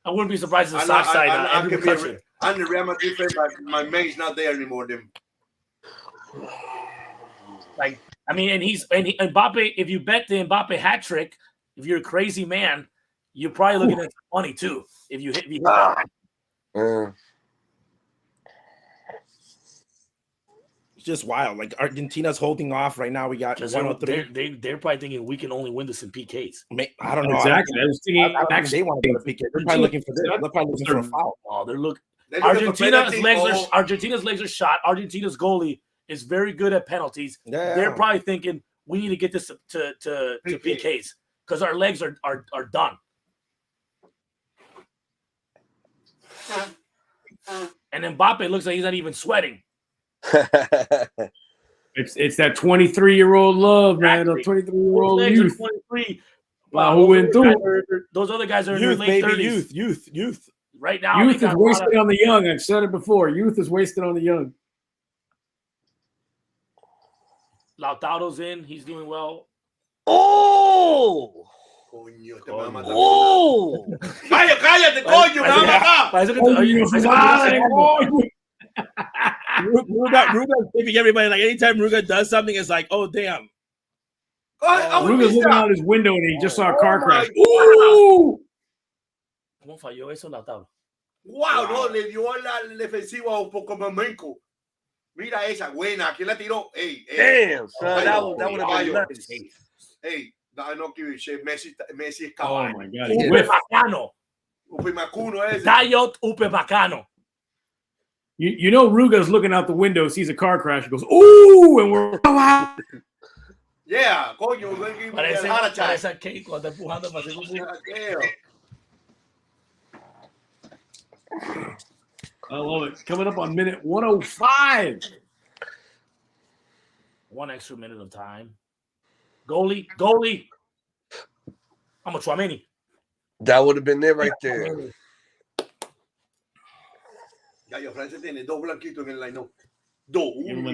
I wouldn't be surprised if the Sox side. I'm the Real Madrid fan, but my mate's not there anymore. Then, like, I mean, and Mbappe. If you bet the Mbappe hat trick, if you're a crazy man, you're probably looking at money too. If you hit that. It's just wild. Like, Argentina's holding off right now. We got 103. They're probably thinking we can only win this in PKs. I don't know Exactly. I was thinking they want to go to PK. They're probably looking for this. They're probably looking for a foul. Oh, Argentina's legs are shot. Argentina's goalie is very good at penalties. Yeah. They're probably thinking we need to get this to PKs because our legs are done. And Mbappe looks like he's not even sweating. It's that 23-year-old love, man. A 23-year-old youth. 23. Wow, who went through? Those other guys are in Youth, their late baby, 30s. youth. Right now, Youth is wasted on the young. I've said it before. Youth is wasted on the young. Lautaro's in. He's doing well. Oh! Cállate, coño, me va a matar. Ruga's giving everybody, like, anytime Ruga does something, it's like, oh, damn. Ruga's looking out his window and he just saw a car crash. Ooh! ¿Cómo falló eso, Lautaro? Wow, no, le dio al defensivo un poco momenco. Mira esa buena, ¿quién la tiró? Hey, damn, son, that would have been nice. Hey, I don't give a shit. Messi es Oh caballo. my God. Upemacano. Upimacuno ese. Dayot Upemacano. You know Ruga's looking out the window, sees a car crash, and goes, ooh, and we're Yeah, coño. Parece a Keiko cuando está empujando para hacer un I love it. Coming up on minute 105. One extra minute of time. Goalie. I'm a Chouameni. That would have been there right there. Gallo Francia tiene dos blanquitos en el line-up. Dos. They gave him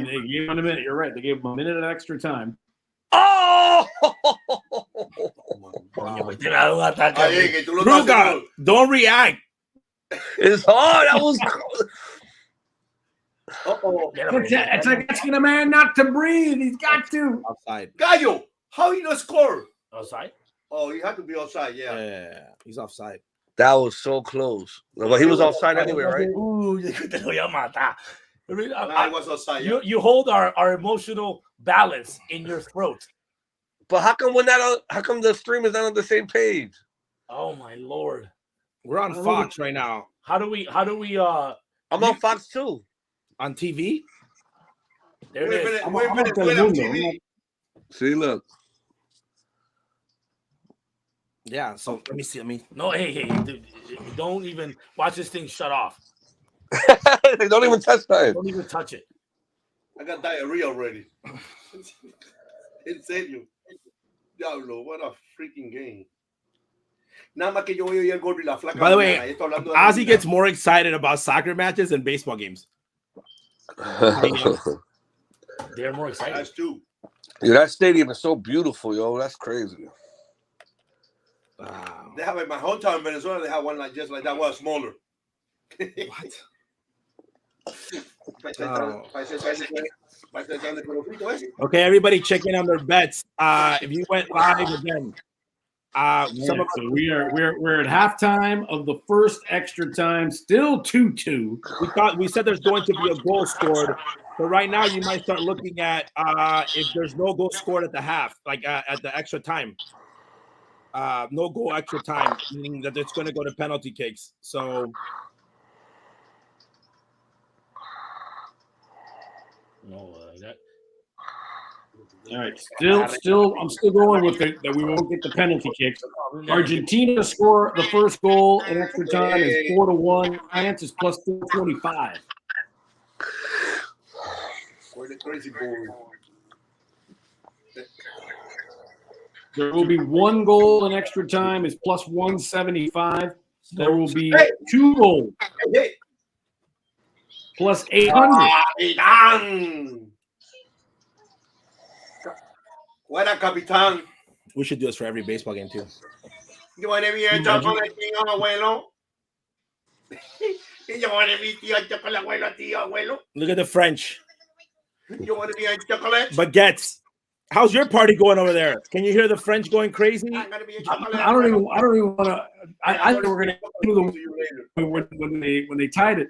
a minute. You're right. They gave him a minute of extra time. Oh! Ruga, don't react. It's hard. That was. It's like asking a man not to breathe. He's got to. Outside. Gallo, how you not score? Outside? Oh, he had to be outside, yeah. Yeah, he's offside. That was so close. But he was offside anyway, right? Ooh, te lo voy a matar. Nah, he was outside, yeah. You hold our emotional balance in your throat. But how come the stream is not on the same page? Oh my Lord. We're on Fox right now. How do we I'm on Fox too. On TV? There it is. Wait a minute. See, look. Yeah, so let me see. No, hey, dude, don't even watch this thing shut off. Don't even touch that. Don't even touch it. I got diarrhea already. En serio. Diablo, what a freaking game. Nada más que yo voy a oír el gol y la flaca. By the way, Ozzie gets more excited about soccer matches than baseball games. They're more excited. That's true. Yeah, that stadium is so beautiful, yo. That's crazy. Wow. They have in my hometown in Venezuela. They have one like just like that, one smaller. What? Okay, everybody check in on their bets. If you went live again, we're at halftime of the first extra time, still 2-2. We said there's going to be a goal scored, but right now you might start looking at if there's no goal scored at the half, like at the extra time. No goal extra time, meaning that it's going to go to penalty kicks. So. No, that. All right, I'm still going with it that we won't get the penalty kicks. Argentina to score the first goal in extra time is 4-1. France is plus 425. Crazy boring. There will be 1 goal in extra time is plus 175. There will be 2 goals plus 800. Fuera, capitán. We should do this for every baseball game too. Yo voy a ver chocolate, tío, abuelo. Yo voy a ver chocolate, abuelo, tío, abuelo. Look at the French. You want to be a chocolate? Baguettes. How's your party going over there? Can you hear the French going crazy? I'm gonna be a chocolate. I don't even want to. I think we're going to do the when they tied it.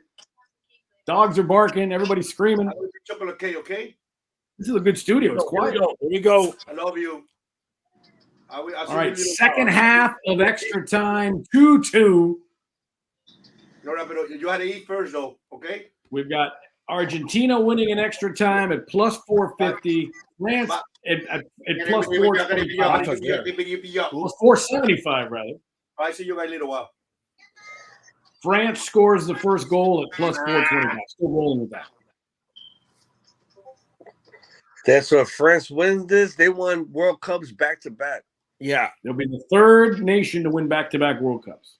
Dogs are barking. Everybody's screaming. Chocolate cake, okay? This is a good studio. It's quiet. Here you go. I love you. All right, second half of extra time, 2-2. No, but you had to eat first, though, okay? We've got Argentina winning in extra time at plus 450. France at plus 425. Plus 475, rather. I see you guys a little while. France scores the first goal at plus 425. Still rolling with that. That's what France wins this. They won World Cups back to back. Yeah. They'll be the third nation to win back-to-back World Cups.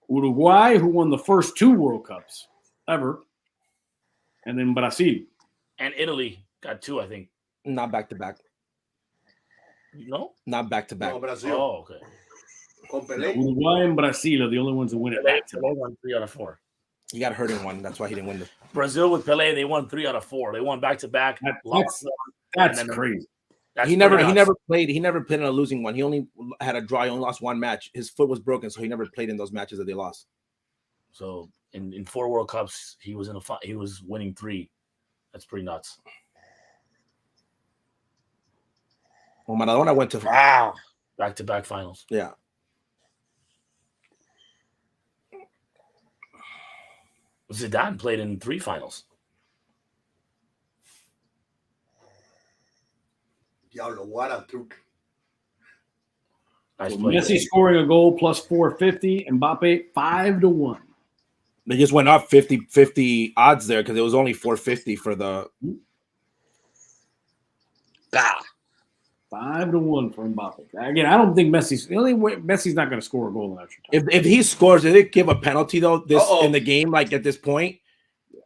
Uruguay, who won the first 2 World Cups ever, and then Brazil. And Italy got 2, I think. Not back to back. No? Not back to back. No, Brazil. Oh, okay. Uruguay and Brazil are the only ones that win it back to They won 3 out of 4. He got hurt in one. That's why he didn't win this. Brazil with Pelé, they won 3 out of 4. They won back-to-back. That's crazy. He never played in a losing one. He only had a draw. He only lost 1 match. His foot was broken, so he never played in those matches that they lost. So in 4 World Cups, he was winning 3. That's pretty nuts. Well, Maradona went to back-to-back finals. Yeah. Zidane played in 3 finals. Diablo, what a truc. Nice So play. Messi scoring a goal plus 450. Mbappe 5-1. They just went up 50-50 odds there because it was only 450 for the. 5-1 for Mbappe. Again, I don't think Messi's not going to score a goal in extra time. If he scores, did it give a penalty though? In the game, like at this point,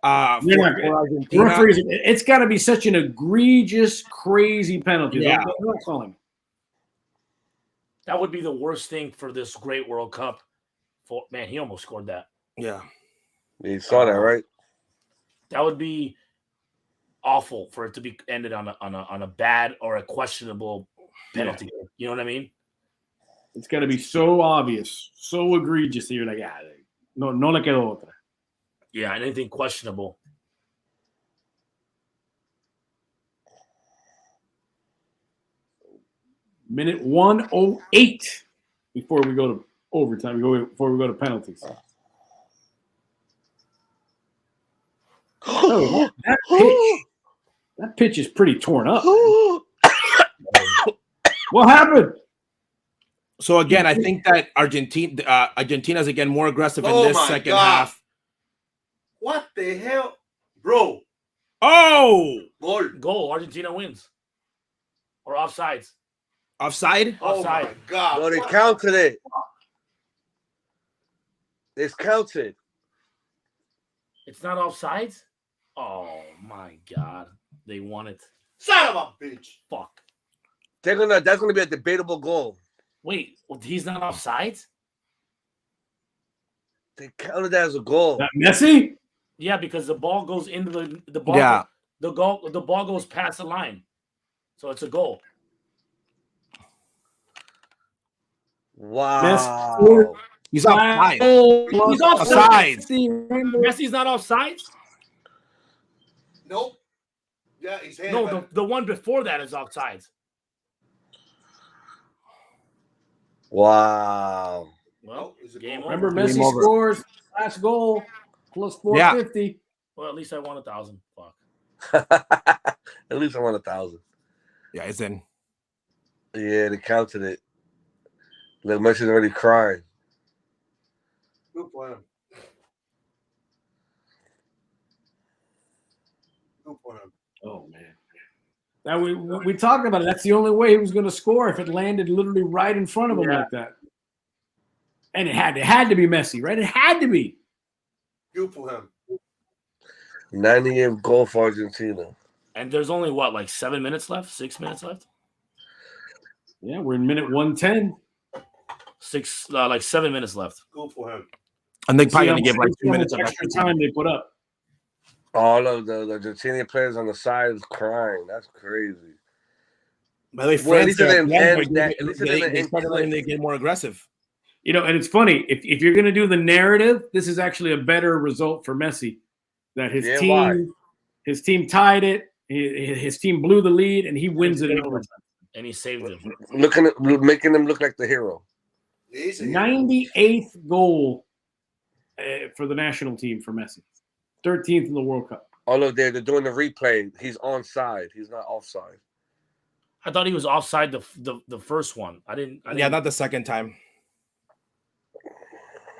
for Argentina, referees, it's got to be such an egregious, crazy penalty. Yeah. They're not calling. That would be the worst thing for this great World Cup. Man, he almost scored that. Yeah. You saw that, right? That would be awful for it to be ended on a bad or a questionable penalty. Yeah. You know what I mean? It's got to be so obvious, so egregious that you're like, no le quedó otra. Yeah, anything questionable. Minute 1:08 before we go to overtime. Before we go to penalties. Oh, that pitch is pretty torn up. What happened? So again, I think that Argentina's again more aggressive in this second half. What the hell, bro? Oh, goal! Argentina wins or offsides. Offside? Offside. Oh my God! No, they counted it. It's counted. It's not offsides. Oh my God! They won it. Son of a bitch! Fuck. That's gonna be a debatable goal. Wait, he's not offsides? They counted that as a goal. That Messi? Yeah, because the ball goes into the ball. Yeah. The ball goes past the line, so it's a goal. Wow. He's offside. He's offside. Messi's not offside. Nope. Yeah, he's no. The one before that is offside. Wow. Well, game remember over. Messi scores last goal plus 450. Yeah. Well, at least I won 1,000. Fuck. At least I won 1,000. Yeah, it's in. Yeah, they counted it. Look, Messi's already crying. Good for him. Good for him. Oh man, Now we talked about it. That's the only way he was going to score if it landed literally right in front of him like that. And it had to be Messi, right? It had to be. Good for him. 98th goal for Argentina. And there's only what, like 7 minutes left? 6 minutes left? Yeah, we're in minute 110. Like 7 minutes left. Good for him. And they're probably going to give like 2 minutes of extra time they put up. All of the Argentinian players on the side is crying. That's crazy. By the way, France, they started letting they get more aggressive. You know, and it's funny, if you're going to do the narrative, this is actually a better result for Messi. That his team tied it, his team blew the lead, and he wins it in overtime. And he saved him. Making him look like the hero. 98th goal for the national team for Messi. 13th in the World Cup. Although they're doing the replay, he's onside. He's not offside. I thought he was offside the first one. I didn't. Yeah, not the second time.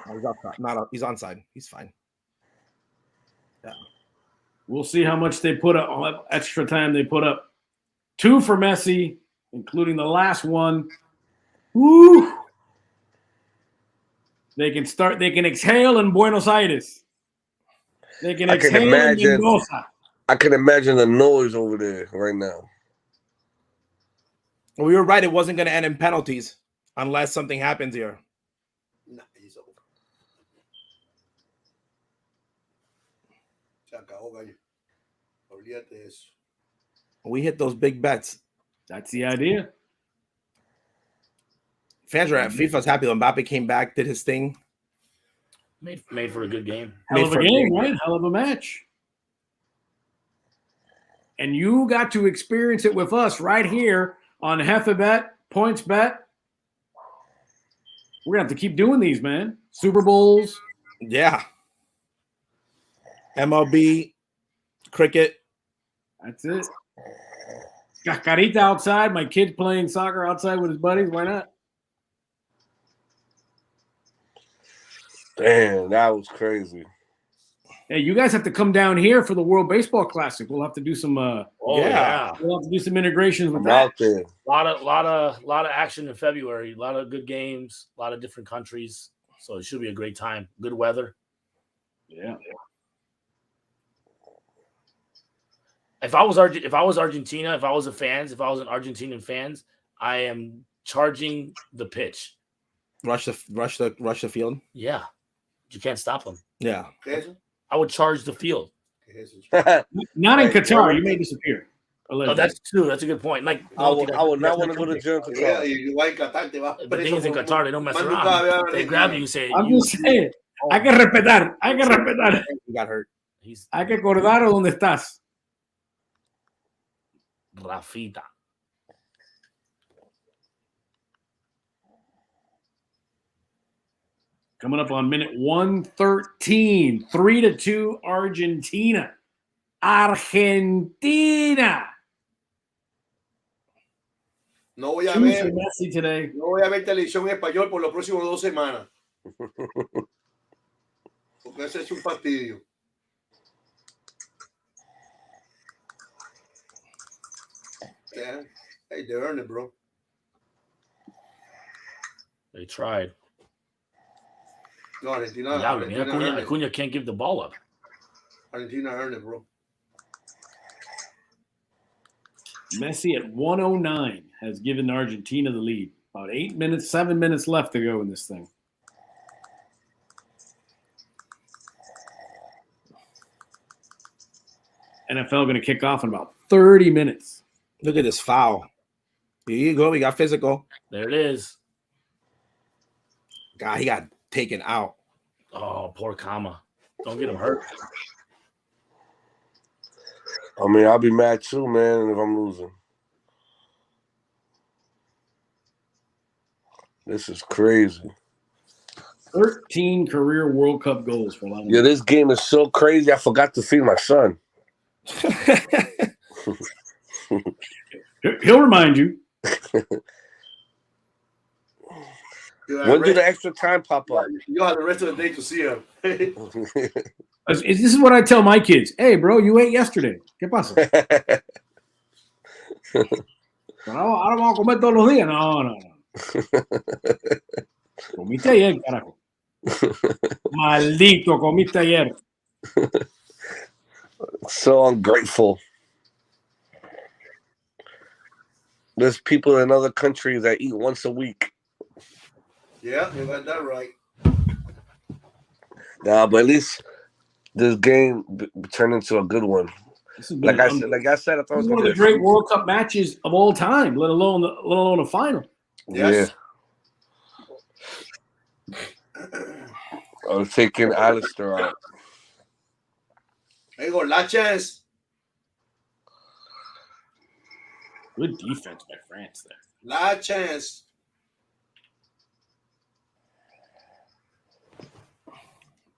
No, he's offside. He's onside. He's fine. Yeah. We'll see how much they put up, all that extra time they put up. 2 for Messi, including the last one. Woo! They can exhale in Buenos Aires. They can exhale in Mendoza. I can imagine the noise over there right now. Well, we were right. It wasn't going to end in penalties unless something happens here. Nah, he's over. Se acabó, gallo. Olvídate de eso. We hit those big bets. That's the idea. Fans are at FIFA's happy. Mbappe came back, did his thing. Made for a good game. Hell of a game, right? Hell of a match. And you got to experience it with us right here on JefeBet, PointsBet. We're going to have to keep doing these, man. Super Bowls. Yeah. MLB, cricket. That's it. Cascarita outside. My kid playing soccer outside with his buddies. Why not? Damn, that was crazy. Hey, you guys have to come down here for the World Baseball Classic. We'll have to do some. We'll have to do some integrations with I'm that. out there. lot of action in February. A lot of good games. A lot of different countries. So it should be a great time. Good weather. Yeah. If I was Argentina, if I was an Argentinian fans, I am charging the pitch. Rush the field. Yeah. You can't stop them. Yeah. I would charge the field. Not in Qatar. You may disappear. Oh, that's true. That's a good point. Like I would not want to go to jail in Qatar. The thing is, in Qatar, they don't mess around. They grab you and say, I'm just saying. Hay que respetar. Hay que respetar. He got hurt. Hay que acordar dónde estás. Rafita. Coming up on minute 113, 3-2 Argentina. Argentina. No voy a ver Messi today. No voy a ver televisión en español por los próximos 2 semanas. Porque ese es un fastidio. Yeah. Hey, they earned it, bro. They tried. No, Argentina. Acuña can't give the ball up. Argentina earned it, bro. Messi at 109 has given Argentina the lead. About 7 minutes left to go in this thing. NFL going to kick off in about 30 minutes. Look at this foul. Here you go. We got physical. There it is. God, he got taken out. Oh, poor Kama. Don't get him hurt. I mean, I'll be mad too, man, if I'm losing. This is crazy. 13 career World Cup goals for Lionel. Yeah, this game is so crazy. I forgot to feed my son. He'll remind you. When did the extra time pop up? You'll have the rest of the day to see him. This is what I tell my kids. Hey, bro, you ate yesterday. ¿Qué pasa? No, ahora vamos a comer todos los días. No. Comiste ayer, carajo. Maldito, comiste ayer. So ungrateful. There's people in other countries that eat once a week. Yeah, you got that right. Nah, but at least this game turned into a good one. Like I said, I thought it was one of the great World Cup matches of all time, let alone a final. Yes. Yeah. I was taking Alistair out. There you go, la chance. Good defense by France there. La chance.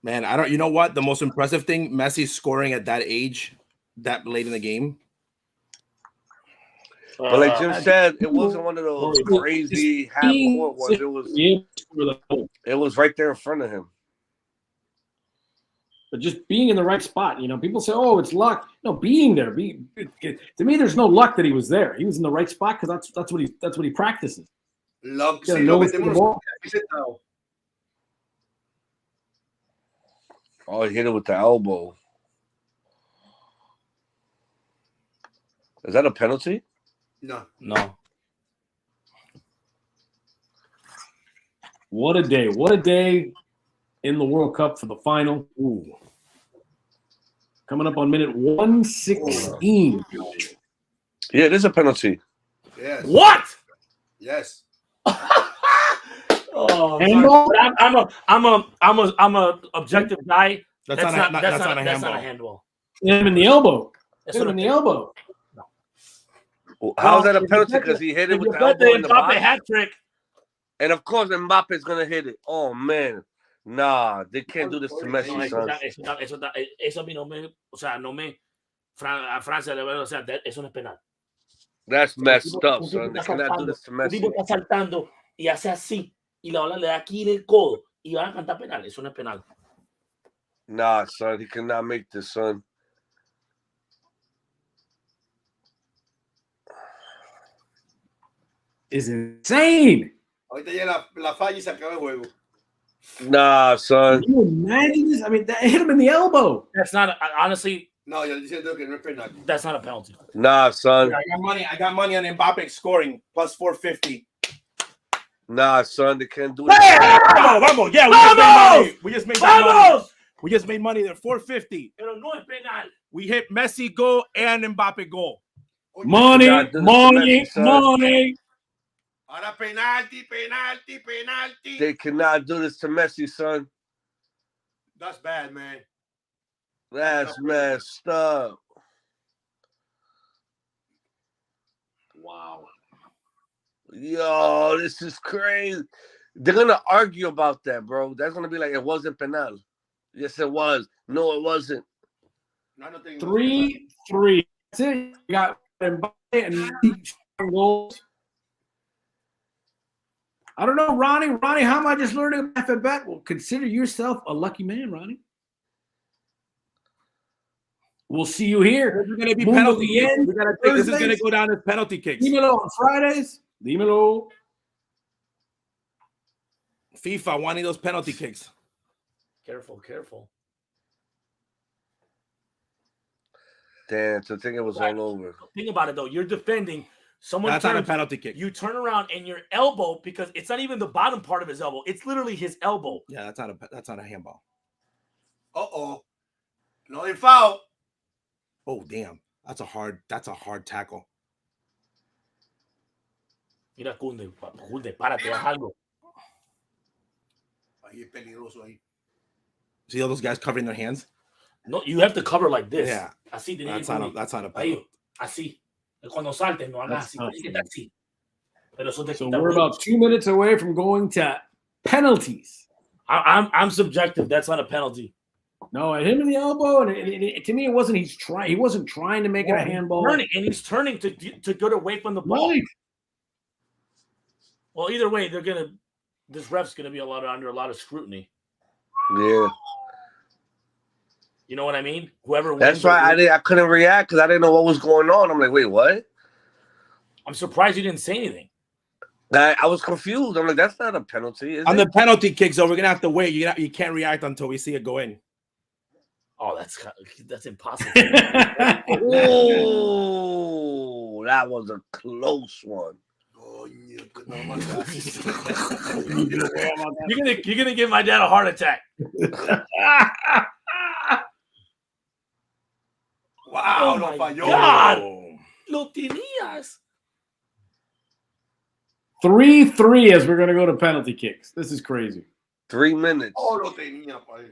Man, I don't. You know what? The most impressive thing, Messi scoring at that age, that late in the game. But like Jim said, it wasn't one of those crazy half-court ones. It was right there in front of him. But just being in the right spot, you know, people say, "Oh, it's luck." No, being there. To me, there's no luck that he was there. He was in the right spot because that's what he practices. Luck. Yeah, no, Oh, he hit it with the elbow. Is that a penalty? No. What a day! What a day in the World Cup for the final. Ooh. Coming up on minute 116. Yeah, it is a penalty. Yes. What? Yes. Oh, I'm a objective guy. That's not a handball. Hit him in the elbow. Hit him in the elbow. How's that a penalty? Because he hit it with the elbow in the box. Hat trick. And of course, Mbappe's gonna hit it. Oh man, nah, they can't do this to Messi, son. Eso a mí no me, o sea, no me. A Francia le veo, o sea, eso no es penal. That's messed up, son. They cannot do this to Messi. El tipo está saltando y hace así y la bola le da aquí en el codo y van a cantar penal. Eso no es penal. Nah, son, he cannot make this, son. Is insane. Ahorita ya la falla y se acaba el juego. Nah, son. Can you imagine this? I mean, that hit him in the elbow. That's not honestly. No, yo diciendo que no es penal. That's not a penalty. Nah, son. I got money on Mbappe scoring plus 450. Nah, son, they can't do it. Vamos. Yeah, we just made money. We just made money there, 450. Pero no es penal. We hit Messi goal and Mbappe goal. Money. Ahora penalti. They cannot do this to Messi, son. That's bad, man. That's messed up. Wow. Yo, this is crazy. They're gonna argue about that, bro. That's gonna be like it wasn't penal. Yes, it was. No, it wasn't. 3-3. That's it. You got Mbappe and goals. I don't know, Ronnie. Ronnie, how am I just learning about JefeBet? Well, consider yourself a lucky man, Ronnie. We'll see you here. This is going to be penalty kicks. This is going to go down as penalty kicks. Dimelooo on Fridays. Dimelooo. FIFA wanting those penalty kicks. Careful. Damn, to think it was all over. Think about it though. You're defending. That's not a penalty kick. You turn around and your elbow, because it's not even the bottom part of his elbow. It's literally his elbow. Yeah, that's not a handball. Uh-oh. No hay foul. Oh, damn. That's a hard tackle. Mira, Kunde, párate, haz algo. Ahí es peligroso ahí. See all those guys covering their hands? No, you have to cover like this. Yeah. Así that's not a penalty. Así. Cuando saltes, no hagas así. So we're about 2 minutes away from going to penalties. I'm subjective. That's not a penalty. No, I hit him in the elbow, and to me, it wasn't. He wasn't trying to make it a handball. He's turning to get away from the ball. Right. Well, either way, this ref's gonna be under a lot of scrutiny. Yeah. You know what I mean? Whoever wins. That's why I couldn't react because I didn't know what was going on. I'm like, wait, what? I'm surprised you didn't say anything. I was confused. I'm like, that's not a penalty. On the penalty kicks, though, we're gonna have to wait. You can't react until we see it go in. Oh, that's impossible. Oh, that was a close one. You're gonna give my dad a heart attack. Wow, Oh no my falló. God. Lo tenías. 3-3 as we're going to go to penalty kicks. This is crazy. 3 minutes. Oh, lo tenía, padre.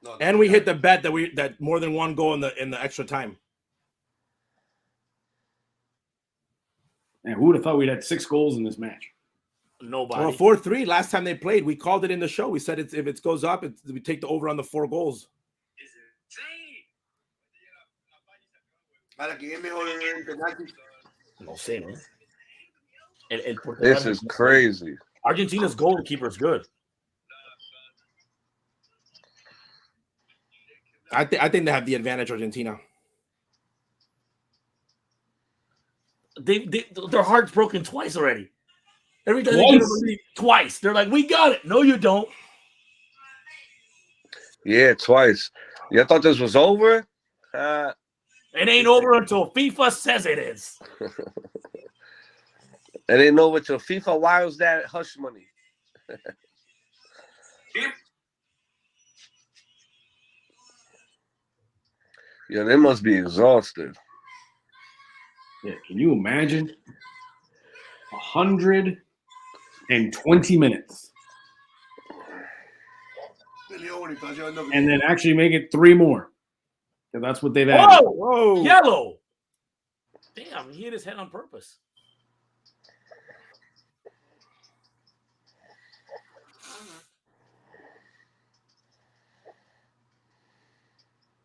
No, And we hit the bet that more than one goal in the extra time. Man, who would have thought we'd had 6 goals in this match? Nobody. Well, 4-3 last time they played. We called it in the show. We said if it goes up, we take the over on the 4 goals. Para que es mejor en penaltis. No sé, man. This is crazy. Argentina's goalkeeper is good. I think they have the advantage, Argentina. Their heart's broken twice already. Every time they get a lead, twice. They're like, we got it. No, you don't. Yeah, twice. You thought this was over? It ain't over until FIFA says it is. It ain't over till FIFA wires that hush money. Yeah, they must be exhausted. Yeah, can you imagine? 120 minutes. And then actually make it 3 more. Because that's what they've added. Whoa! Yellow! Damn, he hit his head on purpose.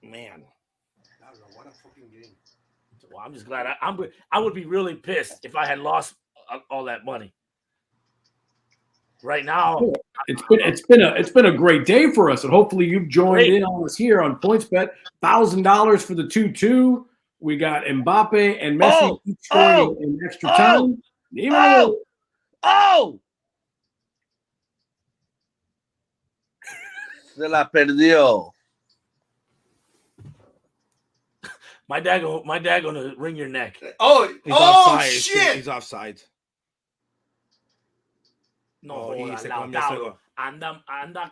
Man. What a fucking game. Well, I'm just glad. I would be really pissed if I had lost all that money. Right now, it's been a great day for us, and hopefully you've joined in on us here on PointsBet. $1,000 for the 2-2. We got Mbappe and Messi each scoring in extra time. Dimelooo. Se la perdió. my dad gonna wring your neck. He's offside. Shit! He's offside. No, anda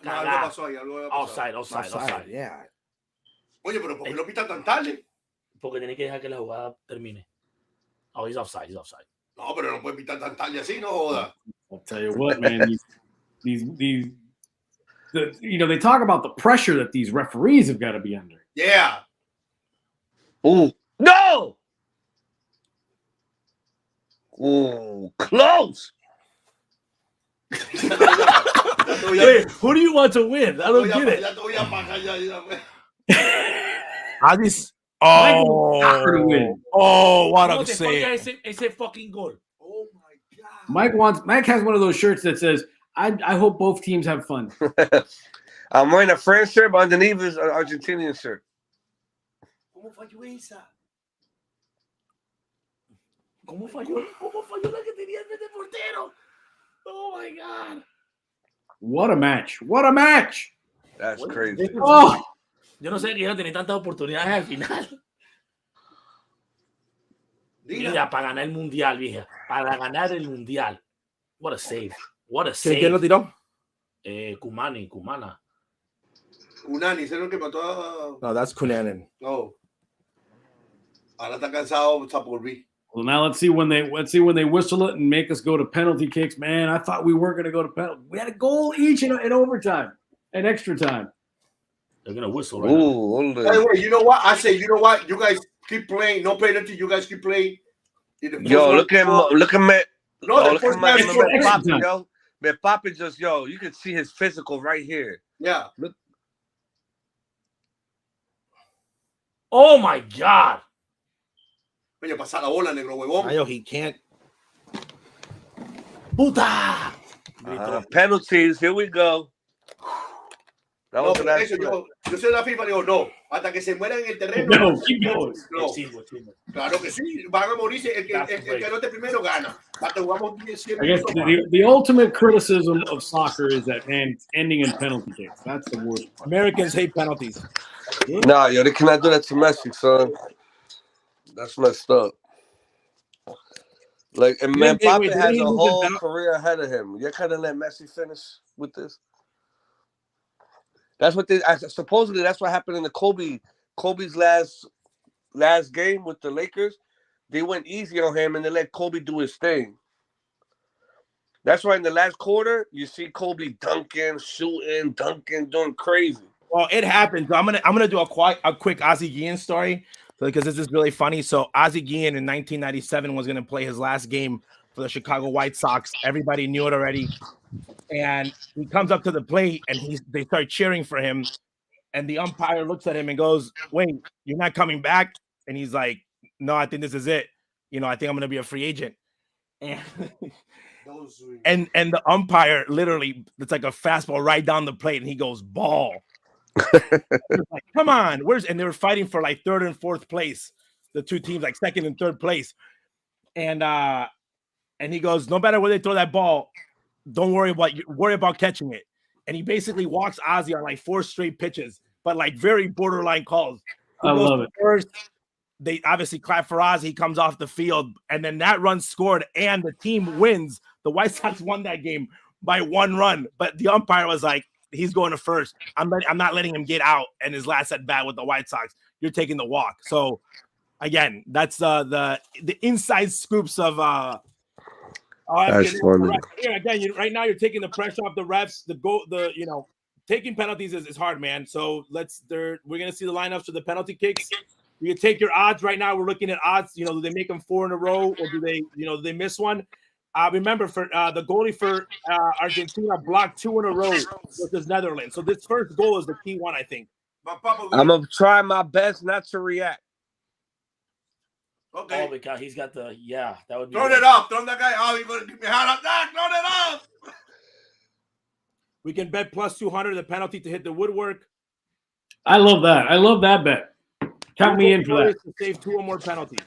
Algo offside. Yeah. Oye, pero ¿por qué lo pita tan tarde? Porque tiene que dejar que la jugada termine. Oh, he's offside. No, pero no puede pitar tan tarde así, no joda. I'll tell you what, man. these they talk about the pressure that these referees have got to be under. Yeah. Ooh, no! Ooh, close. Wait, who do you want to win? I don't get it. What a save. Ese fucking goal. Oh my God. Mike has one of those shirts that says, I hope both teams have fun. I'm wearing a French shirt, but underneath is an Argentinian shirt. ¿Cómo falló la que tenía el de portero? Oh my God. What a match. That's crazy. Oh. Yo no sé que ella tenía tantas oportunidades al final. Mira, para ganar el mundial, vieja. Para ganar el mundial. What a save. ¿Quién lo tiró? Kumana. Unani, ¿sabes lo que mató a...? No, that's Kunanen. No. Ahora está cansado, está por mí. Well, now let's see when they whistle it and make us go to penalty kicks. Man, I thought we weren't going to go to penalty. We had a goal each in overtime and extra time. They're going to whistle right now. By the way, you know what? I say, you know what? You guys keep playing. No penalty. You guys keep playing. Yo, look at me. No, the first match. Yo. Man, Papi just, you can see his physical right here. Yeah. Look. Oh, my God. Oye, pasa la bola, negro huevón. He can't. Puta. Penalties. Here we go. That was the last Yo soy de la FIFA, digo, no, hasta que se mueran en el terreno. No, keep going. No. Claro que sí, van a morirse. El que anote primero gana. Hasta jugamos 100 I guess the ultimate criticism of soccer is that, man, it's ending in penalty kicks. That's the worst part. Americans hate penalties. Nah, yo, they cannot do that to Messi, son. That's messed up. Like, and man, Mbappe has a whole career ahead of him. You kind of let Messi finish with this. That's what they supposedly. That's what happened in the Kobe's last game with the Lakers. They went easy on him and they let Kobe do his thing. That's why in the last quarter you see Kobe dunking, shooting, doing crazy. Well, it happened. So I'm gonna do a quick Ozzie Jr story because this is really funny. So Ozzie Jr in 1997 was gonna play his last game for the Chicago White Sox. Everybody knew it already, and he comes up to the plate and they start cheering for him, and the umpire looks at him and goes, "Wait, you're not coming back?" And he's like, "No, I think this is it. I think I'm gonna be a free agent." And the umpire literally, it's like a fastball right down the plate, and he goes, "Ball." Like, come on, and they were fighting for like third and fourth place, the two teams, like second and third place, and he goes, "No matter where they throw that ball, don't worry about catching it." And he basically walks Ozzie on like 4 straight pitches, but like very borderline calls. I love it. First, they obviously clap for Ozzie. He comes off the field, and then that run scored, and the team wins. The White Sox won that game by 1 run, but the umpire was like, "He's going to first. I'm not letting him get out." And his last at bat with the White Sox, you're taking the walk. So again, that's the inside scoops of That's funny. Here again, right now you're taking the pressure off the refs. Taking penalties is hard, man. So we're gonna see the lineups for the penalty kicks. You can take your odds right now. We're looking at odds. Do they make them 4 in a row, or do they miss one? Remember, for the goalie for Argentina blocked 2 in a row versus Netherlands. So this first goal is the key one, I think. I'm gonna try my best not to react. Okay. Oh, because he's got that would be. Throw it off. Throw that guy off. You're gonna give me a hand attack. Throw it off. We can bet plus 200 the penalty to hit the woodwork. I love that. I love that bet. Count me in for that. To save 2 or more penalties.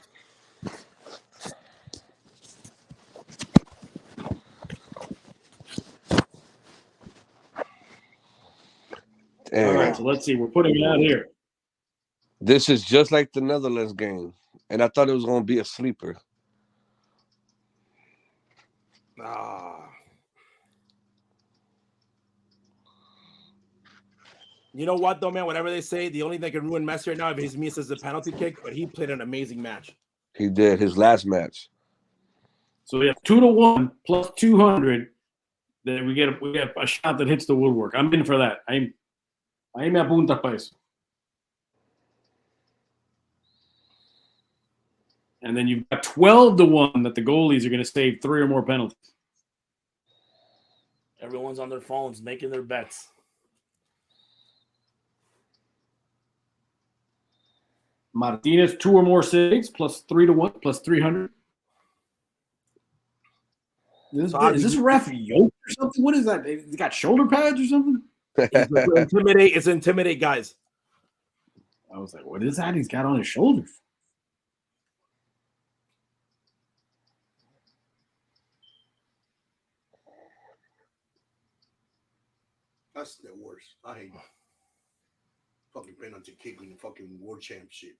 All right, so let's see. We're putting it out here. This is just like the Netherlands game, and I thought it was going to be a sleeper. You know what, though, man? Whatever they say, the only thing that can ruin Messi right now if he misses the penalty kick, but he played an amazing match. He did his last match. So we have 2-1 plus 200. Then we get a shot that hits the woodwork. I'm in for that. Ahí me apunta para eso. And then you've got 12-1 that the goalies are going to save 3 or more penalties. Everyone's on their phones making their bets. Martinez 2 or more saves plus 3-1 plus 300. Is this ref yoked or something? What is that? He got shoulder pads or something? It's intimidate guys. I was like, what is that he's got on his shoulders? That's the worst. I hate fucking penalty kick in the fucking world championship.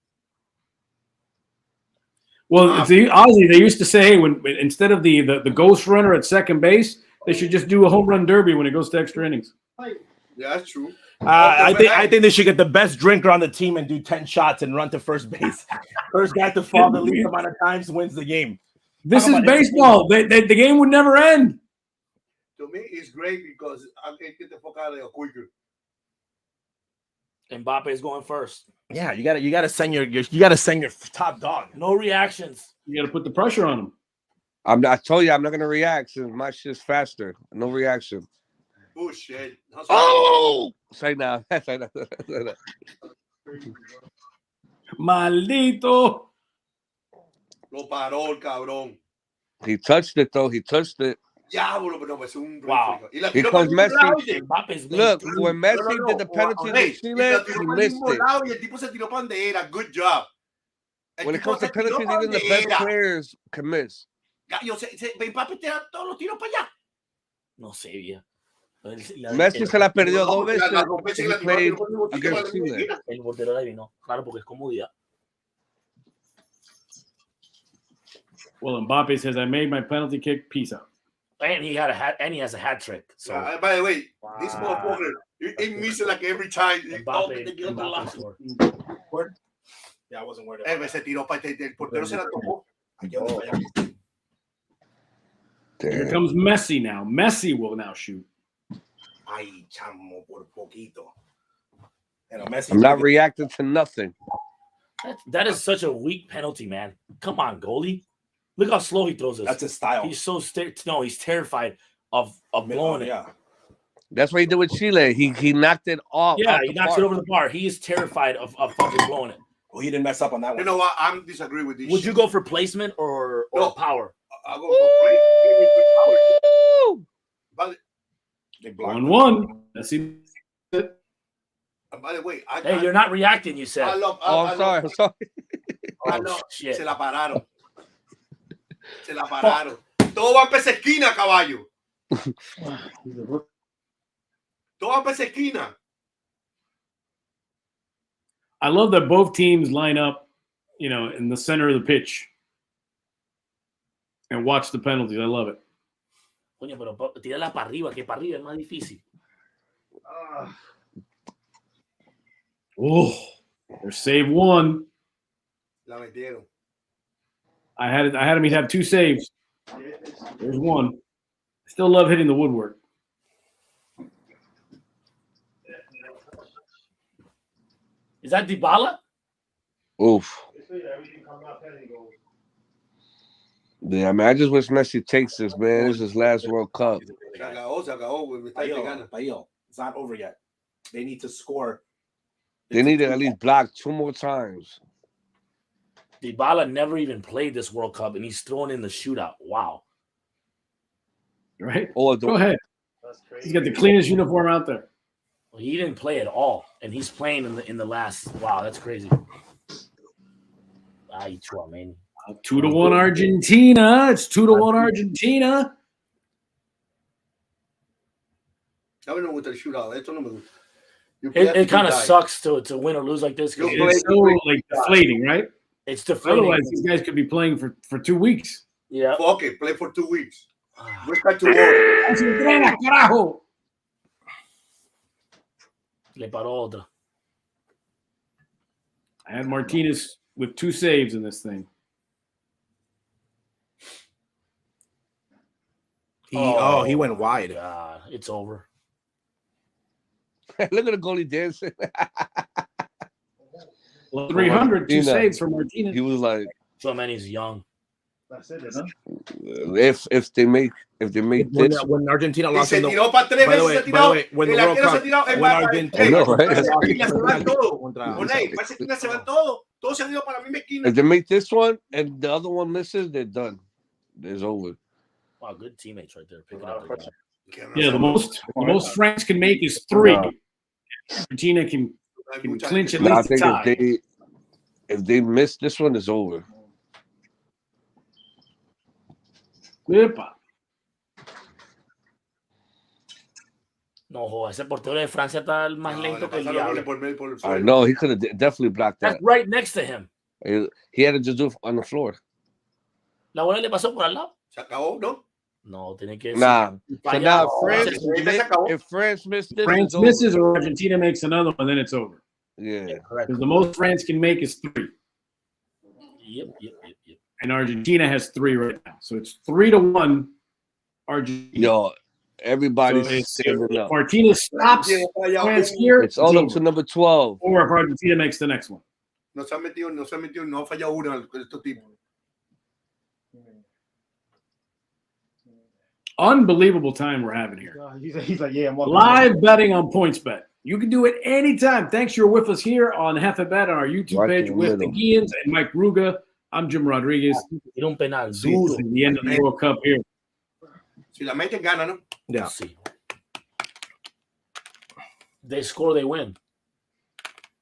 Well, see, Ozzie, they used to say when instead of the ghost runner at second base, they should just do a home run derby when it goes to extra innings. Yeah, that's true. I think they should get the best drinker on the team and do 10 shots and run to first base. First guy to fall the least amount of times wins the game. This is baseball. The game would never end. To me, it's great because I can get the fuck out of there quicker. Mbappe is going first. Yeah, you gotta send your top dog. No reactions. You got to put the pressure on him. I told you I'm not gonna react since my shit's faster. No reaction. Bullshit. Oh, say now. Maldito. Lo paró el cabrón. He touched it though. He touched it. Ya, bro, pero no, es un Wow. Y la Here tiró para comes el Messi. lado, oye. Mbappe's Look, made when Messi No, did the penalty hey, to y Chile, la tiró he para el missed mismo it. lado y el tipo se tiró para donde era. Good job. El When it tipo comes to se tiró penalties, para even the donde best era. players can miss. Gallo, Mbappé tira todos los tiros para allá. No sé, viejo. Messi se la perdió No, dos porque veces las dos veces que he la tiró, la played tiró para el mismo sitio, para against la misma Chile. esquina. El portero la adivinó. Claro, porque es comodidad. Well, Mbappe says, I made my penalty kick. Peace out. And he had a hat, and he has a hat trick. So By the way, this Wow. motherfucker, he misses like every time. Mbappe scored. Yeah, I wasn't worried Él about se tiró para el portero, se la tocó. Here Damn. comes Messi now. Messi will now shoot. Ay, chamo, por poquito. You know, Messi. I'm not reacting to nothing. That is such a weak penalty, man. Come on, goalie. Look how slow he throws this. That's his style. He's so he's terrified of blowing it. Yeah. That's what he did with Chile. He knocked it off. Yeah, off he the knocks park. it over the bar. He is terrified of fucking blowing it. Well, he didn't mess up on that one. You know what? I'm disagree with this. Would you go for placement or No. power? I'll go for free. They blocked 1-1. Messi. By the way, Hey, you're not reacting, you said. Oh, I'm sorry. I'm sorry. Oh, shit. Se la pararon. Se la pararon. Todo va para esa esquina, caballo. Todo va para esa esquina. I love that both teams line up, you know, in the center of the pitch and watch the penalties. I love it. Coño, pero tírala para arriba, que para arriba es más difícil. Oh, there's save one. La metieron. I had him. He'd have two saves. There's one. I still love hitting the woodwork. Is that Dybala? Oof. Yeah, man, I just wish Messi takes this, man. This is his last World Cup. Se acabó, güey. Me está llegando. Payo, it's not over yet. They need to score. They need to at least block 2 more times. Dybala never even played this World Cup, and he's thrown in the shootout. Wow. Right? Or Go ahead. He's got the cleanest uniform out there. Well, he didn't play at all, and he's playing in the last. Wow, that's crazy. Ay, chua, man. 2-1 Argentina. It's 2-1 Argentina. A mí no me gusta el shootout. Esto no me gusta. It kind of sucks to win or lose like this. It's so like deflating, right? It's deflating. Otherwise, these guys could be playing for 2 weeks. Yeah. Okay, play for 2 weeks. We're back to work. Carajo. Le paró otra. I had Martinez with 2 saves in this thing. He went wide. God, it's over. Look at the goalie dancing. 300, 2 saves for Martinez. He was like, So many's young. That's it, huh? if they make this, When Argentina lost Se in the tiró para 3 veces, se tiró. when the El World arquero se Cup, tiró. when Argentina, I know, right? Se van todos. Contra- Olé, para esa esquina se van todos. Todos se han ido para la misma esquina. if they make this one and the other one misses, they're done. It's over. Wow, good teammates right there. Picking up the guy. Yeah, the most France can make is 3. Argentina can clinch at But I least a think tie. if they miss this one, it's over. Epa. No, joder, ese portero de Francia está el más lento que el diablo. I know he could have definitely blocked That's that. right next to him. He had to just do it on the floor. La bola le pasó por al lado. Se acabó, ¿no? No, tiene que Nah. So now if Se France missed this, France it's misses over. or Argentina makes another one, then it's over. Yeah. Correct. Because the most France can make is 3. Yep. And Argentina has 3 right now. So it's 3-1 Argentina. Yo, everybody's So it's- standing if up. Martinez stops France here, It's all up over. to number 12. Or if Argentina makes the next one. No se ha metido, no ha fallado una de estos tipos. Unbelievable time we're having here. He's like, yeah, I'm welcome. Live betting on PointsBet. You can do it anytime. Thanks you're with us here on JefeBet on our YouTube Right page in the with the middle. Guillians and Mike Ruga. I'm Jim Rodriguez. Tiene un penal It's duro. the end of the World Cup here. Si la meten, gana, ¿no? Yeah. We'll see. They score, they win.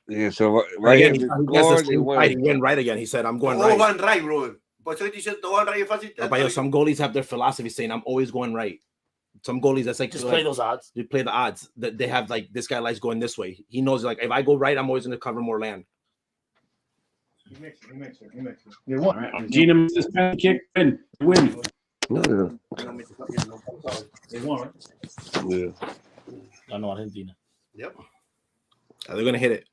Yeah, so right here, Again, he went right again. He said, I'm going right. Todos van right, bro. Por eso te dicen, todos van right es fácil. Some goalies have their philosophy saying, I'm always going right. Some goalies, that's like just play those odds. You play the odds that they have. Like this guy likes going this way. He knows like if I go right, I'm always going to cover more land. He makes it. They won. Right. Argentina missed this penalty kick and win. No. They won, right? Yeah. No, Argentina. Yep. They're going to hit it.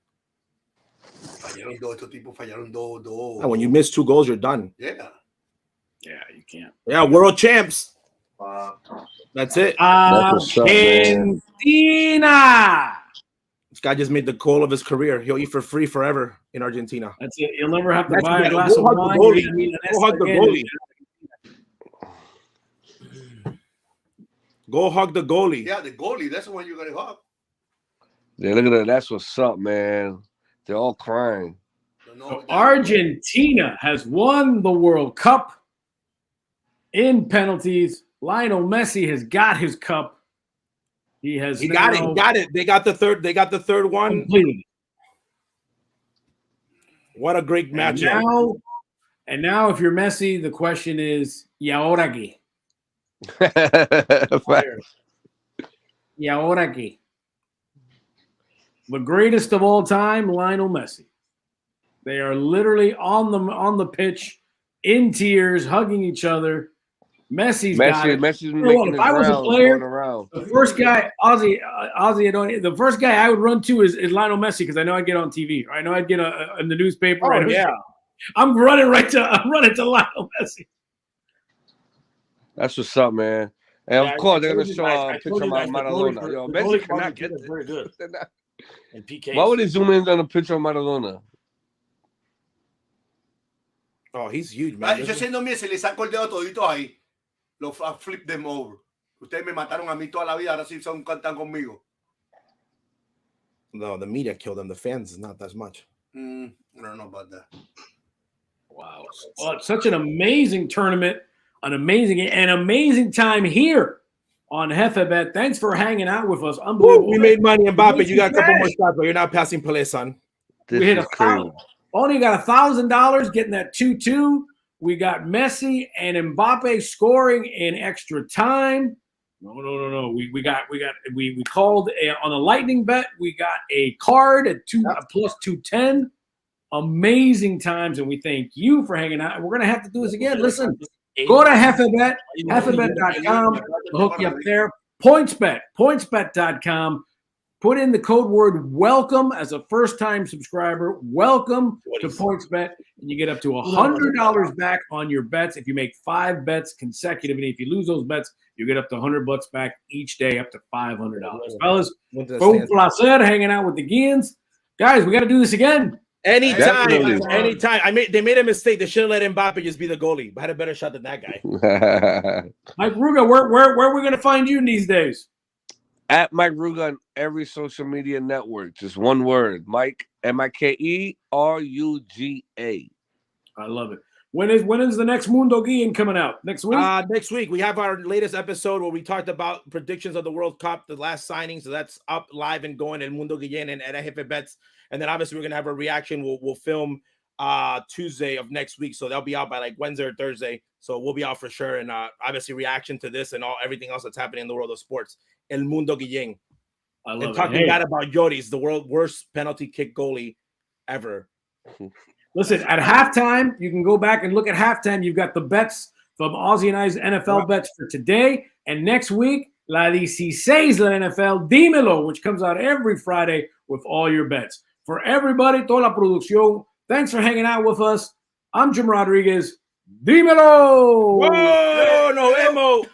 Fallaron dos. Estos tipos fallaron dos. And when you miss 2 goals, you're done. Yeah. Yeah, you can't. Yeah, world champs. That's it. Argentina. This guy just made the goal of his career. He'll eat for free forever in Argentina. That's it. You'll never have to buy a glass of wine. Go hug the goalie. Go hug the goalie. Yeah, the goalie. That's the one you're going to hug. Yeah, look at that. That's what's up, man. They're all crying. So Argentina has won the World Cup in penalties. Lionel Messi has got his cup. He got it. They got the third one. Completed. What a great match. And now if you're Messi, the question is, ¿y ahora qué? ¿Y ahora qué? The greatest of all time, Lionel Messi. They are literally on the pitch in tears, hugging each other. Messi's making his rounds, I was a player, going around. the first guy, Ozzie, the first guy I would run to is Lionel Messi because I know I'd get on TV. I know I'd get in the newspaper. I'm running to Lionel Messi. That's what's up, man. And of course, they're going to show a picture of Maradona. Yo, Messi cannot get this. Very good. And PK. Why would they zoom in on a picture of Maradona? Oh, he's huge, man. Yo siendo mío, se le saco el dedo todito ahí. I flip them over. Ustedes me mataron a mí toda la vida. Ahora sí son cantan conmigo. No, the media killed them. The fans is not that much. I don't know about that. Wow. Well, it's such an amazing tournament, an amazing time here on JefeBet. Thanks for hanging out with us. Unbelievable. We made money in Mbappe. You got a couple more shots, but you're not passing play, son. We hit only got $1,000 getting that 2-2. We got Messi and Mbappe scoring in extra time. No. We called on a lightning bet. We got a card at plus 210. Amazing times, and we thank you for hanging out. And we're gonna have to do this again. Listen, go to JefeBet, JefeBet.com. We'll hook you up there. PointsBet, PointsBet.com. Put in the code word welcome as a first-time subscriber. Welcome to PointsBet, and you get up to $100 back on your bets if you make 5 bets consecutively. If you lose those bets, you get up to $100 back each day, up to $500. Fellas, fue un placer hanging out with the Guians. Guys, we got to do this again. Anytime. They made a mistake. They should have let Mbappe just be the goalie. But had a better shot than that guy. Mike Ruga, where are we going to find you these days? At Mike Ruga on every social media network. Just one word. Mike, MikeRuga. I love it. When is the next Mundo Guian coming out? Next week? Next week. We have our latest episode where we talked about predictions of the World Cup, the last signing. So that's up live and going in Mundo Guian and at JefeBets. And then obviously we're going to have a reaction. We'll film Tuesday of next week. So they'll be out by like Wednesday or Thursday. So we'll be out for sure. And obviously reaction to this and everything else that's happening in the world of sports. El Mundo Guian. I love and talking bad about Lloris, the world's worst penalty kick goalie ever. Listen, at halftime, you can go back and look at halftime. You've got the bets from Ozzie and I's NFL bets for today. And next week, La 16 la NFL, Dimelooo, which comes out every Friday with all your bets. For everybody, toda la producción, thanks for hanging out with us. I'm Jim Rodriguez. Dimelooo! Whoa, no emo.